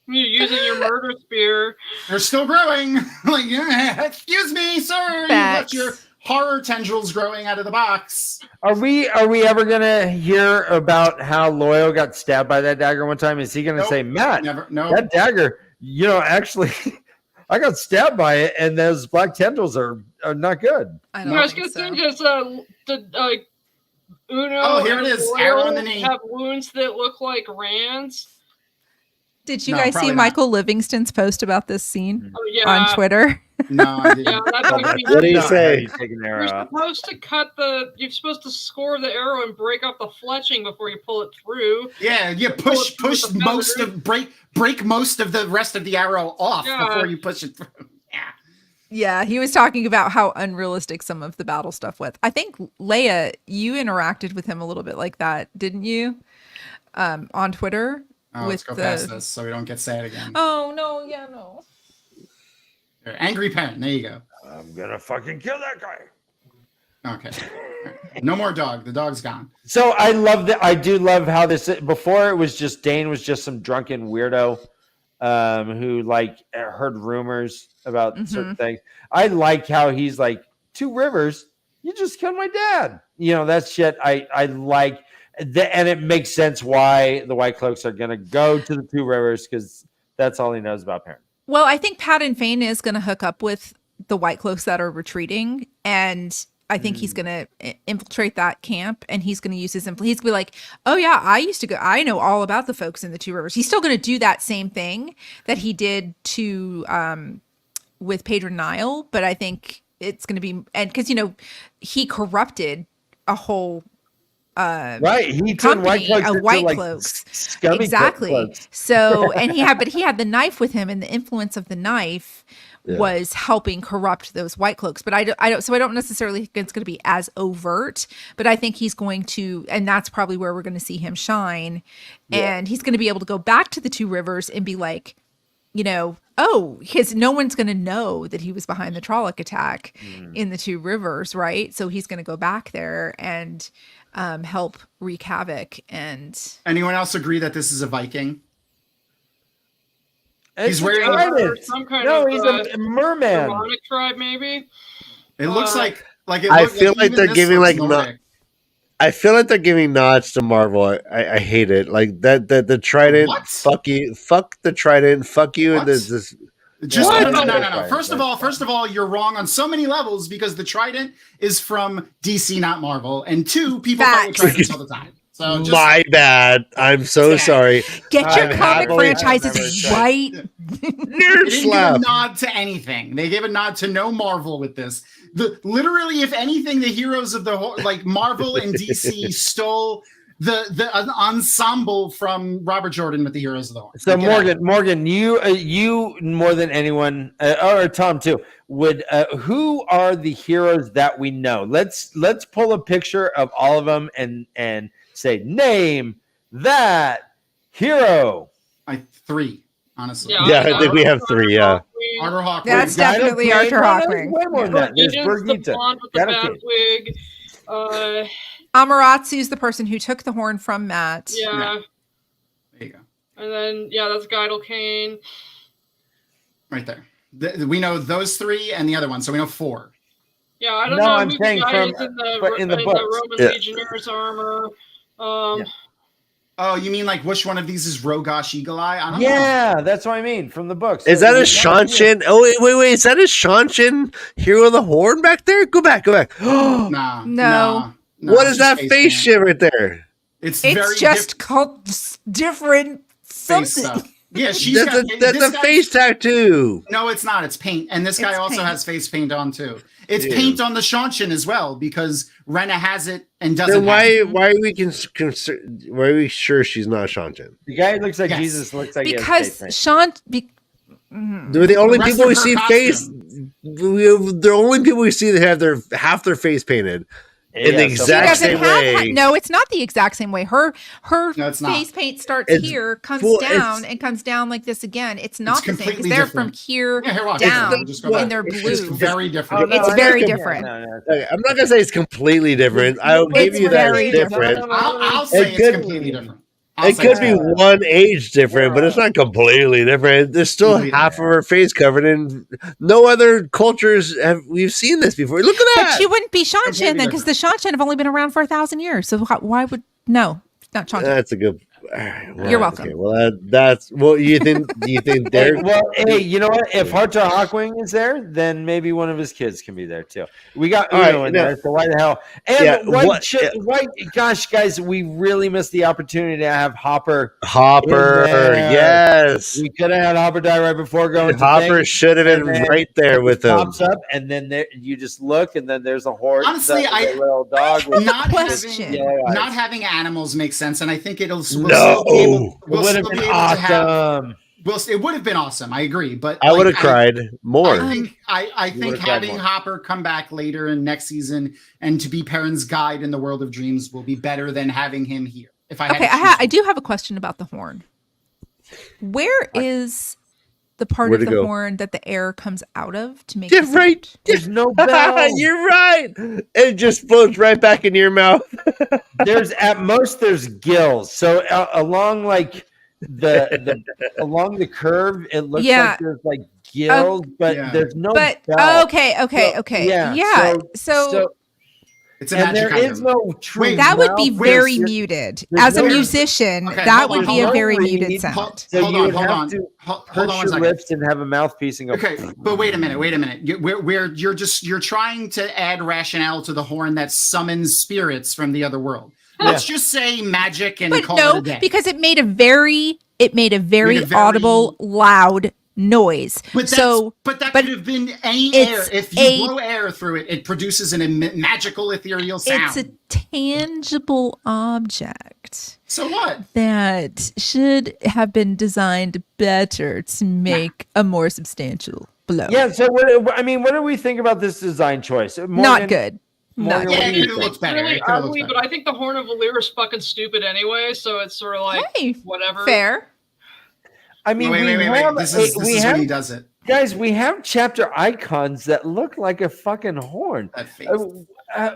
You're using your murder spear. They're still growing. Like, yeah, excuse me, sir. You left Facts. your horror tendrils growing out of the box. Are we ever gonna hear about how Loyal got stabbed by that dagger one time? Is he gonna Nope. say, Matt, Never. No. that dagger, actually I got stabbed by it and those black tendrils are not good. I You don't guys think get so. think it's Uno. Oh, here it and is. Loyal Arrow in the knee. Have wounds that look like Rand's. Did you No, guys see probably not. Michael Livingston's post about this scene Oh yeah. on Twitter? No, I didn't. Yeah, that's what What do you Not how say? you take an You're arrow out. supposed to cut you're supposed to score the arrow and break off the fletching before you pull it through. Yeah, Pull push it through push with the most feather. of break most of the rest of the arrow off Yeah. before you push it through. Yeah. Yeah, he was talking about how unrealistic some of the battle stuff was. I think Leia, you interacted with him a little bit like that, didn't you? On Twitter. Oh, let's go past this so we don't get sad again. Oh no, yeah, no. There, angry parent. There you go. I'm gonna fucking kill that guy. Okay. No more dog. The dog's gone. So I love that. I do love how this. Before it was just Dane was just some drunken weirdo, who like heard rumors about certain things. I like how he's like 2 rivers. You just killed my dad. That shit. I like that, and it makes sense why the White Cloaks are gonna go to the 2 rivers because that's all he knows about parents. Well, I think Padan Fain is going to hook up with the White Cloaks that are retreating, and I think he's going to infiltrate that camp, and he's going to use his he's going to be like, "Oh yeah, I used to go. I know all about the folks in the 2 rivers." He's still going to do that same thing that he did to with Pedro Nile, but I think it's going to be because he corrupted a whole Right, he turned company White Cloaks of into, White like, Cloaks. scummy Exactly. cloaks. So, and he had the knife with him, and the influence of the knife was helping corrupt those White Cloaks. But I don't necessarily think it's going to be as overt, but I think he's going to, and that's probably where we're going to see him shine. And he's going to be able to go back to the 2 rivers and be like, no one's going to know that he was behind the Trolloc attack in the 2 rivers, right? So he's going to go back there and help wreak havoc. And Anyone else agree that this is a Viking? He's wearing some kind No, of he's a merman. demonic tribe, maybe. It looks like it I looks feel like even they're this giving looks like Nordic. I feel like they're giving nods to Marvel. I hate it. Like that the Trident. What? Fuck you. Fuck the Trident. Fuck you. What? And this. Just What? no. First of all, you're wrong on so many levels because the Trident is from DC, not Marvel, and two, people fight with Facts. Tridents all the time. So just, My bad. I'm so Sad. sorry. Get your I'm comic happily- franchises right. Nerd they didn't give slap. a nod to anything. They gave a nod to no Marvel with this. Literally, if anything, the heroes of the like Marvel and DC stole the ensemble from Robert Jordan with the Heroes of the Horn. So Get Morgan, you more than anyone, or Tom too, would who are the heroes that we know? Let's pull a picture of all of them and say name that hero. three, honestly. Yeah, I think we have three. Yeah. Arthur Hawk. That's Guy definitely Payne. Arthur No, there's Hawkwing. way more than that. There's Gideon's the Birgitta. blonde with the Guy bad Payne. wig. Amaratsu's the person who took the horn from Matt. Yeah. There you go. And then, that's Guidel Kane. Right there. We know those three and the other one, so we know four. Yeah, I don't No, know I'm who saying the guy from- is in the, but in the books. Roman Yeah. Legionnaires armor. Oh, you mean like which one of these is Rogosh Eagle Eye? I don't know. Yeah, that's what I mean from the books. Is that a Shanshin? Oh wait! Is that a Shanshin Hero of the Horn back there? Go back. Nah, No. What is it's that just face paint. shit right there? It's It's very just called different face something. stuff. Yeah, she's got That's this a guy- face tattoo. No, it's not. It's paint, and this guy It's also paint. has face paint on too. It's Ew. paint on the Shanshin as well because Rena has it and doesn't. Then have it. why are we sure she's not Shanshin? The guy who looks like Yes. Jesus looks like he has Because face paint. Sean. They're the only The rest people of we her see costume. the only people we see that have half their face painted. in the Yeah, so- She exact doesn't same have. way. No, it's not the exact same way. Her No, it's not. face paint starts It's here, comes full- down, it's- and comes down like this again. It's not the same because completely they're different. from here Yeah, here, watch. down, Just go back. and they're It's blue. very different. Oh, It's I very know. different. Okay, I'm not gonna say it's completely different. I'll give It's you that very it's different. different. I'll say It it's could- completely different. I'll It say could it's be completely one age different, but it's not completely different. There's still Completely half of her face covered, and no other cultures have we've seen this before. Look at But that. she wouldn't be Shanshin Completely then, because the Shanshin have only been around for 1,000 years. So why would no? It's not Shanshin. That's a good. All right, well, You're welcome. Okay, well, that's well. You think? Do you think Hey, they're? well, hey, you know what? If Harta Hawkwing is there, then maybe one of his kids can be there too. We got All Uno right, in now- there, so why the hell? And Yeah, why? Gosh, guys, we really missed the opportunity to have Hopper. Hopper, in there. yes. We could have had Hopper die right before going. to Hopper thing. should have been and then right there with him. Pops up, and then there, you just look, and then there's a horse. Honestly, a little dog. With Not Question. having, yellow eyes. not having animals makes sense, and I think it'll. No. It would have been awesome. It would have been awesome. I agree, but I would have like, cried more. I think I You think would've cried having more. Hopper come back later in next season and to be Perrin's guide in the world of dreams will be better than having him here. If I had Okay, to choose I do have a question about the horn. Where is the part Where'd of it the go? horn that the air comes out of to make Yeah, the sound? right. There's no bell. You're right. It just floats right back into your mouth. There's at most there's gills. So along like the along the curve, it looks Yeah. like there's like gills, but Yeah. there's no. But bell. okay. So, Yeah. So it's a and magic there is item. no true. Wait, that would be mouth. very There's- muted. there's As a no- musician, Okay, that hold would on, be a hold very on. muted Hold- sound. So hold you on, would hold have on. to Hold push on one your second. lips and have a mouthpiece and go. Okay, but wait a minute. You're trying to add rationale to the horn that summons spirits from the other world. Let's just say magic and But call no, it a day. because it made a very very- audible, loud noise. But So that but could have been any it's air. If you blow air through it, it produces a magical ethereal sound. it's a tangible object So what? that should have been designed better to make a more substantial blow. Yeah. So what do we think about this design choice? Not Morgan- good. Not Morgan, Yeah, what it do you could have think? looked better. really It could have ugly, looked but better. I think the Horn of Valere is fucking stupid anyway, so it's sort of like Hey, whatever. fair. I mean, wait. we have This is we when have he does it. Guys, we have chapter icons that look like a fucking horn. That face.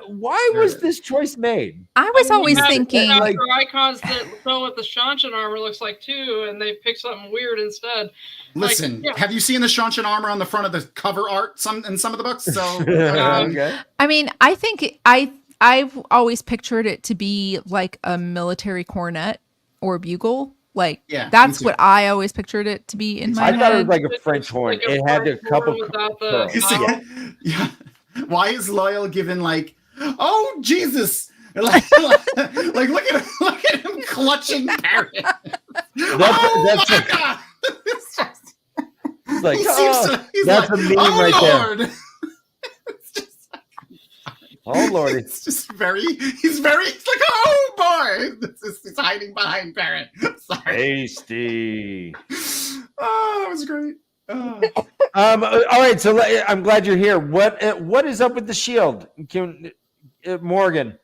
Why was this choice made? I was always we have thinking, chapter icons that go what the Shanshan armor looks like too, and they pick something weird instead. Listen, have you seen the Shanshan armor on the front of the cover art in some of the books? So, Okay. I mean, I think I've always pictured it to be like a military cornet or bugle. Like, Yeah, that's me too. what I always pictured it to be in my I head. thought it was like a French horn. Like a It had a French couple horn without the curls. You see- mouth. yeah. Why is Loyal given like, oh Jesus, like look at him clutching Parrot. That's my a- God. It's just- It's like, he seems oh, to- he's that's like, a meme oh, right there. Lord. It's just, Oh Lordy. it's just he's like, oh boy, it's hiding behind Parrot. Sorry. Tasty. Oh, that was great. Oh. All right, so I'm glad you're here. What is up with the shield? Morgan,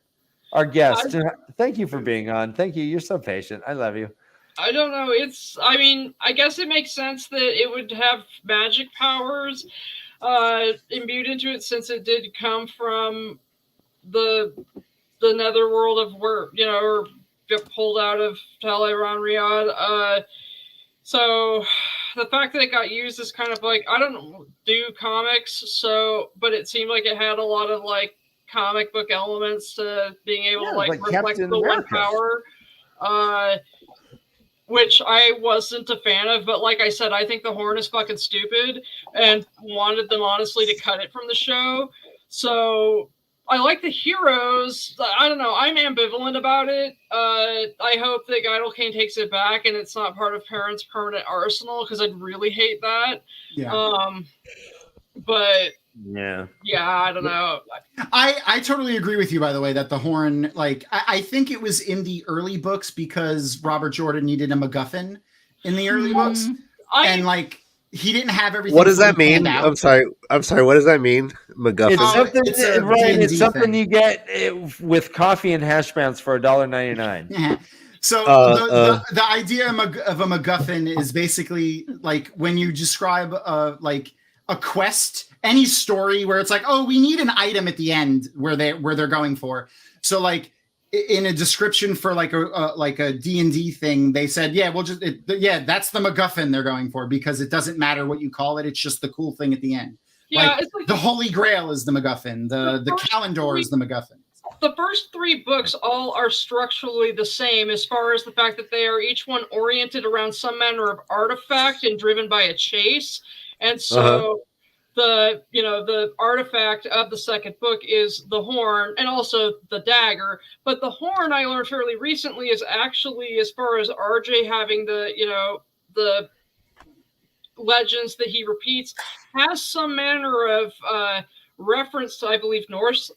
our guest. Thank you for being on. Thank you. You're so patient. I love you. I don't know. I mean, I guess it makes sense that it would have magic powers imbued into it, since it did come from the netherworld of where, or get pulled out of Teleron Riyadh. So the fact that it got used is kind of like, I don't do comics, but it seemed like it had a lot of like comic book elements to being able to like reflect Captain the one America. power. Which I wasn't a fan of, but like I said, I think the horn is fucking stupid and wanted them honestly to cut it from the show. So I like the heroes. I don't know. I'm ambivalent about it. I hope that Geidel Kane takes it back and it's not part of Parent's permanent arsenal, because I'd really hate that. Yeah. But Yeah. I don't know. I totally agree with you, by the way, that the horn, like, I think it was in the early books because Robert Jordan needed a MacGuffin in the early books. And like, he didn't have everything. What does that mean? planned out. I'm sorry. What does that mean? MacGuffin. It's something, it's a right? D&D It's something thing. you get with coffee and hash browns for $1.99. Yeah. So the idea of a MacGuffin is basically like when you describe like a quest, any story where it's like, oh, we need an item at the end where they're going for. So like in a description for like a D&D thing, they said, yeah, we'll just that's the MacGuffin they're going for, because it doesn't matter what you call it, it's just the cool thing at the end. Yeah, like, it's like the Holy Grail is the MacGuffin, the Calendar is the MacGuffin. the first three books all are structurally the same, as far as the fact that they are each one oriented around some manner of artifact and driven by a chase. And so the artifact of the second book is the horn and also the dagger. But the horn, I learned fairly recently, is actually, as far as RJ having the legends that he repeats, has some manner of reference to, I believe, Norse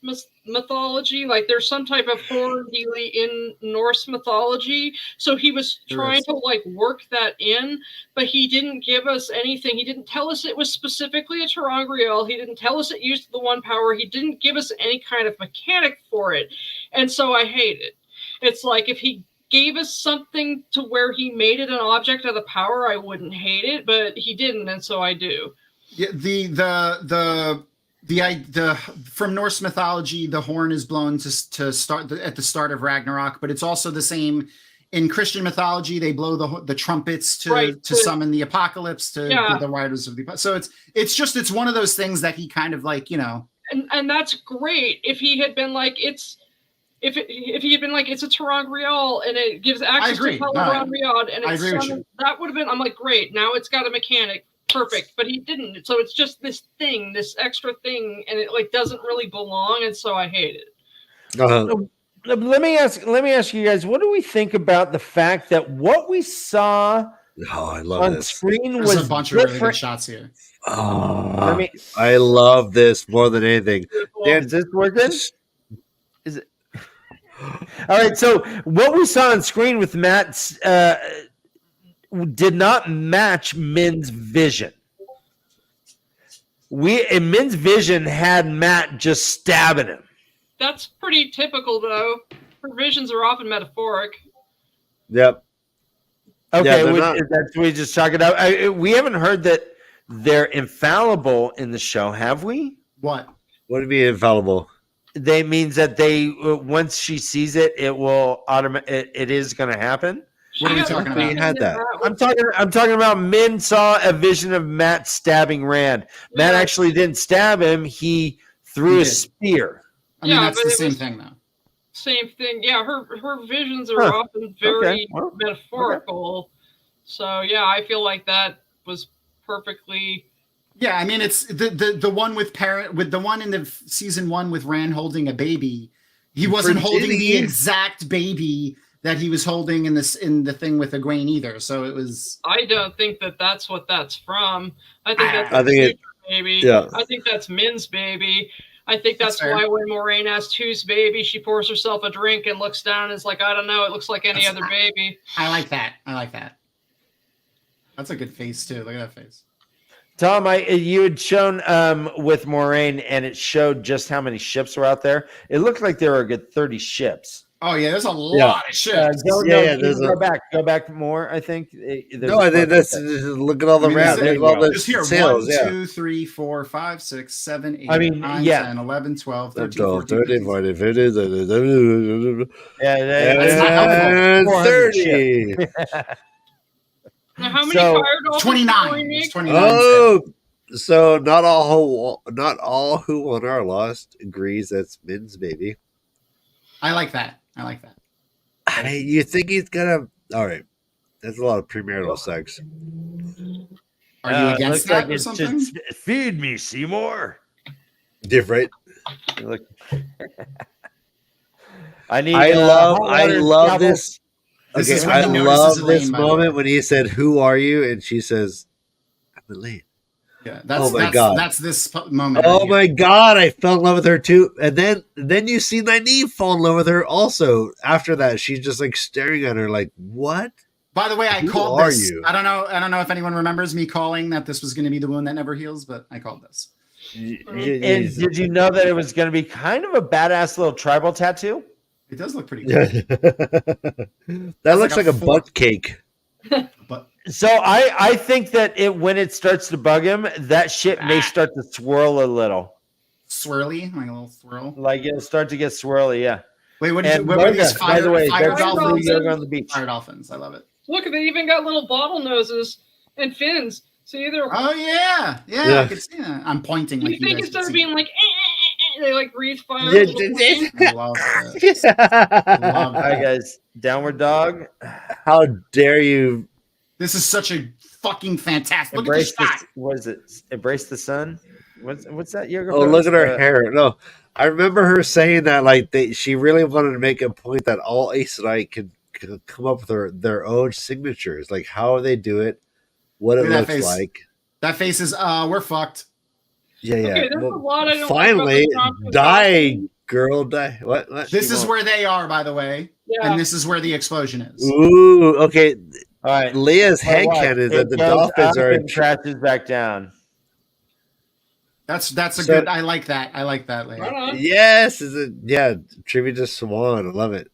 mythology. Like there's some type of horn dealy in Norse mythology. So he was trying to like work that in, but he didn't give us anything. He didn't tell us it was specifically a Terangriel. He didn't tell us it used the one power. He didn't give us any kind of mechanic for it. And so I hate it. It's like if he gave us something to where he made it an object of the power, I wouldn't hate it, but he didn't, and so I do. Yeah, the from Norse mythology, the horn is blown to start at the start of Ragnarok, but it's also the same in Christian mythology. They blow the trumpets to summon the apocalypse, to the riders of the. So it's one of those things that he kind of like, and that's great. If he had been like if he had been like it's a Terangriel and it gives access to Teleron Riyadh and it's that would have been, I'm like, great, now it's got a mechanic. Perfect, but he didn't. So it's just this thing, this extra thing, and it like doesn't really belong, and so I hate it. Let me ask you guys, what do we think about the fact that what we saw on screen was a bunch of really good shots here. I love this more than anything. Dan, is this working? Is it? All right. So what we saw on screen with Matt's did not match Min's vision. Min's vision had Matt just stabbing him. That's pretty typical, though. Her visions are often metaphoric. Yep. Okay, we just chalk it out. We haven't heard that they're infallible in the show. Have we? What? What would be infallible? They means that they once she sees it, it will it is going to happen. What are we She talking had a about? We had vision that. I'm talking about Min saw a vision of Matt stabbing Rand. Matt Yeah. actually didn't stab him. He threw He a did. spear. I mean, Yeah, that's but the it same was- thing, though. Same thing. Yeah, her visions are Huh. often very Okay, well, metaphorical. So yeah, I feel like that was perfectly. Yeah, I mean, it's the one with the one in the season 1 with Rand holding a baby. He wasn't holding the Virginia. exact baby that he was holding in the thing with Egwene either. So it was. I don't think that that's what that's from. I think that's I think it- baby. yeah. I think that's Min's baby. I think That's that's fair. why when Moiraine asks whose baby, she pours herself a drink and looks down and is like, I don't know, it looks like any That's- other baby. I like that. That's a good face too. Look at that face. Tom, you had shown with Moiraine, and it showed just how many ships were out there. It looked like there were a good 30 ships. Oh yeah, there's a lot of shit. Go back more. I think. No, I think that's just look at all the I mean, rounds. there Look at all the Just here, sails. 1, Yeah. 2, 3, 4, 5, 6, 7, 8, I mean, 9, yeah. 10, 11, 12, 13, 12, 14, 13, 14, 15, 16, That's not helpful. and 400 30. Now, how many So, fire dolphins 29. did we There's make? 29. Oh, so not all who won our lost agrees that's Min's baby. I like that. You think he's gonna? All right, that's a lot of premarital sex. Are you against that or it's something? just, feed me, Seymour. Different. Look. I need. I hot water love towels. this. This Okay, is when I he notices love Elaine, this by the way. moment when he said, "Who are you?" and she says, "I'm Elaine." Yeah, Oh my God. that's this moment. Oh right my here. God, I fell in love with her too. And then you see Nynaeve fall in love with her also. After that, she's just like staring at her like, what? By the way, I Who called are this. you? I don't know if anyone remembers me calling that this was going to be the wound that never heals, but I called this. And did you know that it was going to be kind of a badass little tribal tattoo? It does look pretty cool. That That's looks like like a a fork. butt cake. But So I think that when it starts to bug him, that shit may start to swirl a little. swirly, like a little swirl. Like it'll start to get swirly, yeah. Wait, what And were yoga, these by the way, fire that's dolphins? dolphins? yoga on the beach. Fire dolphins. I love it. Look, they even got little bottle noses and fins. So either Oh yeah. Yeah. I can see that. I'm pointing you like you think guys instead can of see. being like, they like breathe fire. Yeah, little planes. I love it. Love All right, it. guys. Downward dog. How dare you? This is such a fucking fantastic. Look Embrace at the shot. the, what is it? Embrace the sun. What's that yoga? Oh, look pose? at her hair. No, I remember her saying that like she really wanted to make a point that all Ace and I could come up with their own signatures, like how they do it, what it Look at that looks face. like. That face is we're fucked. Yeah, yeah. Okay, there's a lot I don't finally, like about the die, costume. girl, die. What? This She is won't. where they are, by the way, Yeah. and this is where the explosion is. Ooh, okay. All right. Leah's Well, head watch. canon is It that the goes dolphins up are. and crashes back down. That's a So- good. I like that. I like that. Leia. Right on. Yes, is it? Yeah, tribute to Swan. I love it.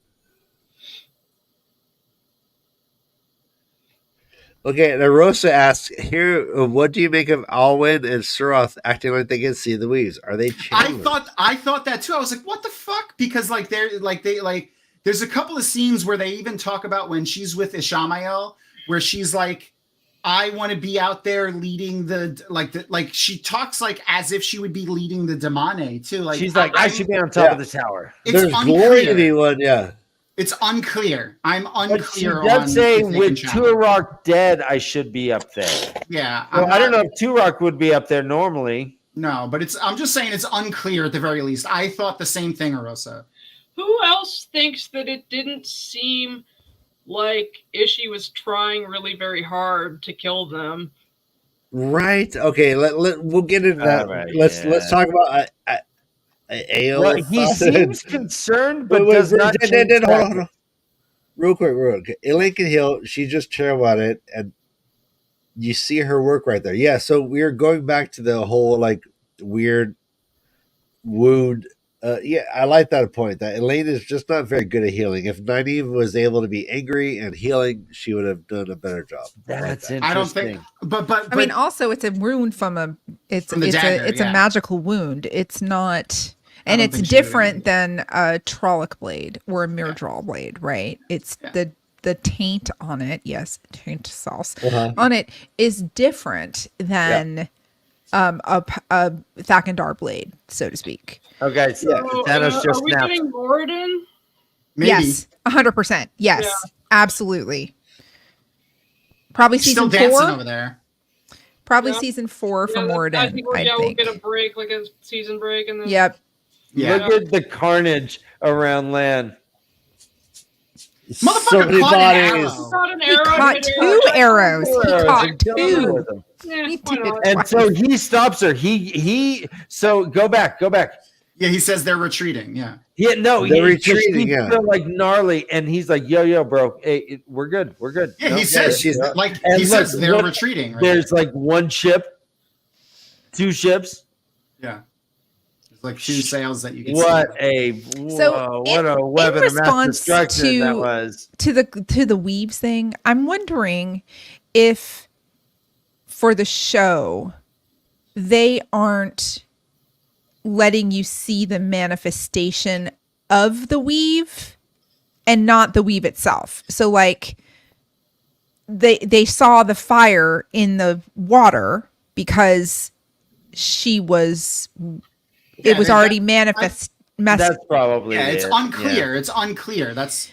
Okay, Narosa asks here, what do you make of Alwyn and Suroth acting like they can see the weaves? Are they channelers? I thought that too. I was like, what the fuck? Because there's a couple of scenes where they even talk about when she's with Ishamael, where she's like, I want to be out there leading like she talks like as if she would be leading the Damani too. Like She's like, I should be on top Yeah. of the tower. It's There's going to be unclear. one, yeah. It's unclear. I'm But she unclear on. does say, if they can with channel. Turok dead, I should be up there. Yeah, Well, I don't know if Turok would be up there normally. No, but I'm just saying it's unclear at the very least. I thought the same thing, Arosa. Who else thinks that it didn't seem like Ishii was trying really very hard to kill them? Right. Okay. We'll get into that. All right, Let's talk about Aiel. Well, he seems concerned, but Wait, does not change hold on. Real quick. Elaine can heal. She's just care about it, and you see her work right there. Yeah. So we're going back to the whole like weird wound Yeah, I like that point. That Elaine is just not very good at healing. If Nynaeve was able to be angry and healing, she would have done a better job. That's that. I don't think, but I mean, also it's a wound from From the dagger, a yeah. magical wound. It's not, I and don't it's think she would've different been- than a Trolloc blade or a Myrddraal blade, right? It's Yeah. the taint on it. Yes, taint sauce Uh-huh. on it is different than a Thakandar blade, so to speak. Okay, so So, Thanos just are we snapped. getting Moiraine? maybe Yes, 100%. Yes, Yeah. absolutely. Probably she's still season dancing 4. over there. Probably Yeah. season 4 for I Moiraine. think, I we'll think. get a break, like a season break, and then Yep. Yeah, Look at the carnage around Lan. motherfucker So many caught an bodies. arrow. got an He arrow. caught hit her. 2 arrows. He Arrows caught and killed her 2. with them. Yeah, He why did. not? And so he stops her. He. So go back. Yeah, he says they're retreating. Yeah, Yeah, no, They're he's just- retreating, he's yeah. still, like gnarly, and he's like, yo, bro, hey, we're good. yeah. No, He says she's- like And he look, says they're what- retreating. Right? There's like 1 ship, 2 ships. Yeah, there's like 2 sails that you can What see. So, what a weapon of mass response destruction that to- was. To the weaves thing, I'm wondering if for the show they aren't letting you see the manifestation of the weave and not the weave itself. So like they saw the fire in the water because she was Yeah, it was that- already manifest That's probably Yeah, it's it. unclear. It's unclear. That's.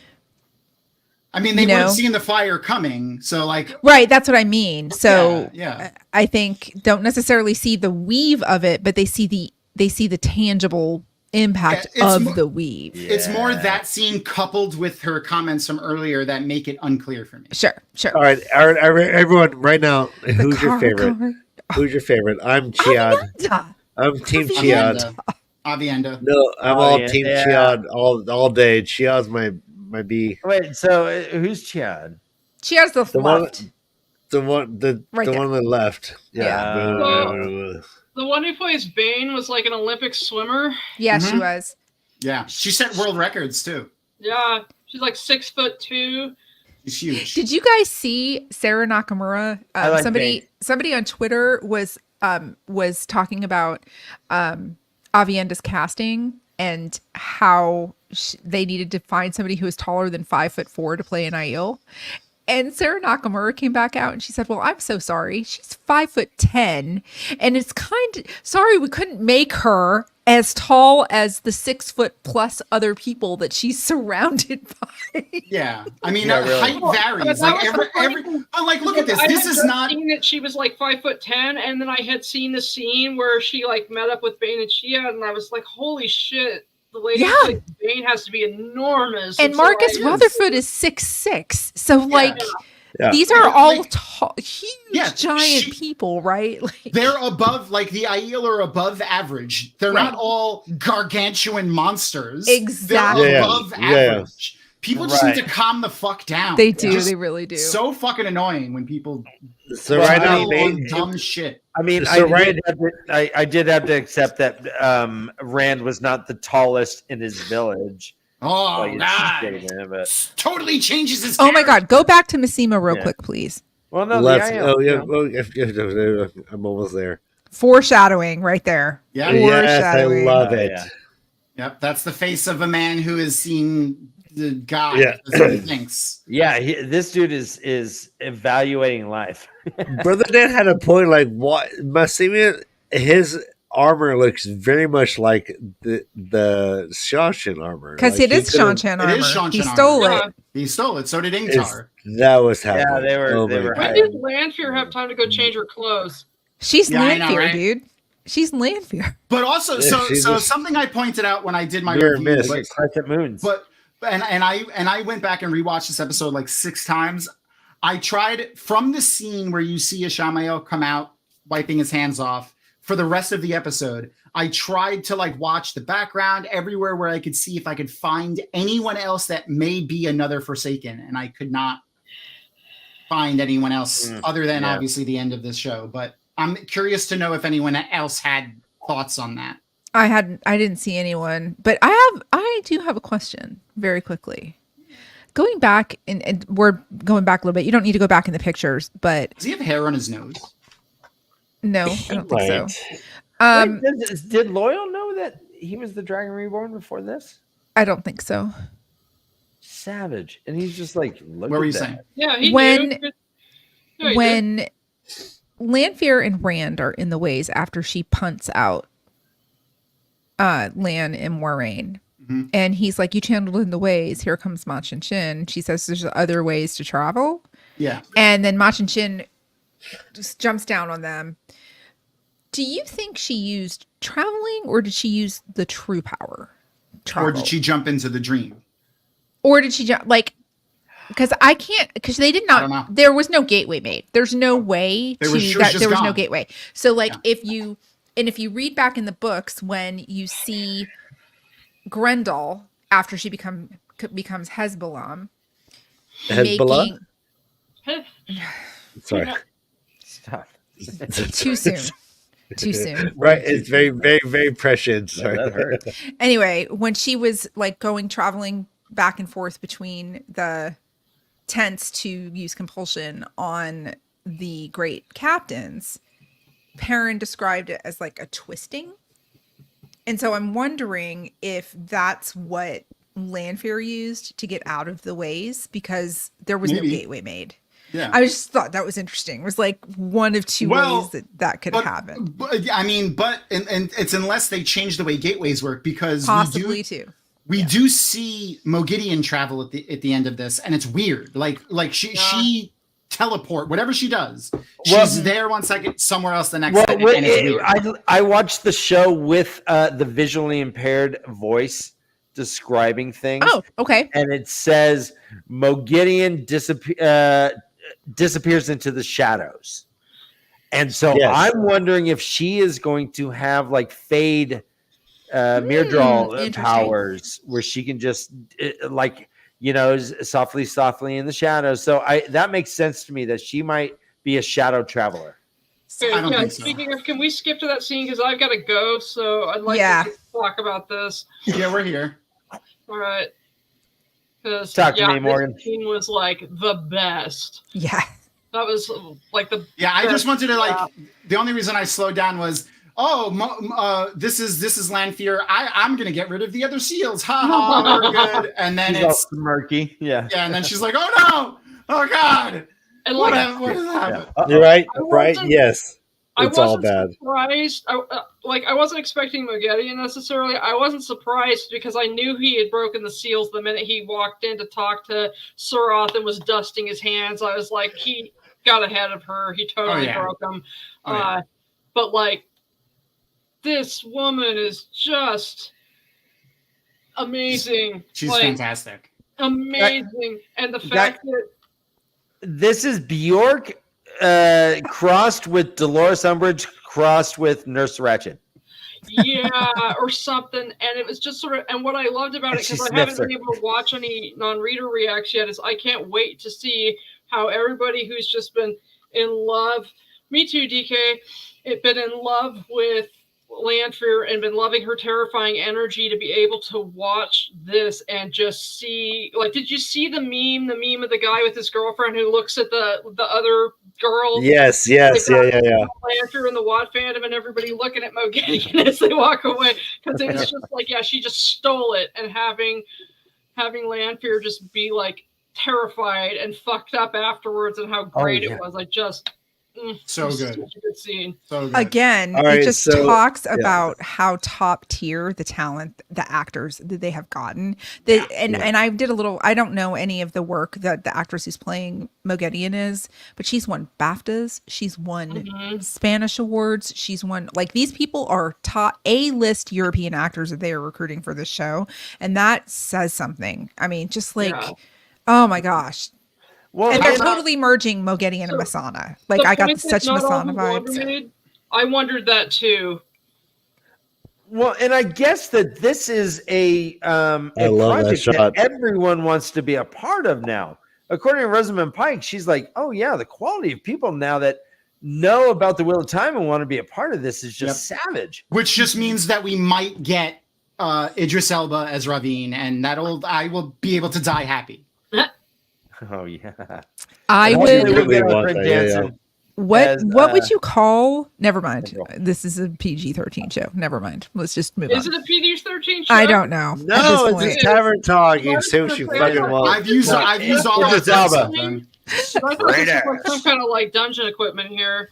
I mean, they You would have know? seen the fire coming, so like, Right, that's what I mean. So yeah. I think don't necessarily see the weave of it, but they see the tangible impact Yeah, it's of mo- the weave. It's more that scene coupled with her comments from earlier that make it unclear for me. Sure. All right, everyone, right now, who's your car favorite? card. Who's your favorite? I'm Chiad. Avienda. I'm Team Chiad. Avienda. No, I'm Oh, all yeah, Team yeah. Chiad all day. Chiad's my B. Wait, so who's Chad? She has the The one- left. The one Right the there. one on the left. Yeah. The one who plays Bane was like an Olympic swimmer. Yeah, she Mhm. was. Yeah, she set world records too. Yeah, she's like 6'2". She's huge. Did you guys see Sarah Nakamura? I like Somebody on Twitter was talking about Avienda's casting and how they needed to find somebody who was taller than 5'4" to play an Aiel. And Sarah Nakamura came back out and she said, "Well, I'm so sorry. She's 5'10", and it's sorry we couldn't make her as tall as the 6 foot plus other people that she's surrounded by." Yeah, I mean, Yeah, really. height varies. That Like was the funny every. thing. But like, look at this. I This had is just not. seen that she was like 5'10", and then I had seen the scene where she like met up with Bane and Chia, and I was like, "Holy shit!" The lady Yeah. who plays Bane has to be enormous. And so Marcus I- Rutherford is 6'6". So like Yeah. these are Yeah, all like- tall, huge Yeah, giant she- people, right? Like, They're above, like the Aiel are above average. They're Right. not all gargantuan monsters. Exactly. They're Yeah, above yeah. average. People just Right. need to calm the fuck down. they It's do, just they really do. So fucking annoying when people So Well, right I now, mean, dwell on Bane, dumb shit. I mean, So right- I did have to accept that Rand was not the tallest in his village. Oh Like, it's god, statement, but- totally changes his. Oh my character. God, go back to Massimo real Yeah. quick, please. Well, no, let's. the Oh yeah. Aiel, Well, if I'm almost there. Foreshadowing right there. Yeah. Yes, I Foreshadowing. love Oh, it. yeah. Yep, that's the face of a man who has seen the God. Yeah. That's what he thinks. Yeah, this dude is evaluating life. Brother Dan had a point. Like what Massimo, his armor looks very much like the Shanshan armor. Because Like, it is he could've- Shanshan It armor. is Shanshan He armor. stole Yeah. it. He stole it. So did Is- Ingtar. That was happening. Yeah, they were- Oh they my were God. When did Lanfear have time to go change her clothes? She's Yeah, I know, Lanfear, right? dude. She's Lanfear. But also, Yeah, so she's so a- something I pointed out when I did my You're a review, miss. but, Like Crescent Moons. but and I went back and rewatched this episode like 6 times. I tried from the scene where you see Ishamael come out wiping his hands off for the rest of the episode. I tried to like watch the background everywhere where I could see if I could find anyone else that may be another Forsaken, and I could not find anyone else other than yeah. obviously the end of this show. But I'm curious to know if anyone else had thoughts on that. I didn't see anyone, but I do have a question very quickly. Going back, and we're going back a little bit. You don't need to go back in the pictures, but Does he have hair on his nose? no, I don't think so. Wait, did Loyal know that he was the Dragon Reborn before this? I don't think so. Savage. And he's just like, look What were at you that. saying? Yeah, he When- knew. No, he did. When Lanfear and Rand are in the ways after she punts out Lan and Moiraine, Mhm. and he's like, "You channeled in the ways. Here comes Machin Shin." She says, "There's other ways to travel," Yeah. and then Machin Shin just jumps down on them. Do you think she used traveling, or did she use the true power? Or did she jump into the dream? Or did she jump like? Because I can't. Because they did I don't know. not. There was no gateway made. There's no way There to was- she was that. just There was no gone. gateway. So like, Yeah. if you read back in the books when you see Grendel after she becomes Hezbollah, Hezbollah? making Sorry. Stop. too soon. Too soon. Right. It's very, very, very prescient. Sorry. That hurt. Anyway, when she was like traveling back and forth between the tents to use compulsion on the great captains, Perrin described it as like a twisting. And so I'm wondering if that's what Lanfear used to get out of the ways, because there was Maybe. no gateway made. Yeah. I just thought that was interesting. It was like one of two Well, ways that could happen. But I mean, and it's unless they change the way gateways work, because Possibly too. we do see Mogideon travel at the end of this, and it's weird. Like she teleport, whatever she does, she's there 1 second, somewhere else the next second, and it's weird. I watched the show with the visually impaired voice describing things. Oh, okay. And it says Mogideon disappears into the shadows. And so Yes. I'm wondering if she is going to have like fade Mirdrall interesting. powers where she can just like, you know, softly in the shadows. So that makes sense to me that she might be a shadow traveler. Okay, I don't yeah, think so. speaking of, can we skip to that scene? Because I've got to go, so I'd like Yeah. to talk about this. Yeah, we're here. All right. Because Talk to me, Morgan. this scene was like the best. Yeah. That was like the Yeah, I just wanted to like. The only reason I slowed down was, this is Lanfear. I'm gonna get rid of the other seals. Ha ha, we're good. And then She's all it's murky. Yeah. and then she's like, oh no, oh god, and what like has happened? You're right. I Right. wasn't- Yes. I It's all wasn't bad. surprised. I wasn't expecting Mogideon necessarily. I wasn't surprised because I knew he had broken the seals the minute he walked in to talk to Suroth and was dusting his hands. I was like, he got ahead of her. He totally yeah. broke them. Oh, yeah. But like, this woman is just amazing. She's like, fantastic. amazing. And the fact that This is Bjork crossed with Dolores Umbridge crossed with Nurse Ratched. or something, and it was just sort of, and what I loved about And it, she because I haven't sniffs been able to watch any non-reader reacts yet, is I can't wait to see how everybody who's just been in love, me too, DK, been in love with Lanfear and been loving her terrifying energy, to be able to watch this and just see, like, did you see the meme of the guy with his girlfriend who looks at the other girl? Yes. Yes. Yeah. Yeah. Yeah. Lanfear and the Watt fandom and everybody looking at Mogideon as they walk away, because it was just like, yeah, she just stole it, and having Lanfear just be like terrified and fucked up afterwards, and how great yeah. it was. I just So it was good. such a good scene. So good. Again, All it right, just so- talks about how top tier the talent, the actors that they have gotten. And I did a little, I don't know any of the work that the actress who's playing Mogideon is, but she's won BAFTAs. She's won Spanish awards. She's won, like, these people are top A-list European actors that they are recruiting for this show. And that says something. I mean, just like, Yeah. oh my gosh. Well, And they're I'm not- totally merging Mogideon and Masana. Like, The I got point that such not all Masana who wander vibes. made, I wondered that too. Well, and I guess that this is a I love that project shot. everyone wants to be a part of now. According to Rosamund Pike, she's like, "Oh yeah, the quality of people now that know about the Wheel of Time and want to be a part of this is just savage. Which just means that we might get Idris Elba as Ravine, and I will be able to die happy. Oh yeah, I Hopefully would. we'll get our want friend that, yeah, Jansen What as, would you call? Never mind. April. This is a PG-13 show. Never mind. Let's just move Is on. it a PG-13 show? I don't know. No, at it's this just point. tavern talk. You can say what you fucking want. I've used all Idris my Elba. then. I thought this was like some kind of like dungeon equipment here.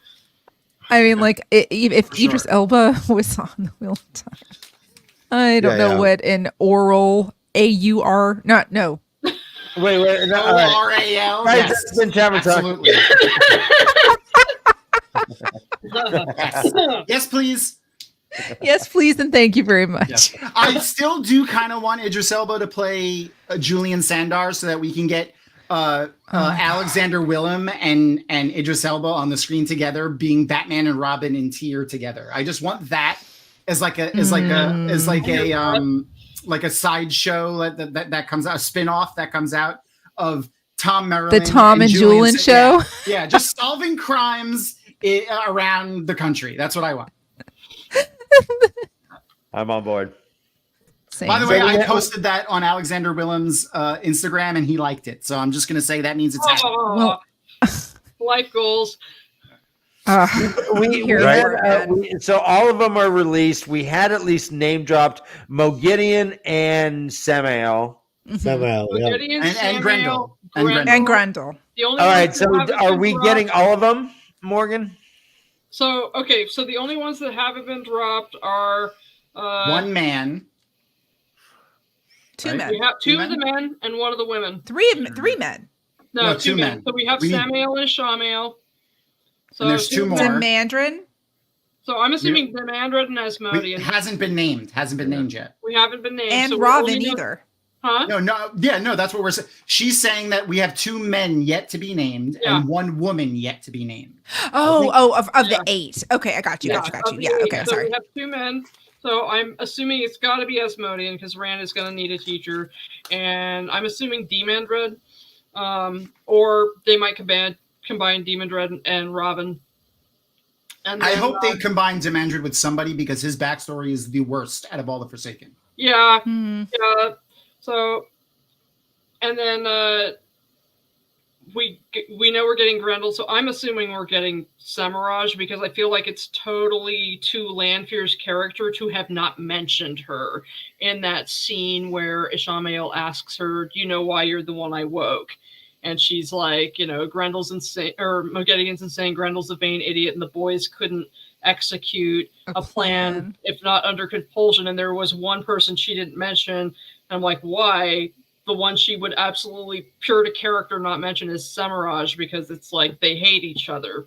I mean, like, if For sure. Idris Elba was on the Wheel of Time, I don't know what an oral AUR. No. Wait. No, all right. O-R-A-L. Right, Yes, that's been tavern talk. absolutely. Yes, please. Yes, please, and thank you very much. I still do kind of want Idris Elba to play Julian Sandar so that we can get Alexander Willem and Idris Elba on the screen together, being Batman and Robin in tier together. I just want that as like a sideshow that comes out, a spin-off that comes out of Tom Merrilin, The Tom and Julian show. Yeah, just solving crimes around the country. That's what I want. I'm on board. Same. By the way, So we I have- posted that on Alexander Willem's Instagram, and he liked it. So I'm just going to say that means it's happening. Oh, life goals. We Here had, for it, man. so all of them are released. We had at least name dropped Mo Gideon and Samael. Somehow, yeah. Gideon, And Samuel, Grendel. And Grendel. The only All right, ones so that haven't are been we dropped- getting all of them, Morgan? So the only ones that haven't been dropped are One man. Two Right. men. we have two Two of the men and one of the women. Three men. No, No, two two men. men. So we have We need- Ishamael and Ishamael. So And there's two more. Demandrin. So I'm assuming Demandred and Asmodean. Hasn't been named. Hasn't been named yet. We haven't been named. And so we only Robin know- either. Huh? No, that's what we're saying. She's saying that we have two men yet to be named Yeah. and one woman yet to be named. Of Yeah. the 8. Okay, I got you. of Yeah, the okay, eight. I'm So sorry. we have two men. So I'm assuming it's got to be Asmodean because Rand is going to need a teacher, and I'm assuming Demandred, or they might combine Demandred and Robin. And I then, hope they combine Demandred with somebody because his backstory is the worst out of all the Forsaken. Yeah, Hmm. yeah. So, and then we know we're getting Grendel, so I'm assuming we're getting Semiraj because I feel like it's totally to Lanfear's character to have not mentioned her in that scene where Ishamael asks her, "Do you know why you're the one I woke?" And she's like, Grendel's insane, or Mogedian's insane. Grendel's a vain idiot, and the boys couldn't execute a plan if not under compulsion. And there was one person she didn't mention. And I'm like, why? The one she would absolutely pure to character not mention is Semiraj because it's like they hate each other.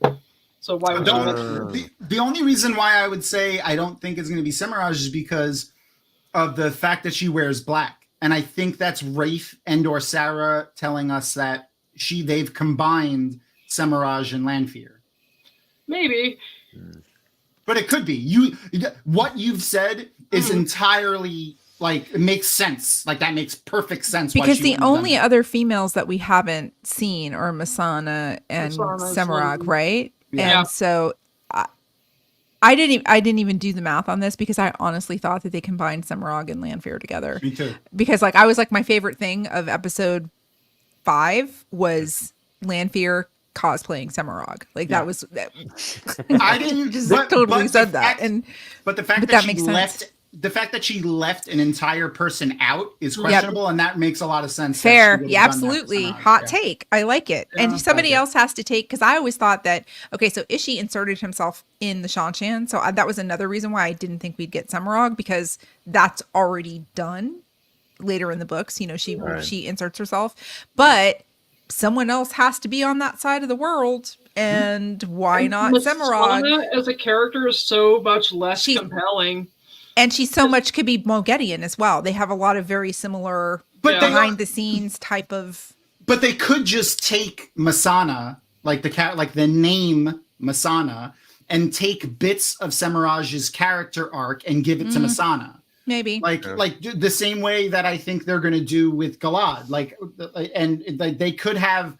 So why would you mention The only reason why I would say I don't think it's going to be Semiraj is because of the fact that she wears black. And I think that's Rafe and or Sarah telling us that they've combined Semiraj and Lanfear. Maybe. But it could be. What you've said is entirely like it makes sense. Like that makes perfect sense. why Because she the wouldn't have done only that. other females that we haven't seen are Masana and Masana, Semirag, Slim. right? Yeah. And so I didn't even do the math on this because I honestly thought that they combined Semirag and Lanfear together. Me too. Because I was like, my favorite thing of episode 5 was Lanfear cosplaying Semirag. Like Yeah. that was I didn't just but- totally but said the that. fact- But the fact but that, that she makes sense. left, the fact that she left an entire person out is questionable, and that makes a lot of sense. that she Fair. would have Yeah, done that to absolutely. Semiraj. Hot Yeah. take. I like it. Yeah, And somebody like it. else has to take, because I always thought that, okay, so Ishi inserted himself in the Shanshan. So that was another reason why I didn't think we'd get Semirag, because that's already done later in the books. She inserts herself. But someone else has to be on that side of the world. And why not Semirag? Masana as a character is so much less She- compelling. And she so much could be Mogedian as well. They have a lot of very similar But Yeah. they behind the scenes type of. But they could just take Masana, like the name Masana, and take bits of Semiraj's character arc and give it to Masana. Maybe. Like the same way that I think they're going to do with Galad. And they could have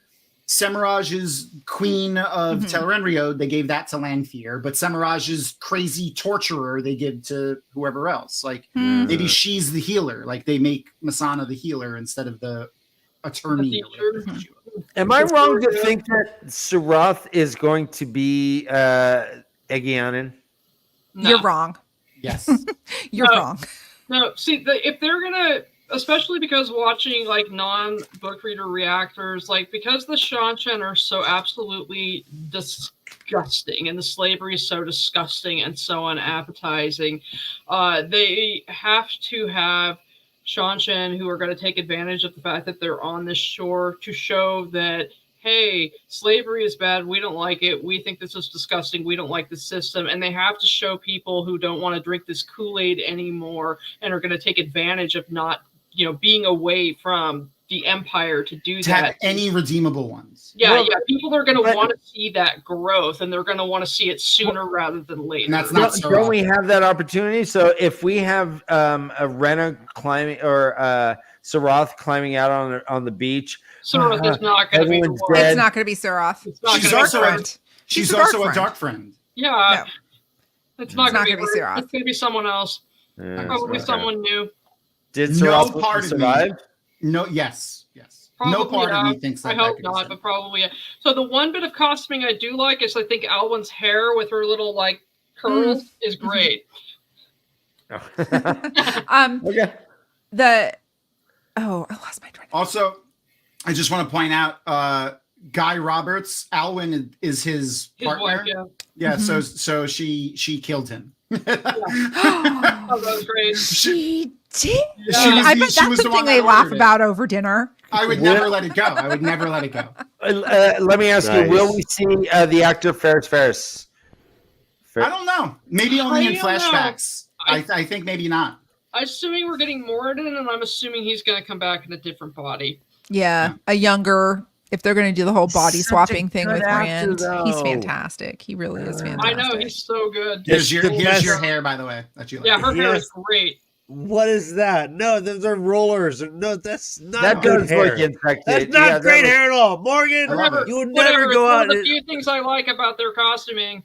Semiraj's queen of Mhm. Tel'aran'rhiod, they gave that to Lanfear, but Semiraj's crazy torturer they give to whoever else. Like Hmm. maybe she's the healer. Like they make Masana the healer instead of the attorney. Or whatever Mhm. she was. Am I wrong to think that Surath is going to be Aegeanin? No. You're wrong. Yes. You're No. wrong. No, see, if they're gonna, especially because watching like non-book reader reactors, like because the Shanshan are so absolutely disgusting and the slavery is so disgusting and so unappetizing, they have to have Shanshan who are going to take advantage of the fact that they're on this shore to show that, hey, slavery is bad. We don't like it. We think this is disgusting. We don't like the system. And they have to show people who don't want to drink this Kool-Aid anymore and are going to take advantage of not, being away from the empire to do To that. have any redeemable ones. Yeah. People are going to want to see that growth, and they're going to want to see it sooner rather than later. And that's not so Don't we have that opportunity? So if we have a Rena climbing or Surath climbing out on the beach, Surath is not going to be the Everyone's one. dead. It's not going to be Surath. It's not She's gonna be also Surath. She's a dark also a friend. dark friend. Yeah. No. It's not going to be Surath. her. It's going to be someone else. Yeah, Probably okay. someone new. Did No Surath part of me. survive? No, yes. Probably No part not. of me thinks that. I hope not, but probably. Yeah. So the one bit of costuming I do like is I think Alwyn's hair with her little like curls is great. Okay. I lost my train. Also, I just want to point out, Guy Roberts, Alwyn is his His partner. wife, yeah. Yeah, Mhm. so she killed him. Oh, that was great. She did. She was I the- bet she was that's the the one thing they that laugh ordered it. about over dinner. I would never let it go. I would never let it go. Let me ask you: Nice. will we see the actor Ferris? I don't know. Maybe only I in don't know. flashbacks. I think maybe not. I'm assuming we're getting Moiraine, and I'm assuming he's going to come back in a different body. Yeah, a younger. If they're going to do the whole body Such a swapping thing good with actor, Rand, he's though. fantastic. He really is fantastic. I know, he's so good. It's the Here's best- your hair, by the way. That you like. Yeah, her hair Yes. is great. What is that? No, those are rollers. No, that's not That good does hair. look infected. That's not Yeah, great that hair at all, Morgan. I love it. You would Whatever, never it's go one out. of the few things I like about their costuming.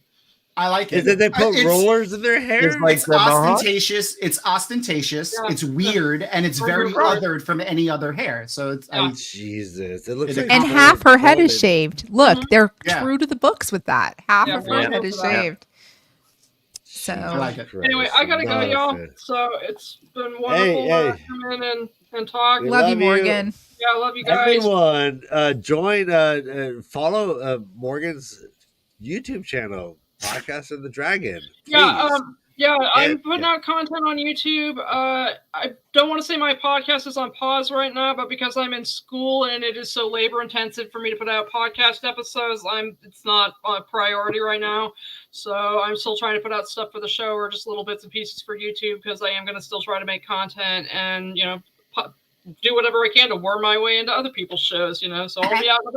I like Is it. that they put It's- rollers in their hair? It's like It's the mohawk? ostentatious. It's ostentatious. Yeah. It's weird, and it's very Right. othered from any other hair. So it's Yeah. Jesus, it looks It like And Golden- half her head is golden. shaved. Look, Mhm. they're Yeah. true to the books with that. Half Yeah, of her yeah. head is Yeah. shaved. So I like it. Anyway, I gotta go, Not a y'all. fan. So it's been wonderful hey. to come in and talk. We love you, love you. Morgan. Yeah, I love you guys. Everyone, follow Morgan's YouTube channel, Podcast of the Dragon. Yeah, Please. I'm Yeah, putting out content on YouTube. I don't want to say my podcast is on pause right now, but because I'm in school and it is so labor intensive for me to put out podcast episodes, it's not a priority right now. So I'm still trying to put out stuff for the show or just little bits and pieces for YouTube because I am going to still try to make content and do whatever I can to worm my way into other people's shows. So I'll be out and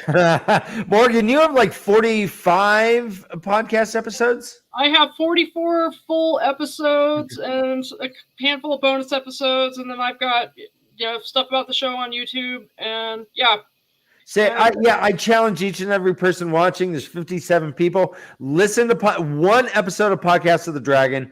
about. Morgan, you have like 45 podcast episodes. I have 44 full episodes and a handful of bonus episodes, and then I've got stuff about the show on YouTube, and yeah. I challenge each and every person watching. There's 57 people. Listen to one episode of Podcast of the Dragon.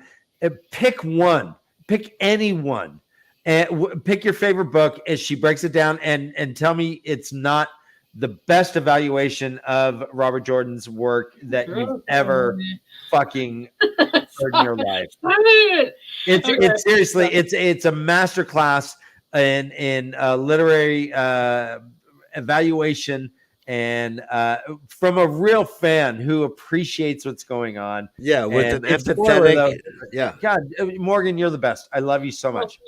Pick one. Pick any one. And pick your favorite book as she breaks it down and tell me it's not the best evaluation of Robert Jordan's work that you've ever fucking heard in your life. It's seriously, it's a masterclass in literary evaluation and from a real fan who appreciates what's going on. Yeah, with And an it's empathetic. Yeah. God, Morgan, you're the best. I love you so much.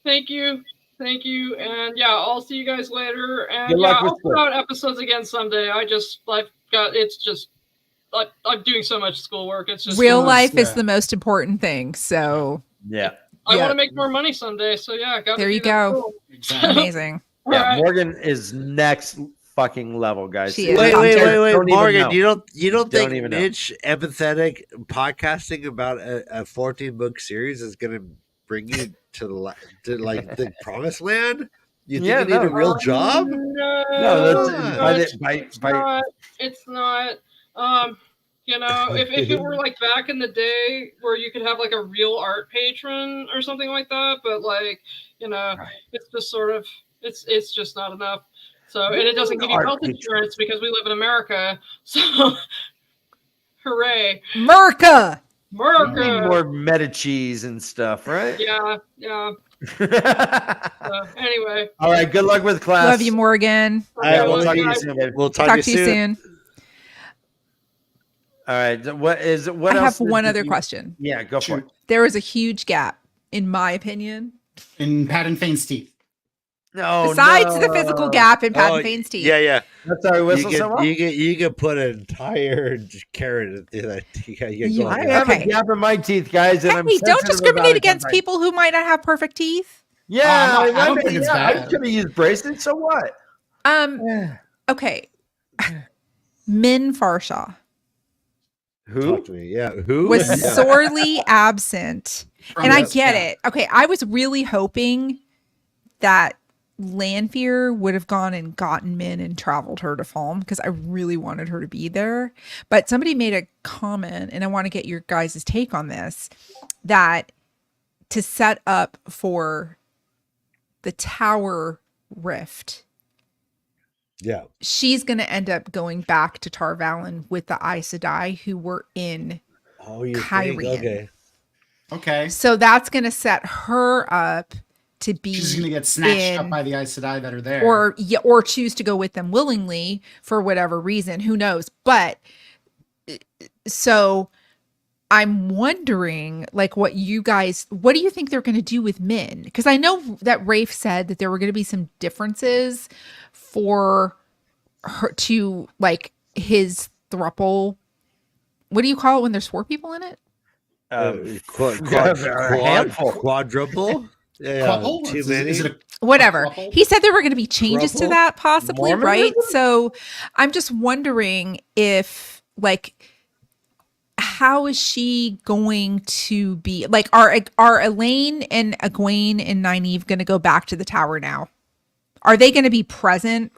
Thank you. And yeah, I'll see you guys later. And Good yeah, luck with I'll put out episodes again someday. I'm doing so much schoolwork. It's just real so much, life is yeah. the most important thing. So Yeah. I yeah. want to make more money someday. So yeah, There you go. Exactly. amazing. Yeah, All right. Morgan is next fucking level, guys. She is. Wait, Don't even Morgan. know. You don't Don't think even know. Mitch empathetic podcasting about a 14 book series is going to bring you to the promised land? You think you need a real job? No, that's it's not. You know, if it were like back in the day where you could have like a real art patron or something like that, but like, you know, it's just sort of it's just not enough. So, and it doesn't give you health insurance because we live in America. So, hooray, Merca. more Medicis and stuff, right? Yeah. So, anyway. All right. Good luck with class. Love you, Morgan. We'll talk to you soon, baby. We'll talk to you soon. All right. What else? I have one other question. Yeah, go for it. There is a huge gap, in my opinion, in Padan Fain's teeth. Besides the physical gap in Padan Fain's teeth. Yeah. That's our whistle. You could put an entire carrot in that. I have a gap in my teeth, guys, and hey, don't discriminate against people who might not have perfect teeth. Yeah, I don't think it's bad. I could have used braces. So what? Okay. Min Farshaw. Who? Who was sorely absent, and I get it. Okay, I was really hoping that Lanfear would have gone and gotten Min and traveled her to Falm because I really wanted her to be there. But somebody made a comment, and I want to get your guys' take on this, that to set up for the Tower Rift, she's going to end up going back to Tar Valon with the Aes Sedai who were in Cairhien. Okay. So that's going to set her up to be. She's going to get snatched up by the Aes Sedai that are there, or choose to go with them willingly for whatever reason. Who knows? But so I'm wondering, like, what do you think they're going to do with Min? Because I know that Rafe said that there were going to be some differences for her to, like, his thruple. What do you call it when there's 4 people in it? Quadruple. Too many. Is it a whatever? couple? He said there were going to be changes to that, possibly, Mormonism? right? So I'm just wondering if, like, how is she going to be, like, are Elaine and Egwene and Nynaeve going to go back to the tower now? Are they going to be present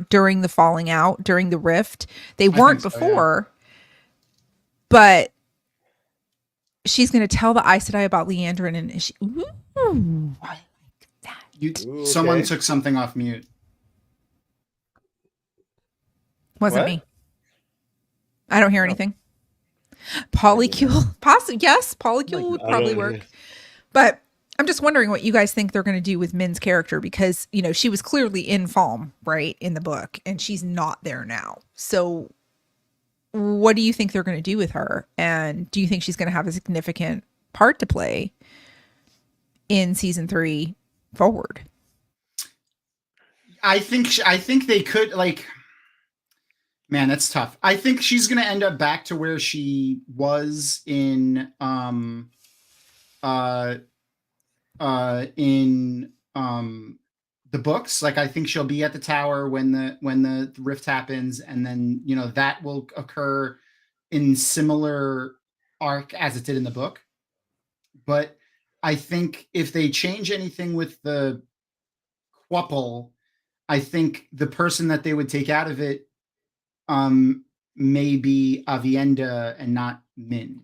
during the falling out, during the rift? They weren't before, but she's going to tell the Aes Sedai about Leandrin, and she, ooh, I like that. Someone took something off mute. Wasn't me. I don't hear anything. Polycule, yes, polycule would probably work. But I'm just wondering what you guys think they're going to do with Min's character, because, you know, she was clearly in Falm, right, in the book, and she's not there now. So what do you think they're going to do with her? And do you think she's going to have a significant part to play in season 3 forward? I think they could, like, man, that's tough. I think she's going to end up back to where she was in the books. Like, I think she'll be at the tower when the rift happens, and then, you know, that will occur in similar arc as it did in the book. But I think if they change anything with the quapple, I think the person that they would take out of it may be Avienda and not Min.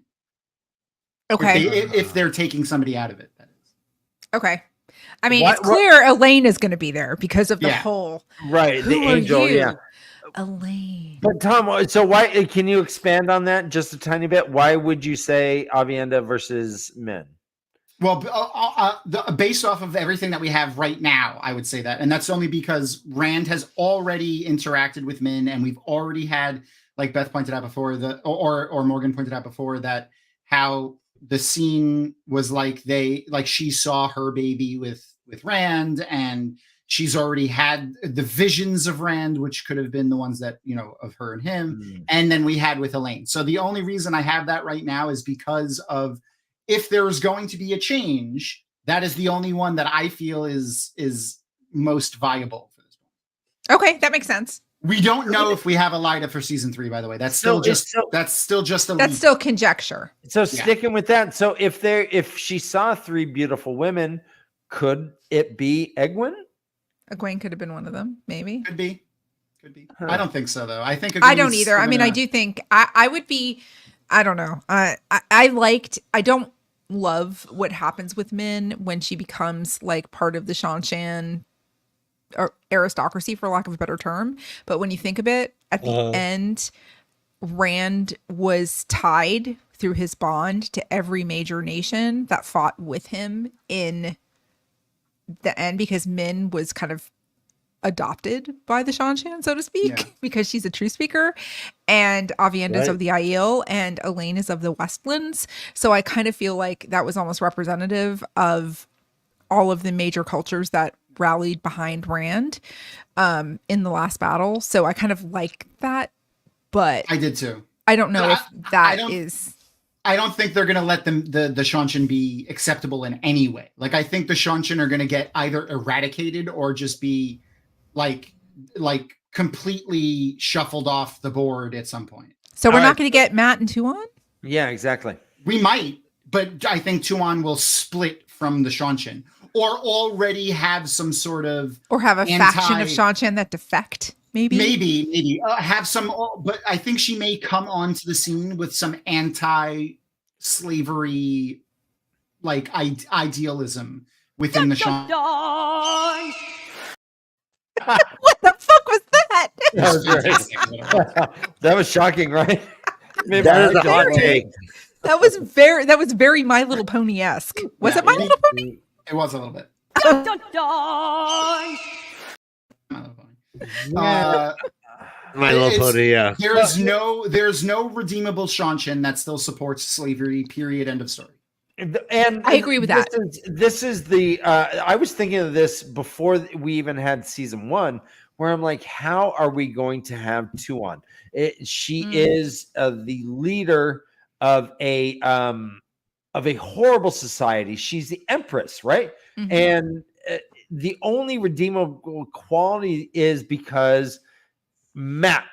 Okay. If they're taking somebody out of it, that is. Okay. I mean, it's clear Elaine is going to be there because of the whole the angel, Elaine. But Tom, so why can you expand on that just a tiny bit? Why would you say Avienda versus Min? Well, based off of everything that we have right now, I would say that, and that's only because Rand has already interacted with Min, and we've already had, like Beth pointed out before, or Morgan pointed out before, that how the scene was like she saw her baby with Rand, and she's already had the visions of Rand, which could have been the ones that, you know, of her and him, and then we had with Elaine. So the only reason I have that right now is because of, if there is going to be a change, that is the only one that I feel is most viable for this one. Okay, that makes sense. We don't know if we have a Lida for season 3, by the way. That's still just conjecture. So sticking with that. So if she saw 3 beautiful women, could it be Egwene? Egwene could have been one of them, maybe. Could be. Huh. I don't think so, though. I think I don't Egwene's either. I mean, I gonna- do think I would be. I don't know. I don't love what happens with Min when she becomes like part of the Shanshan or aristocracy, for lack of a better term. But when you think of it, at the end, Rand was tied through his bond to every major nation that fought with him in the end, because Min was kind of adopted by the Shanshan, so to speak, Yeah. because she's a true speaker, and Avienda's Right. of the Aiel and Elaine is of the Westlands. So I kind of feel like that was almost representative of all of the major cultures that rallied behind Rand in the last battle. So I kind of like that, but I did too. I don't know But if that don't- is. I don't think they're going to let the Shanshan be acceptable in any way. Like, I think the Shanshan are going to get either eradicated or just be like completely shuffled off the board at some point. So we're All not right. going to get Matt and Tuon? Yeah, exactly. We might, but I think Tuon will split from the Shanshan or already have some sort of Or have a faction of Anti- Shanshan that defect, maybe? maybe have some, but I think she may come onto the scene with some anti-slavery like idealism within the Shanshan. What the fuck was that? That was great. That was shocking, right? Maybe That is I a hot did. take. That was very My Little Pony-esque. Was Yeah, it My we- Little Pony? It was a little bit. My Little It's- Pony, yeah. There's no redeemable Shanshan that still supports slavery. Period. End of story. And I agree with that. This is the I was thinking of this before we even had season 1, where I'm like, how are we going to have Tuon? She is the leader of a horrible society. She's the empress, right? Mhm. And the only redeemable quality is because Matt,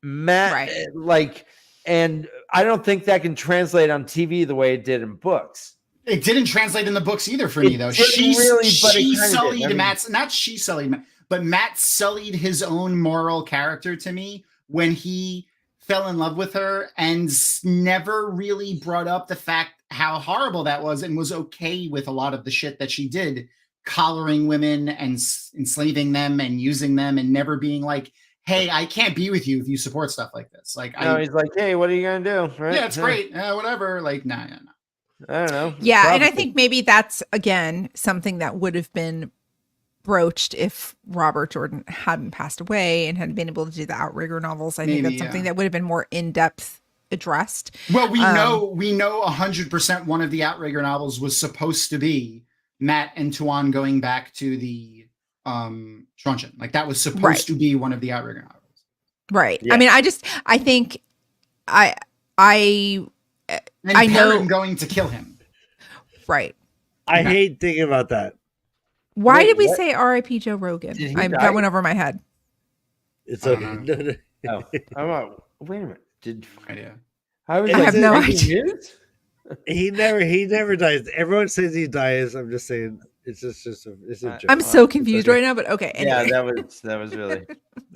Right. like, and I don't think that can translate on TV the way it did in books. It didn't translate in the books either for It me, though. didn't really, but it She kinda did. sullied I mean- Matt's, not she sullied, but Matt sullied his own moral character to me when he fell in love with her and never really brought up the fact how horrible that was and was okay with a lot of the shit that she did, collaring women and enslaving them and using them, and never being like, hey, I can't be with you if you support stuff like this. Like, No, he's like, hey, what are you gonna do? Right? yeah, it's great. Whatever. Like, no. I don't know. Yeah, and I Probably. think maybe that's, again, something that would have been broached if Robert Jordan hadn't passed away and had been able to do the Outrigger novels. I think Maybe, that's something yeah. that would have been more in-depth addressed. Well, we know 100% one of the Outrigger novels was supposed to be Matt and Tuan going back to the Shanshan. Like, that was supposed Right. to be one of the Outrigger novels. Right. Yeah. I mean, I think And I know- Perrin going to kill him. right. I No. hate thinking about that. Why Wait, did we what? say R.I.P. Joe Rogan? Did he That die? went over my head. It's I okay. don't No, no. Oh, I'm out. Wait a minute. Did Idea. I was I like, have no breaking idea. news? He never dies. Everyone says he dies. I'm just saying it's just it's a joke. I'm so It's confused okay. right now, but okay. Yeah, Anyway. that was really.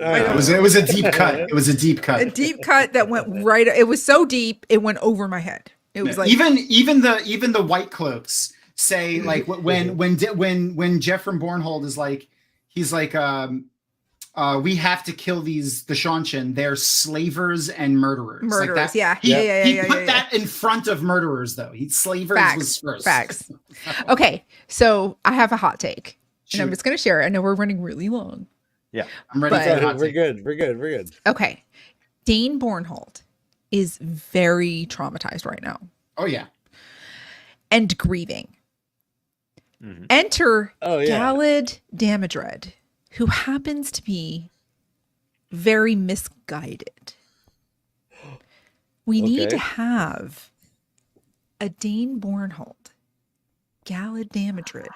All right. It was a deep cut. It was a deep cut. A deep cut that went right. It was so deep, it went over my head. It was like, even the white cloaks say, like, when Jeff from Bornhold is like, he's like, we have to kill the Shanshan. They're slavers and murderers. Like murderers. that. Yeah. He, Yeah. he put that in front of murderers, though. Slavers was first. Facts. Okay, so I have a hot take, and I'm Shoot. just going to share it. I know we're running really long. I'm ready but- for the hot We're take. good. We're good. We're good. Okay, Dane Bornhold is very traumatized right now Oh yeah. and grieving. Mhm. Enter Oh yeah. Galad Damodred, who happens to be very misguided. We need Okay. to have a Dane Bornhold, Galad Damodred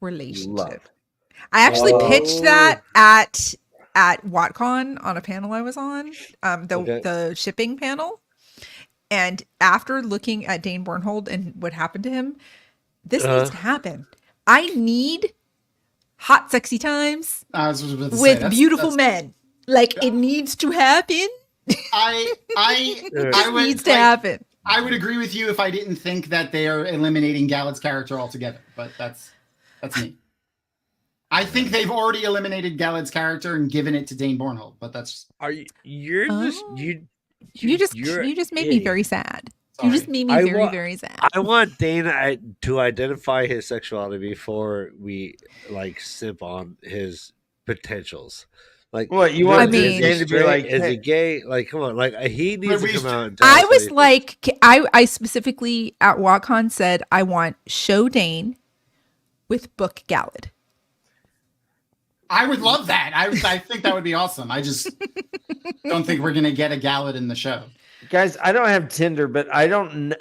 relationship. Love. I actually Oh. pitched that at WatCon on a panel I was on, Okay. the shipping panel. And after looking at Dane Bornhold and what happened to him, this needs to happen. I need hot, sexy times I was about to say, with that's- beautiful that's- men. Like it needs to happen. I It would needs to happen. I would agree with you if I didn't think that they are eliminating Galad's character altogether, but that's me. I think they've already eliminated Galad's character and given it to Dane Bornhold, but that's Are you? You're just you. You just made me very sad. You just made me very sad. I want Dana to identify his sexuality before we like simp on his potentials. Like, What you I want mean- Dane to be like? is Hey, he gay? Like, come on, like he needs to come out. And tell I us was what he like, I specifically at WatCon said I want show Dane with book Galad. I would love that. I think that would be awesome. I just don't think we're gonna get a Galad in the show. guys, I don't have Tinder, but I don't.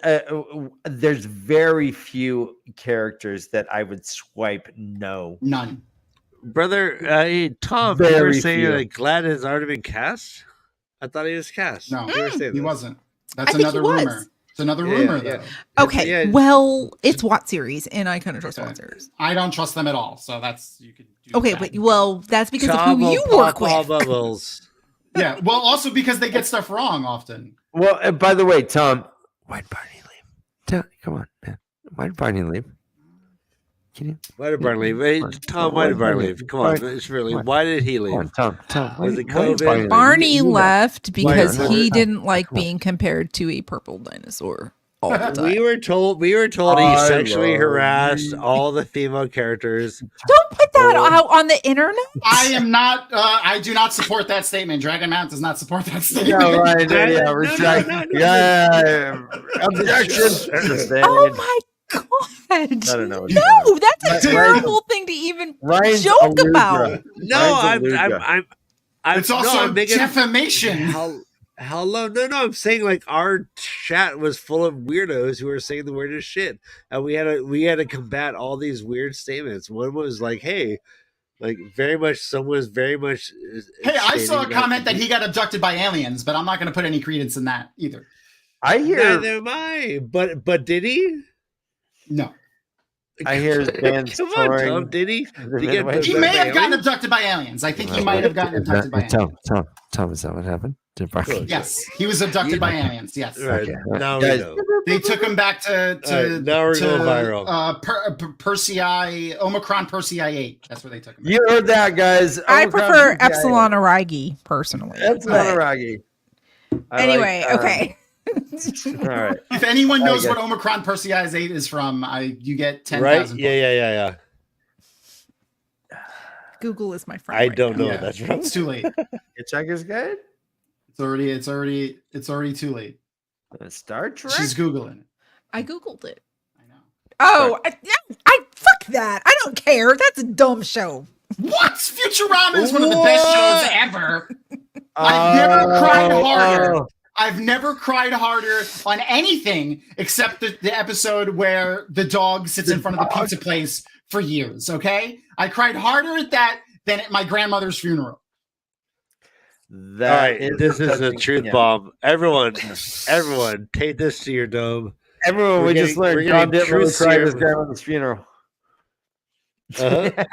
There's very few characters that I would swipe no. None. Brother, Tom, you were Very saying few. like Glad has already been cast. I thought he was cast. No, You were saying he this. wasn't. I That's think another he was. rumor. It's another Yeah, rumor, yeah. though. Okay, Yeah. well, it's Watt series, and I kind of trust Okay. Watt series. I don't trust them at all. So that's you could. Do Okay, that. but well, that's because Tom of who will you work pop all with. bubbles. Yeah. Well, also because they get stuff wrong often. Well, by the way, Tom, why'd Barney leave? Come on, man. Why'd Barney leave? Can you? Why did Barney leave? Hey, Tom, why did Barney leave? Come on, it's really. Why did he Come on, leave? Tom. Was it why did COVID? Barney leave? Barney You know. left because Why- he why- didn't like come on. being compared to a purple dinosaur all the time. We were told he I sexually love harassed you. all the female characters. Don't put that Oh. out on the internet. I am not. I do not support that statement. Dragon Mount does not support that statement. Yeah, right. No, Yeah, no, retract. no, no, no. Yeah, objection. Oh my god! I don't know. No, that's a Ryan's- terrible thing to even Ryan's joke a loser. about. No, Ryan's a loser. I'm It's also no, I'm making defamation. Hello, no, I'm saying like our chat was full of weirdos who were saying the weirdest shit, and we had to combat all these weird statements. One was like, "Hey, like very much." Someone was very much. Hey, I saw a stating comment that he got abducted by aliens, but I'm not going to put any credence in that either. I hear. Neither am I. But did he? No, I hear his band's Come on, touring. Tom. Did he? Did he He get may he abducted may by have gotten aliens? abducted by aliens. I think he might have gotten abducted by aliens. Tom, is that what happened? Did Barney? Yes, he was abducted by aliens. Yes, Right. Okay. Now Guys, we know. they took him back to All right, now we're going viral. Persei Omicron Persei 8. That's where they took him. You heard that, guys. I Omicron prefer PCIA. Epsilon Aragi personally. Epsilon but- Aragi. I Anyway, like, okay. All right. If anyone knows guess. what Omicron Persei 8 is from, you get 10,000. Right? Yeah. Google is my friend. I right don't now. know what that's from. It's too late. Hitchhiker's Guide? It's already too late. Star Trek? She's Googling it. I Googled it. I know. Oh, I fuck that. I don't care. That's a dumb show. What? Futurama is one of the best shows ever. I've never cried harder. I've never cried harder on anything except the episode where the dog sits in front of the pizza place for years, okay? I cried harder at that than at my grandmother's funeral. That All right, is this is a touching- truth yeah. bomb. Everyone, take this to your dome. Everyone, We're we getting- just learned we're John getting didn't really truth cry at his serum. grandmother's funeral. Uh-huh.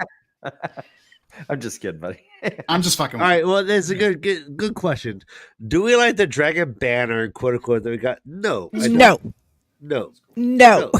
I'm just kidding, buddy. I'm just fucking All with right, well, that's a good question. Do we like the dragon banner, quote unquote, that we got? No, I don't. No, no. no.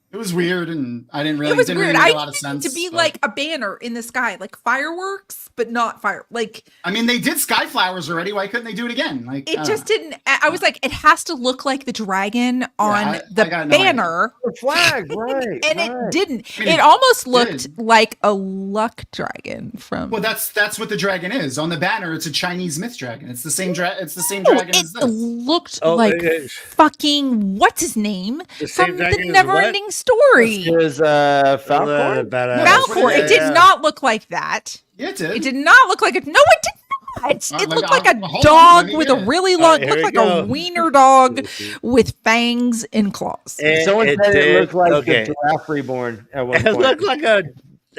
It was weird, and I didn't really. It was didn't weird. Really make I a lot of needed sense it to be but- like a banner in the sky, like fireworks, but not fire. Like I mean, they did sky flowers already. Why couldn't they do it again? Like it just didn't. I was like, it has to look like the dragon on I the got no banner, The flag, right? and right. it didn't. I mean, It almost did. looked like a luck dragon from. Well, that's what the dragon is on the banner. It's a Chinese myth dragon. It's the same It's the same No, dragon it as this. looked Oh, like okay. fucking what's his name The same from dragon the as Never-Ending Story. Is Falcon? That's what Malfoy. it It did is. not look like that. Yeah, it did. It did not look like it. No, it did not. It Like, looked like a hold on, dog let me with get a it. really All long, right, here looked we like go. a wiener dog with fangs and claws. Someone said it did. looked like Okay. the Giraffe Reborn at one It point. looked like a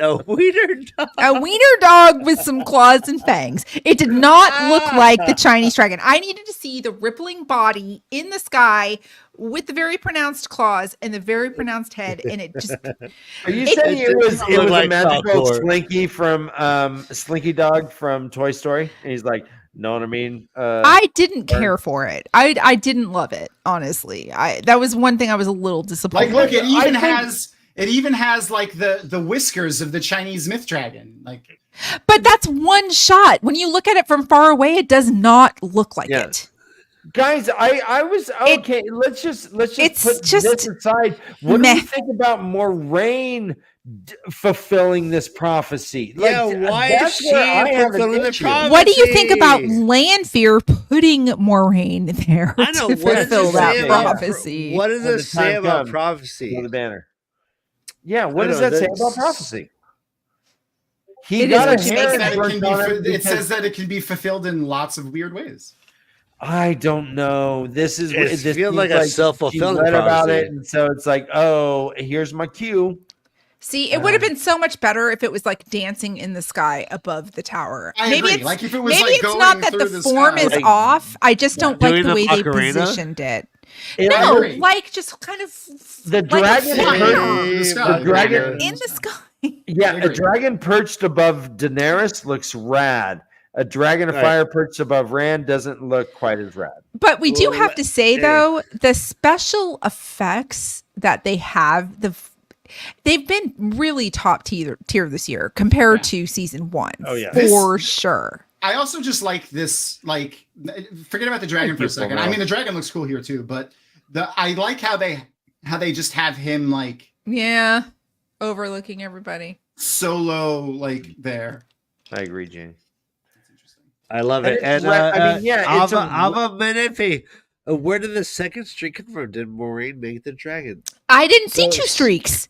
A wiener dog. A wiener dog with some claws and fangs. It did not look like the Chinese dragon. I needed to see the rippling body in the sky with the very pronounced claws and the very pronounced head, and it just. Are you saying it was like a magical Falcor. Slinky from Slinky Dog from Toy Story? And he's like, know what I mean? I didn't care for it. I didn't love it, honestly. That was one thing I was a little disappointed. Like, look, it even has like the whiskers of the Chinese myth dragon. Like, but that's one shot. When you look at it from far away, it does not look like it. Guys, I was okay. Let's just put this aside. What do you think about Moiraine fulfilling this prophecy? Why is she fulfilling the prophecy? What do you think about Lanfear putting Moiraine there I know, to fulfill that prophecy? What does it say about prophecy? On the banner. Yeah, what does that say about prophecy? It says that it can be fulfilled in lots of weird ways. I don't know. This feels like a self-fulfilling prophecy about it, and so it's like, oh, here's my cue. See, it would have been so much better if it was like dancing in the sky above the tower. Maybe agree. Like if it was maybe like it's going not that through the the form sky. is off. I just don't like the way they Macarena? positioned it. I No, agree. like just kind of The like dragon, the dragon in the sky. Yeah, a dragon perched above Daenerys looks rad. A dragon of fire perched above Rand doesn't look quite as rad. But we do have to say though, the special effects that they have, they've been really top tier this year compared to season 1. Oh yeah, for sure. I also just like this. Like, forget about the dragon for a second. I mean, the dragon looks cool here too, but I like how they just have him like overlooking everybody solo like there. I agree, Jane. I love it. And Ava Menefe. Where did the second streak come from? Did Moiraine make the dragon? I didn't see 2 streaks.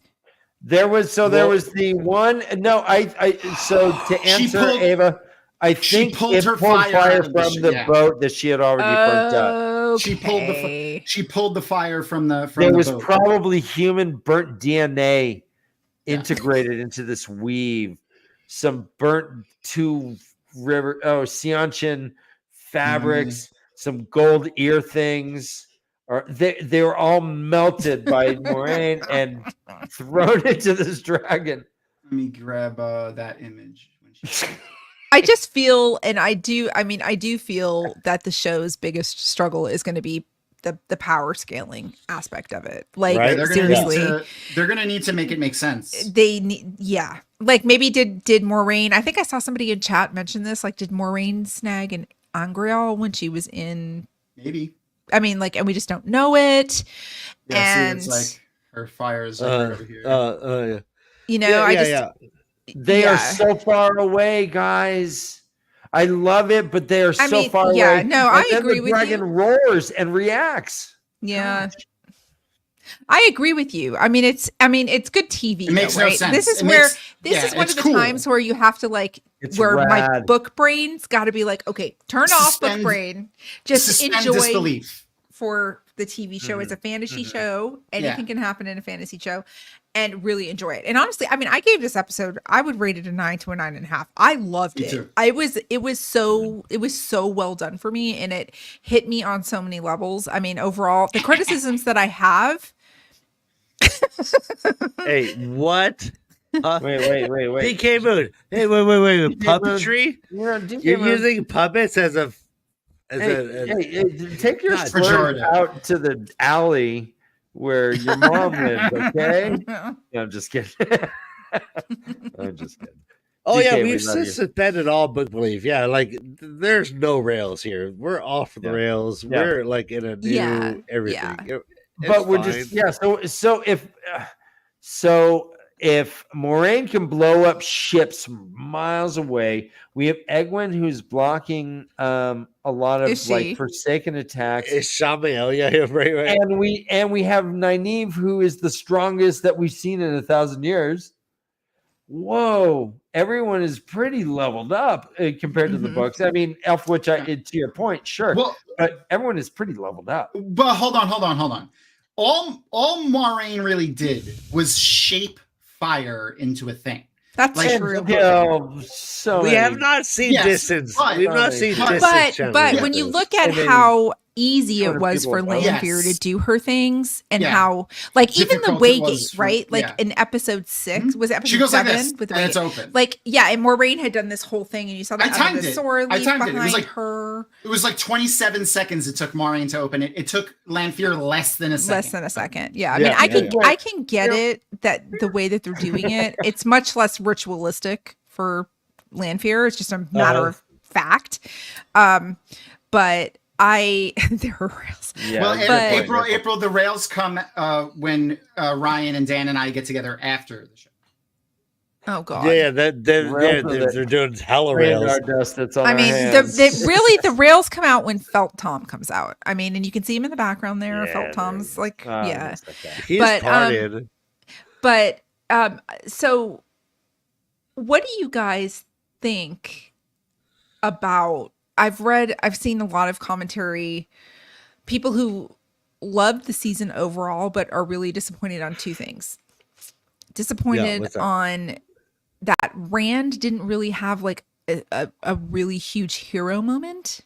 There was the one. No, so to answer Ava, I think it pulled fire from the boat that she had already burnt up. She pulled the fire from the there the was boat. probably human burnt DNA integrated into this weave. Some burnt Seanchin fabrics, some gold ear things. Or they were all melted by Moiraine and thrown into this dragon. Let me grab that image. I just feel, and I do feel that the show's biggest struggle is going to be the power scaling aspect of it. Like, seriously, they're going to need to make it make sense. They need, like maybe did Moiraine? I think I saw somebody in chat mention this. Like, did Moiraine snag an Angreal when she was in? Maybe. I mean, like, and we just don't know it. Yeah, see, it's like her fire is right over here. You know, They are so far away, guys. I love it, but they are so far away. Yeah, no, I agree with you. The dragon roars and reacts. Yeah. I agree with you. I mean, it's good TV. It makes no sense. This is one of the times where you have to my book brain's got to be like, okay, turn off book brain, just enjoy disbelief for the TV show. It's a fantasy show. Anything can happen in a fantasy show, and really enjoy it. And honestly, I mean, I gave this episode, I would rate it a 9 to a 9.5. I loved it. Too. It was so well done for me, and it hit me on so many levels. I mean, overall, the criticisms that I have. Hey, what? Wait. DK Moon. Hey, wait. Puppetry? You're using puppets as a. Take your slurs out to the alley where your mom lives, okay? No, I'm just kidding. I'm just kidding. Oh, DK, we've suspended all book belief. Yeah, like there's no rails here. We're off the rails. Yeah. We're like in a new everything. Yeah. But we're just So if Moiraine can blow up ships miles away, we have Egwene who's blocking a lot of Forsaken attacks. Ishamael, right. And we have Nynaeve, who is the strongest that we've seen in 1,000 years. Whoa, everyone is pretty leveled up compared to the books. I mean, to your point, sure, but everyone is pretty leveled up. But hold on. All Moiraine really did was shape fire into a thing. That's Like, true. We have not seen Yes, distance. but- We've not seen but- distance. But channels when like you this. look at And then how easy it 200 was people for as well. Lanfear to Yes. do her things and Yeah. how like even the Difficult it was Waygate, for- right? Like yeah. in episode 6, was it episode She goes like 7 this, with the and it's Waygate? open. Like, yeah, and Moiraine had done this whole thing and you saw I that timed the it. sword I leaf timed it. It was behind like- her. It was like 27 seconds it took Moiraine to open it. It took Lanfear less than a second. Less than a second. Yeah. I Yeah, mean, I can yeah. I can get it that the way that they're doing it, it's much less ritualistic for Lanfear. It's just a matter of fact. But there are rails. Yeah, Well, that's a good point. April, the rails come when Ryan and Dan and I get together after the show. Oh god. Yeah, they're Rails are doing hella Rain rails. our dust that's on I our mean, hands. the rails come out when Felt Tom comes out. I mean, and you can see him in the background there. Yeah, Felt Tom's like, Oh, yeah. yes, okay. He's but, partying. But so what do you guys think about? I've seen a lot of commentary, people who loved the season overall, but are really disappointed on two things. Disappointed what's that? on that Rand didn't really have like a really huge hero moment,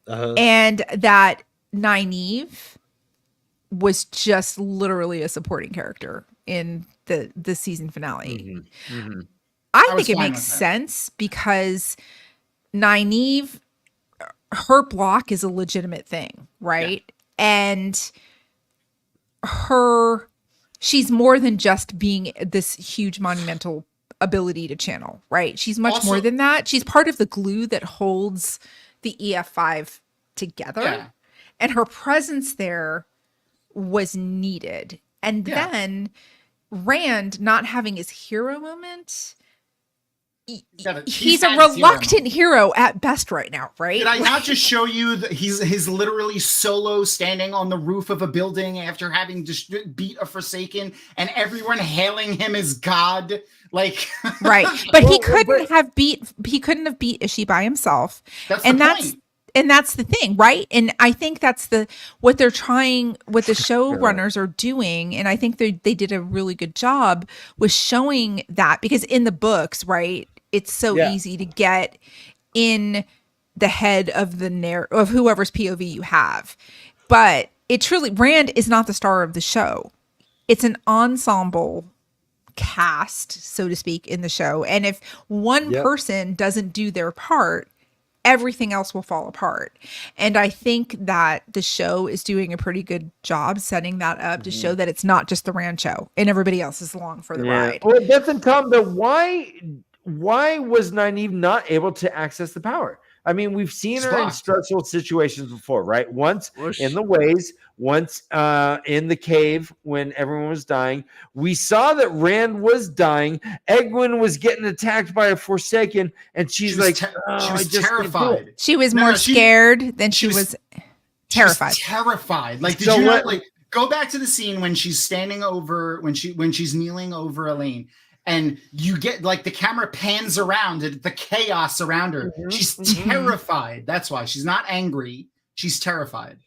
Uh-huh. and that Nynaeve was just literally a supporting character in the season finale. I was think it fine makes with that. sense because Nynaeve, her block is a legitimate thing, right? And she's more than just being this huge monumental ability to channel, right? She's much Also- more than that. She's part of the glue that holds the EF5 together. Yeah. And her presence there was needed. And Yeah. then Rand not having his hero moment, he's a had his hero reluctant hero at best right now, right? Did I not just show you that he's literally solo standing on the roof of a building after having just beat a Forsaken and everyone hailing him as God? Like, Right. But he Well, couldn't have beat Ishi by himself. that's And the that's point. and that's the thing, right? And I think that's what the showrunners are doing, and I think they did a really good job with showing that, because in the books, right, it's so Yeah. easy to get in the head of of whoever's POV you have. But it truly, Rand is not the star of the show. It's an ensemble cast, so to speak, in the show. And if one Yep. person doesn't do their part, everything else will fall apart. And I think that the show is doing a pretty good job setting that up to show that it's not just the Rand show and everybody else is along for the ride. Well, Beth and Tom, though, why was Nynaeve not able to access the power? I mean, we've seen It's her in blocked. stressful situations before, right? Once Well, in the ways, once in the cave when everyone was dying. We saw that Rand was dying. Egwene was getting attacked by a Forsaken, and she's She was like, te- "Oh, she I was just can't do it." terrified. She was No, more no, she- scared than she she was- was She was terrified. terrified. Like, did So you what- not like go back to the scene when she's standing over when she's kneeling over Elaine, and you get like the camera pans around at the chaos around her. She's terrified. That's why she's not angry. She's terrified.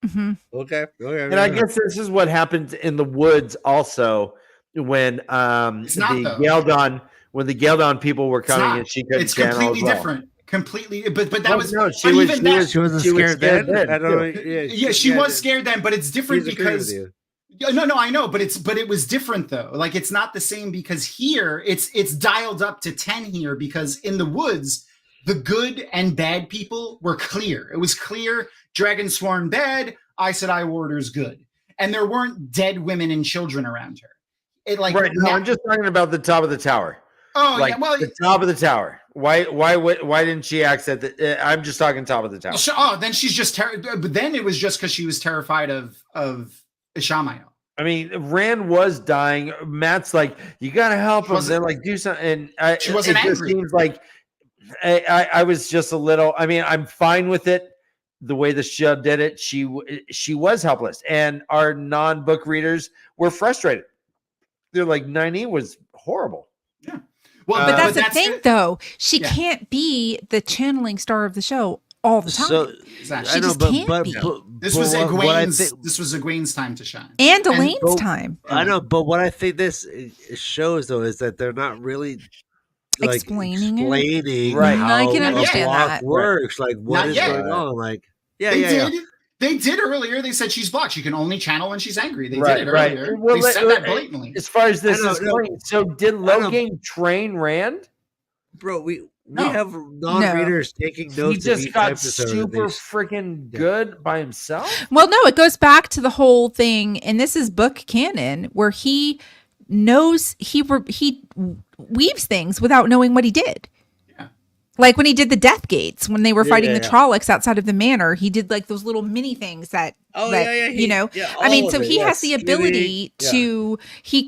Mhm. Okay. And I guess this is what happens in the woods also when It's not, though. when the Galdon people were It's coming not. and she couldn't It's channel completely as well. different. Completely, but that Oh, was no, but even that- She wasn't She was scared scared then. then, I don't know. too. yeah, she was scared then, but it's different She's agreeing with because you. no, I know, but it was different though. Like, it's not the same because here it's dialed up to 10 here, because in the woods the good and bad people were clear. It was clear Dragonsworn bad, Aes Sedai Warders good, and there weren't dead women and children around her. It like Right. No, now- I'm just talking about the top of the tower. oh Like yeah, well. the top of the tower. Why didn't she access the? I'm just talking top of the tower. Then she's just but then it was just because she was terrified of Ishamael. I mean, Rand was dying. Matt's like, you gotta help him. wasn't- Then like do something. And She wasn't it just angry. seems like I was just a little. I mean, I'm fine with it. The way the show did it, she was helpless, and our non-book readers were frustrated. They're like, Nynaeve was horrible. Well, But that's the that's thing, though. She yeah. can't be the channeling star of the show all the time. So Exactly. She just can't be. This was Egwene's. Egwene's time to shine. And Elaine's time. I know, but what I think this shows though is that they're not really like Explaining Right. how I can a understand block that. works. Like what Not is yet. going on? Like They did earlier. They said she's blocked. She can only channel when she's angry. They Right, did it right. earlier. Well, they said that blatantly. As far as this I know, is no. going, so did Logain train Rand? Bro, we No. have non-readers taking He notes. of just each got episode super of these. freaking good by himself. Well, no, it goes back to the whole thing, and this is book canon, where he knows he weaves things without knowing what he did. Yeah. Like when he did the death gates, when they were fighting the yeah. Trollocs outside of the manor, he did like those little mini things that, you know, I mean, so he has the ability to,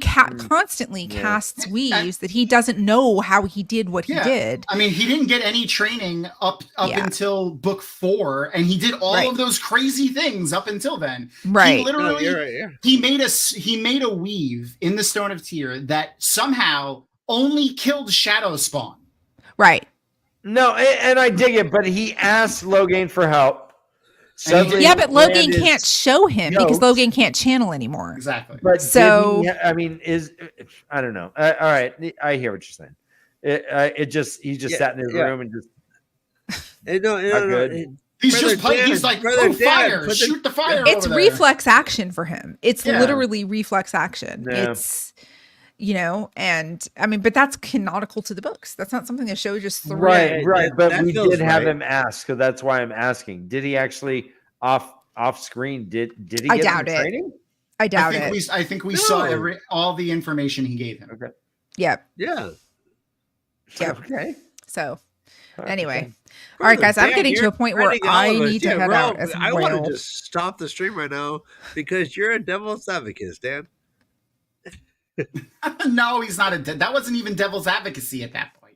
constantly casts weaves that he doesn't know how he did what he did. I mean, he didn't get any training up until book 4, and he did all of those crazy things up until then. Right. He literally, you're right, yeah. he made a weave in the Stone of Tyr that somehow only killed Shadow Spawn. Right. No, and I dig it, but he asked Logain for help. Suddenly, Yeah, but Rand Logain is can't show him because yoked. Logain can't channel anymore. Exactly. But So- I mean, I don't know. All right, I hear what you're saying. He just sat in his room and just good. He's Brother just playing. Dan, He's like, Brother oh, Dan, fire! put the- Shoot the fire! It's over there. reflex action for him. It's Yeah. literally reflex action. Yeah. It's, you know, and I mean, but that's canonical to the books. That's not something the show just threw Right, in. right. But that we feels did have right. him ask, so that's why I'm asking. Did he actually off screen? Did he? I get doubt some it. training? I doubt it. I think we No. saw all the information he gave him. Okay. Yep. Yeah. Yep. Okay. So Okay. anyway. All right, guys, I'm getting to a point where I need to head out as I well. want to just stop the stream right now because you're a devil's advocate, Dan. No, he's not that wasn't even devil's advocacy at that point.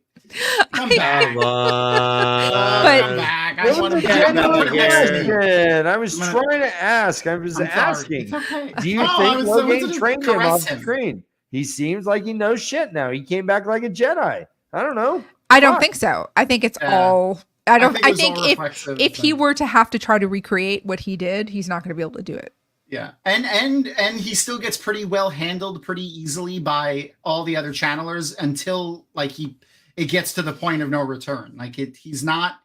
Come back. Come on. But- Come back. That I was want a him back. genuine here. question. I was I'm gonna- trying to ask. I was I'm sorry. asking. It's okay. Do you No, I think was- I wanted Logain to trained him caress off him. screen? He seems like he knows shit now. He came back like a Jedi. I don't know. I don't Fuck. think so. I think it's Yeah. all I don't it I was think all reflexive if he and- were to have to try to recreate what he did, he's not going to be able to do it. Yeah, and he still gets pretty well handled pretty easily by all the other channelers until like it gets to the point of no return. Like he's not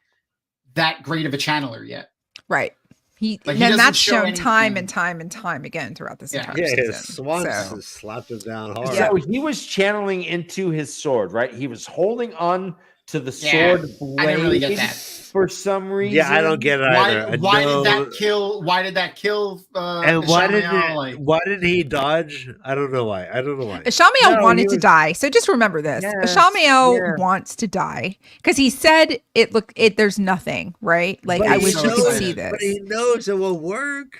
that great of a channeler yet. Right. He Like, he and doesn't that's show shown time anything. and time and time again throughout this Yeah. entire Yeah, season. his swan So- just slapped him down hard. Yeah. So he was channeling into his sword, right? He was holding on to the Yeah, sword blade I didn't really get that. for some reason. Yeah, I don't get it either. Why I know- did that kill? Why did that kill? And why Ishamael? why did he dodge? I don't know why. Ishamael No, wanted he to was- die. So just remember this. Yes, Ishamael yeah. wants to die because he said there's nothing, right? Like But I he wish you could knows- see this. But he knows it will work.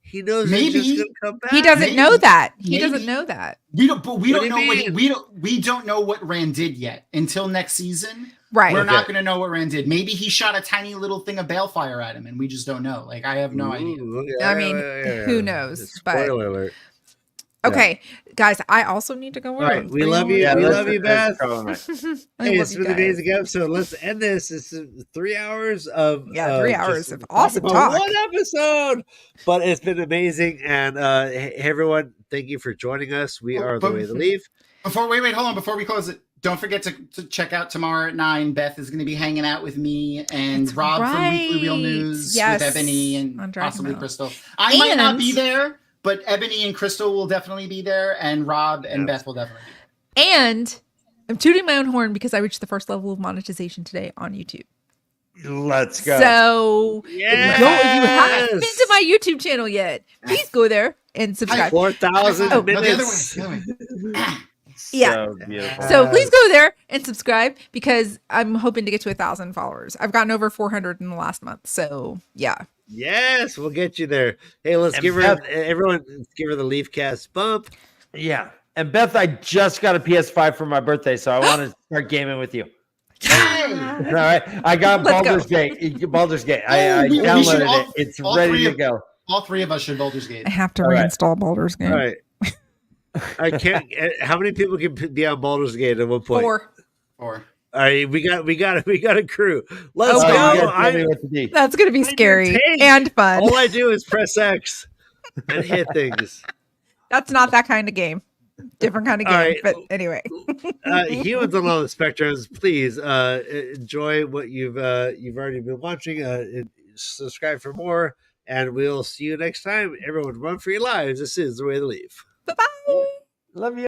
He knows Maybe. it's just gonna come back. He doesn't Maybe. know that. He Maybe. doesn't know that. we don't. But we What don't do know you what mean? we don't know what Rand did yet until next season. Right. We're not Okay. going to know what Rand did. Maybe he shot a tiny little thing of balefire at him, and we just don't know. Like I have no idea. Ooh, I mean, who knows? But Spoiler alert. okay, guys, I also need to go. All right, we love you. Yeah, we let's- love you, let's Beth. go on it. I Hey, love it's you been an guys. amazing episode. Let's end this. It's 3 hours of 3 hours just of awesome about talk. One episode, but it's been amazing. And hey, everyone, thank you for joining us. We are the But- way to leave. Wait, hold on. Before we close it, don't forget to check out tomorrow at 9. Beth is going to be hanging out with me and That's Rob from Weekly Wheel right. News Yes, with Ebony and on Dragon possibly Ball. Crystal. I might not And- be there, but Ebony and Crystal will definitely be there, and Rob and Beth will definitely be And I'm tooting my own horn because I reached the first level of monetization today on YouTube. Let's go. So if you haven't been Yes. to my YouTube channel yet, please go there and subscribe. 4,000 Oh, there. No, the other way. minutes. The other way. Yeah. So beautiful. So please go there and subscribe because I'm hoping to get to 1,000 followers. I've gotten over 400 in the last month. So yeah. Yes, we'll get you there. Hey, let's And give her Beth- everyone. Let's give her the LeafCast bump. Yeah. And Beth, I just got a PS5 for my birthday, so I want to start gaming with you. All right. I got Let's go. Baldur's Gate. Baldur's Gate. I we should downloaded all- it. It's all ready three to of- go. All three of us should Baldur's Gate. I have to All right. reinstall Baldur's Gate. All right. I can't. How many people can be on Baldur's Gate at one point? 4. Or All All right, we got a crew. Let's Oh, go. God. You guys tell me what to do. That's gonna be I scary take- and fun. All I do is press X and hit things. That's not that kind of game. Different kind of All game. right. But anyway. Humans on all the spectrums, please enjoy what you've already been watching. Subscribe for more, and we'll see you next time. Everyone, run for your lives. This is the way to leave. Bye-bye. Love you.